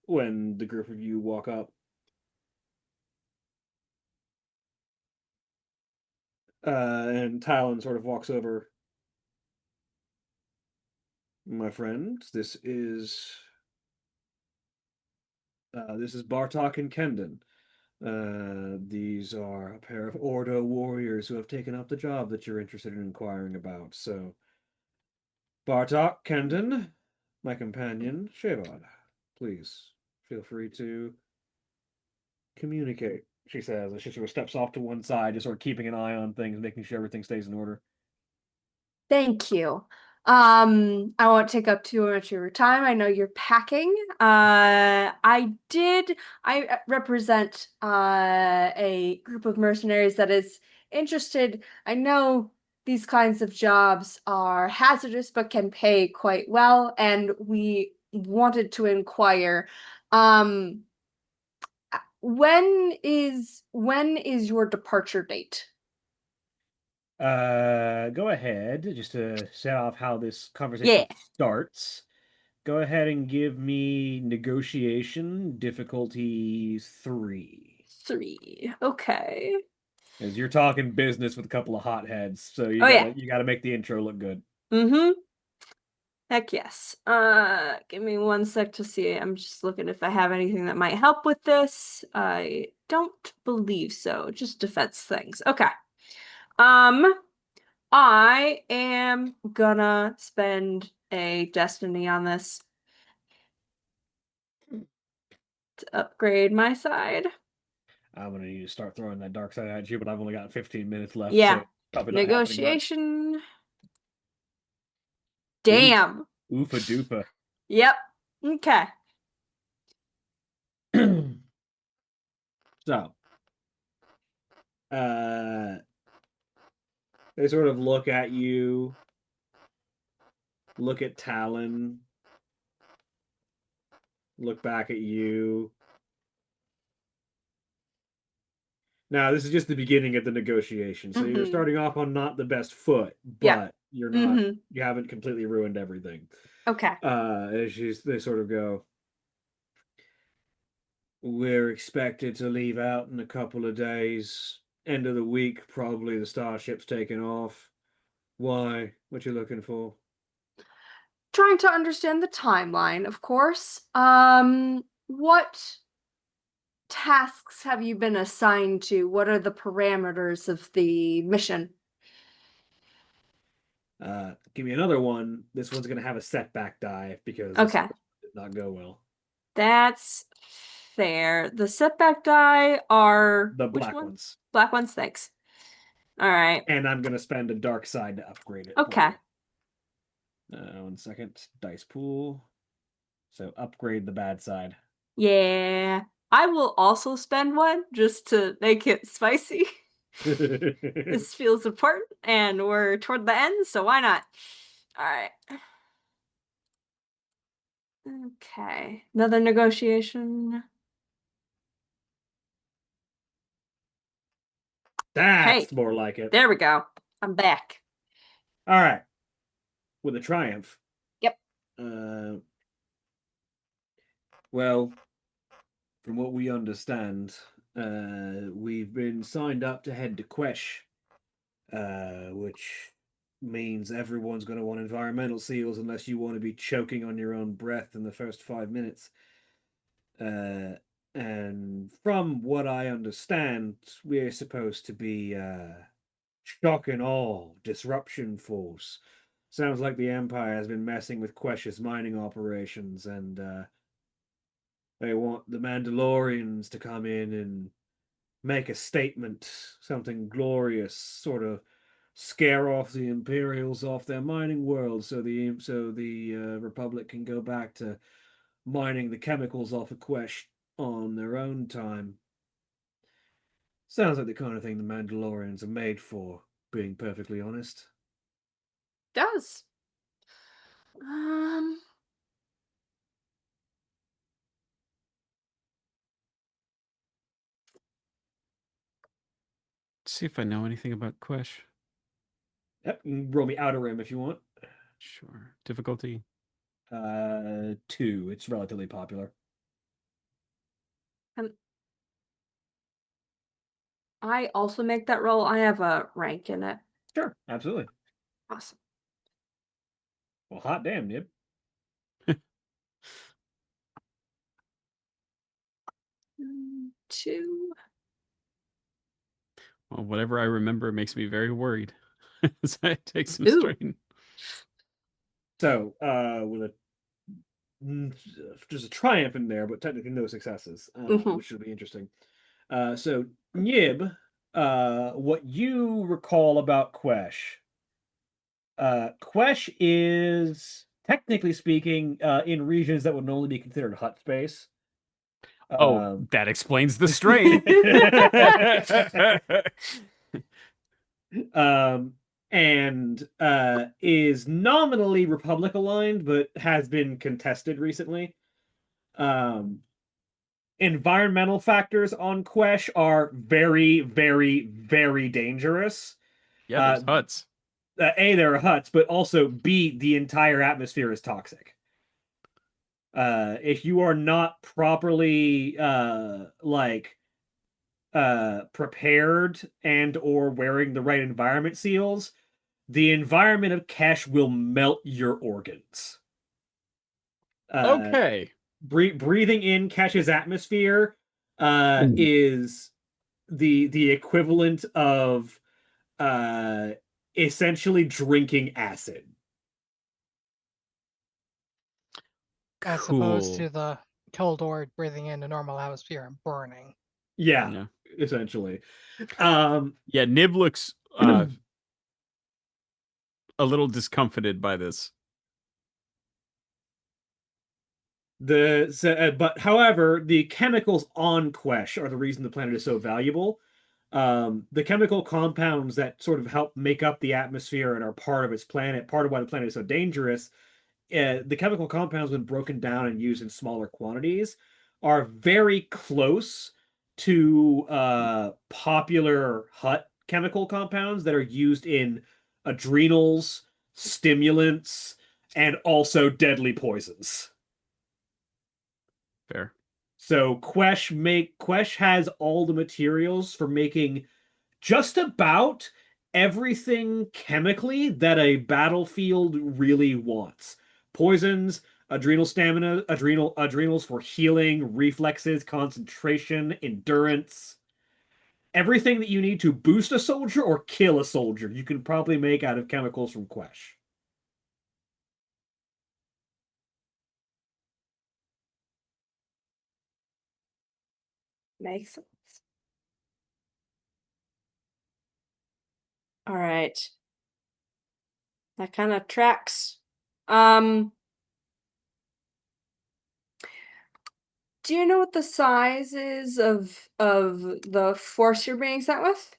When the group of you walk up. And Talon sort of walks over. My friend, this is Bartok and Kendon. These are a pair of Ordo warriors who have taken up the job that you're interested in inquiring about. So, Bartok, Kendon, my companion, Shavad, please feel free to communicate, she says, as she sort of steps off to one side, just sort of keeping an eye on things, making sure everything stays in order. Thank you. I won't take up too much of your time. I know you're packing. I represent a group of mercenaries that is interested. I know these kinds of jobs are hazardous but can pay quite well, and we wanted to inquire, when is your departure date? Go ahead, just to set off how this conversation starts. Go ahead and give me negotiation difficulty 3. 3. Okay. As you're talking business with a couple of hotheads, so you gotta make the intro look good. Heck yes. Give me one sec to see. I'm just looking if I have anything that might help with this. I don't believe so. Just defense things. Okay. I am gonna spend a destiny on this to upgrade my side. I'm gonna need to start throwing that dark side at you, but I've only got 15 minutes left. Yeah. So probably not negotiation. Damn. Oofa doofa. Yep. Okay. So, they sort of look at you, look at Talon, look back at you. Now, this is just the beginning of the negotiation, so you're starting off on not the best foot, but you're not, you haven't completely ruined everything. Okay. They sort of go, we're expected to leave out in a couple of days. End of the week, probably the starship's taking off. Why? What you looking for? Trying to understand the timeline, of course. What tasks have you been assigned to? What are the parameters of the mission? Give me another one. This one's gonna have a setback die because Okay. this did not go well. That's fair. The setback die are the black ones. Black ones, thanks. All right. And I'm gonna spend a dark side to upgrade it. Okay. 1 second. Dice pool. So upgrade the bad side. Yeah. I will also spend one just to make it spicy. This feels important, and we're toward the end, so why not? All right. Okay. Another negotiation. That's Hey, more like it. there we go. I'm back. All right. With a triumph. Yep. Well, from what we understand, we've been signed up to head to Quesh, which means everyone's going to want environmental seals unless you want to be choking on your own breath in the first 5 minutes. And from what I understand, we're supposed to be shock and awe, disruption force. Sounds like the Empire has been messing with Quesh's mining operations, and they want the Mandalorians to come in and make a statement, something glorious, sort of scare off the Imperials off their mining world, so the Republic can go back to mining the chemicals off of Quesh on their own time. Sounds like the kind of thing the Mandalorians are made for, being perfectly honest. Does. See if I know anything about Quesh. Yep, you can roll me Outer Rim if you want. Sure. Difficulty? 2. It's relatively popular. Can I also make that roll? I have a rank in it. Sure, absolutely. Awesome. Well, hot damn, Nib. 2. Well, whatever I remember makes me very worried. So I take some Ooh. strain. So, with a there's a triumph in there, but technically no successes, which will be interesting. So Nib, what you recall about Quesh? Quesh is technically speaking in regions that would normally be considered hut space. That explains the strain. And is nominally Republic aligned, but has been contested recently. Environmental factors on Quesh are very, very, very dangerous. Yeah, there's huts. A, there are huts, but also B, the entire atmosphere is toxic. If you are not properly prepared and or wearing the right environment seals, the environment of Kesh will melt your organs. Okay. Breathing in Kesh's atmosphere is the equivalent of essentially drinking acid. As opposed to the Keldor breathing in a normal atmosphere and burning. Yeah. Essentially. Yeah, Nib looks a little discomfited by this. But however, the chemicals on Quesh are the reason the planet is so valuable. The chemical compounds that sort of help make up the atmosphere and are part of its planet, part of why the planet is so dangerous, the chemical compounds, when broken down and used in smaller quantities, are very close to popular hut chemical compounds that are used in adrenals, stimulants, and also deadly poisons. Fair. So Quesh has all the materials for making just about everything chemically that a battlefield really wants. Poisons, adrenal stamina, adrenals for healing, reflexes, concentration, endurance. Everything that you need to boost a soldier or kill a soldier, you can probably make out of chemicals from Quesh. Makes sense. All right. That kind of tracks. Do you know what the size is of the force you're being sent with?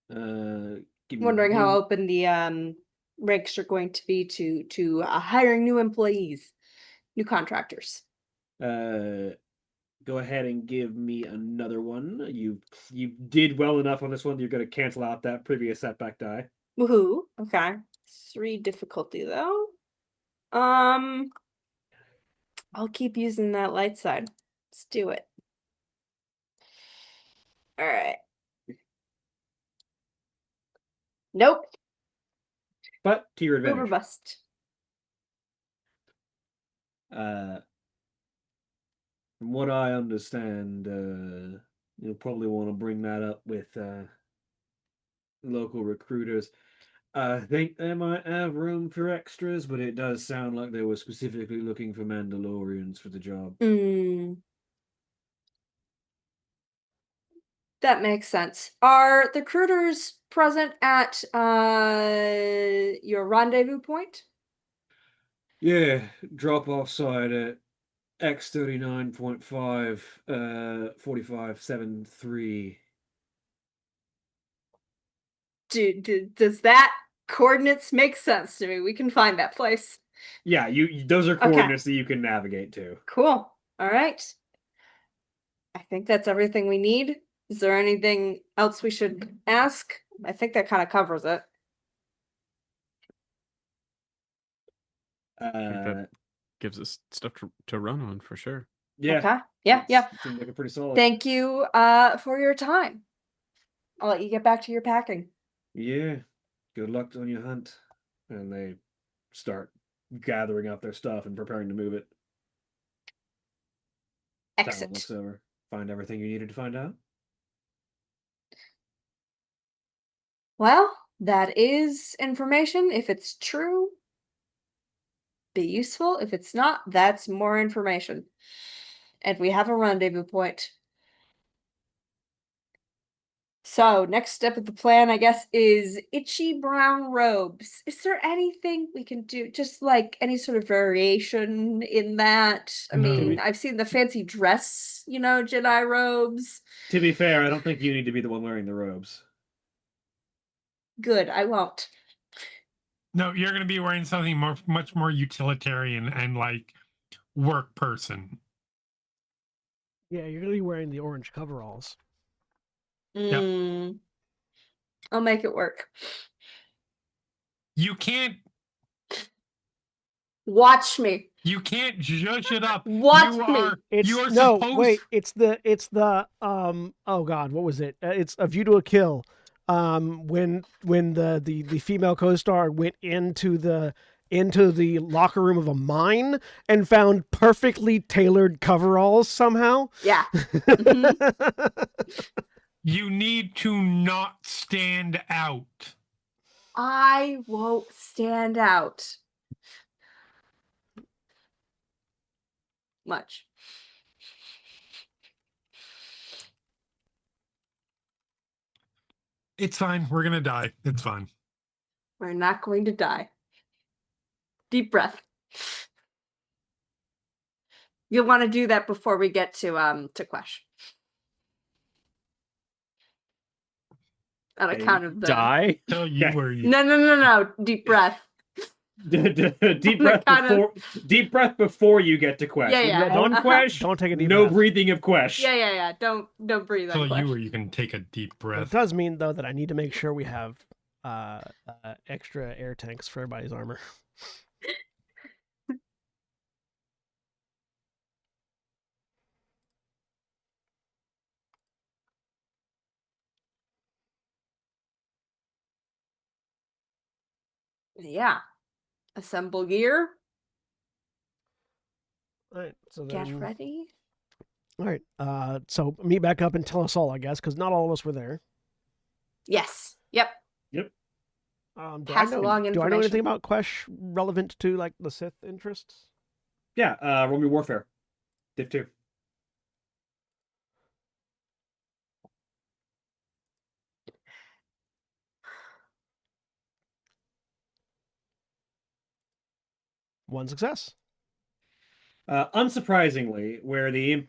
Give me Wondering how one- open the ranks are going to be to hiring new employees, new contractors. Go ahead and give me another one. You did well enough on this one. You're going to cancel out that previous setback die. Woohoo! Okay, 3 difficulty though. I'll keep using that light side. Let's do it. All right. Nope. But to your Uber advantage. bust. From what I understand, you'll probably want to bring that up with local recruiters. I think they might have room for extras, but it does sound like they were specifically looking for Mandalorians for the job. That makes sense. Are the recruiters present at your rendezvous point? Yeah, drop off side at X39.5, 4573. Does that coordinates make sense to me? We can find that place. Yeah, those are coordinates that you can navigate to. Cool. All right. I think that's everything we need. Is there anything else we should ask? I think that kind of covers it. Gives us stuff to run on for sure. Yeah. Okay. Yeah. Seems like a pretty solid. Thank you for your time. I'll let you get back to your packing. Yeah. Good luck on your hunt. And they start gathering up their stuff and preparing to move it. Talon Exit. looks over. Find everything you needed to find out? Well, that is information. If it's true, be useful. If it's not, that's more information. And we have a rendezvous point. So, next step of the plan, I guess, is itchy brown robes. Is there anything we can do? Just like any sort of variation in that? I mean, No. I've seen the fancy dress, Jedi robes. To be fair, I don't think you need to be the one wearing the robes. Good, I won't. No, you're going to be wearing something much more utilitarian and like work person. Yeah, you're gonna be wearing the orange coveralls. I'll make it work. You can't watch me. You can't judge it up. Watch you me. are It's you are no supposed wait. It's the oh god, what was it? It's A View to a Kill. When the female co-star went into the locker room of a mine and found perfectly tailored coveralls somehow. Yeah. You need to not stand out. I won't stand out. Much. It's fine. We're gonna die. It's fine. We're not going to die. Deep breath. You'll want to do that before we get to Quesh. On account of the die. Tell you where you. No. Deep breath. Deep breath before deep breath before you get to Quesh. Yeah. On Quesh, Don't take a deep no breath. breathing of Quesh. Yeah. Don't breathe on Tell Quesh. you where you can take a deep It breath. does mean though that I need to make sure we have extra air tanks for everybody's armor. Yeah. Assemble gear. All right, so Get then, ready. all right, so meet back up and tell us all, I guess, because not all of us were there. Yes. Yep. Pass along do I know information. anything about Quesh relevant to like the Sith interests? Yeah, roll me warfare. Div 2. 1 success. Unsurprisingly, where the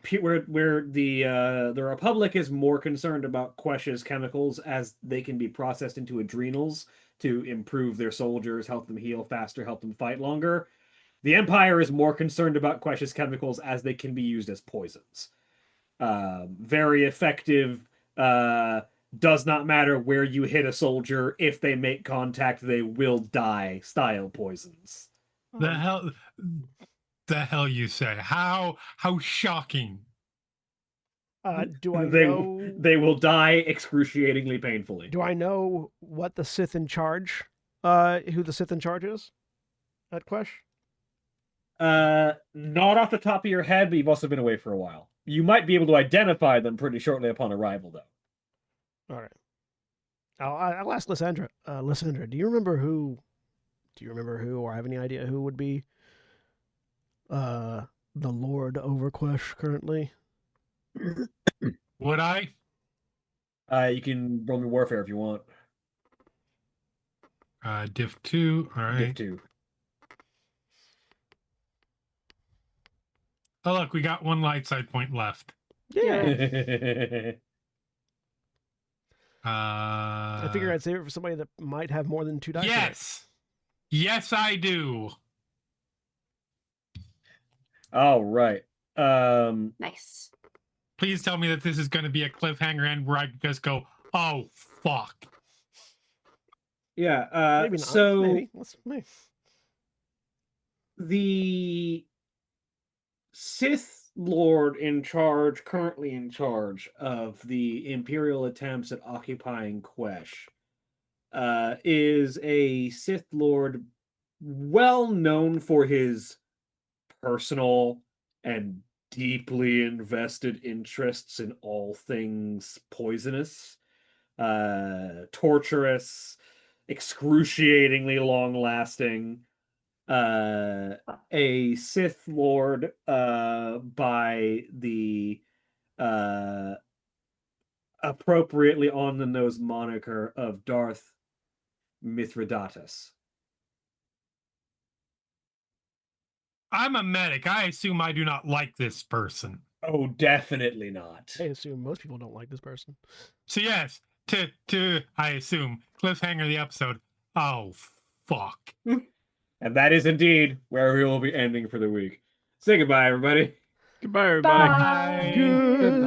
Republic is more concerned about Quesh's chemicals as they can be processed into adrenals to improve their soldiers, help them heal faster, help them fight longer, the Empire is more concerned about Quesh's chemicals as they can be used as poisons. Very effective. Does not matter where you hit a soldier. If they make contact, they will die. Style poisons. The hell you say? How shocking! Do I know? They will die excruciatingly painfully. Do I know what the Sith in charge? Who the Sith in charge is? At Quesh? Not off the top of your head, but you've also been away for a while. You might be able to identify them pretty shortly upon arrival, though. All right. I'll ask Lysandra. Lysandra, do you remember who, or have any idea who would be the Lord over Quesh currently? Would I? You can roll me warfare if you want. Div 2. All right. Div 2. Oh, look, we got one light side point left. Yeah. I figure I'd save it for somebody that might have more than 2 dice. Yes. Yes, I do. All right. Nice. Please tell me that this is going to be a cliffhanger end where I can just go, oh, fuck. Yeah. Maybe not. So maybe. The Sith Lord currently in charge of the Imperial attempts at occupying Quesh, is a Sith Lord well known for his personal and deeply invested interests in all things poisonous, torturous, excruciatingly long-lasting. A Sith Lord by the appropriately on the nose moniker of Darth Mithridates. I'm a medic. I assume I do not like this person. Oh, definitely not. I assume most people don't like this person. So yes, to I assume cliffhanger the episode. Oh, fuck. And that is indeed where we will be ending for the week. Say goodbye, everybody. Goodbye, everybody. Bye. Goodbye.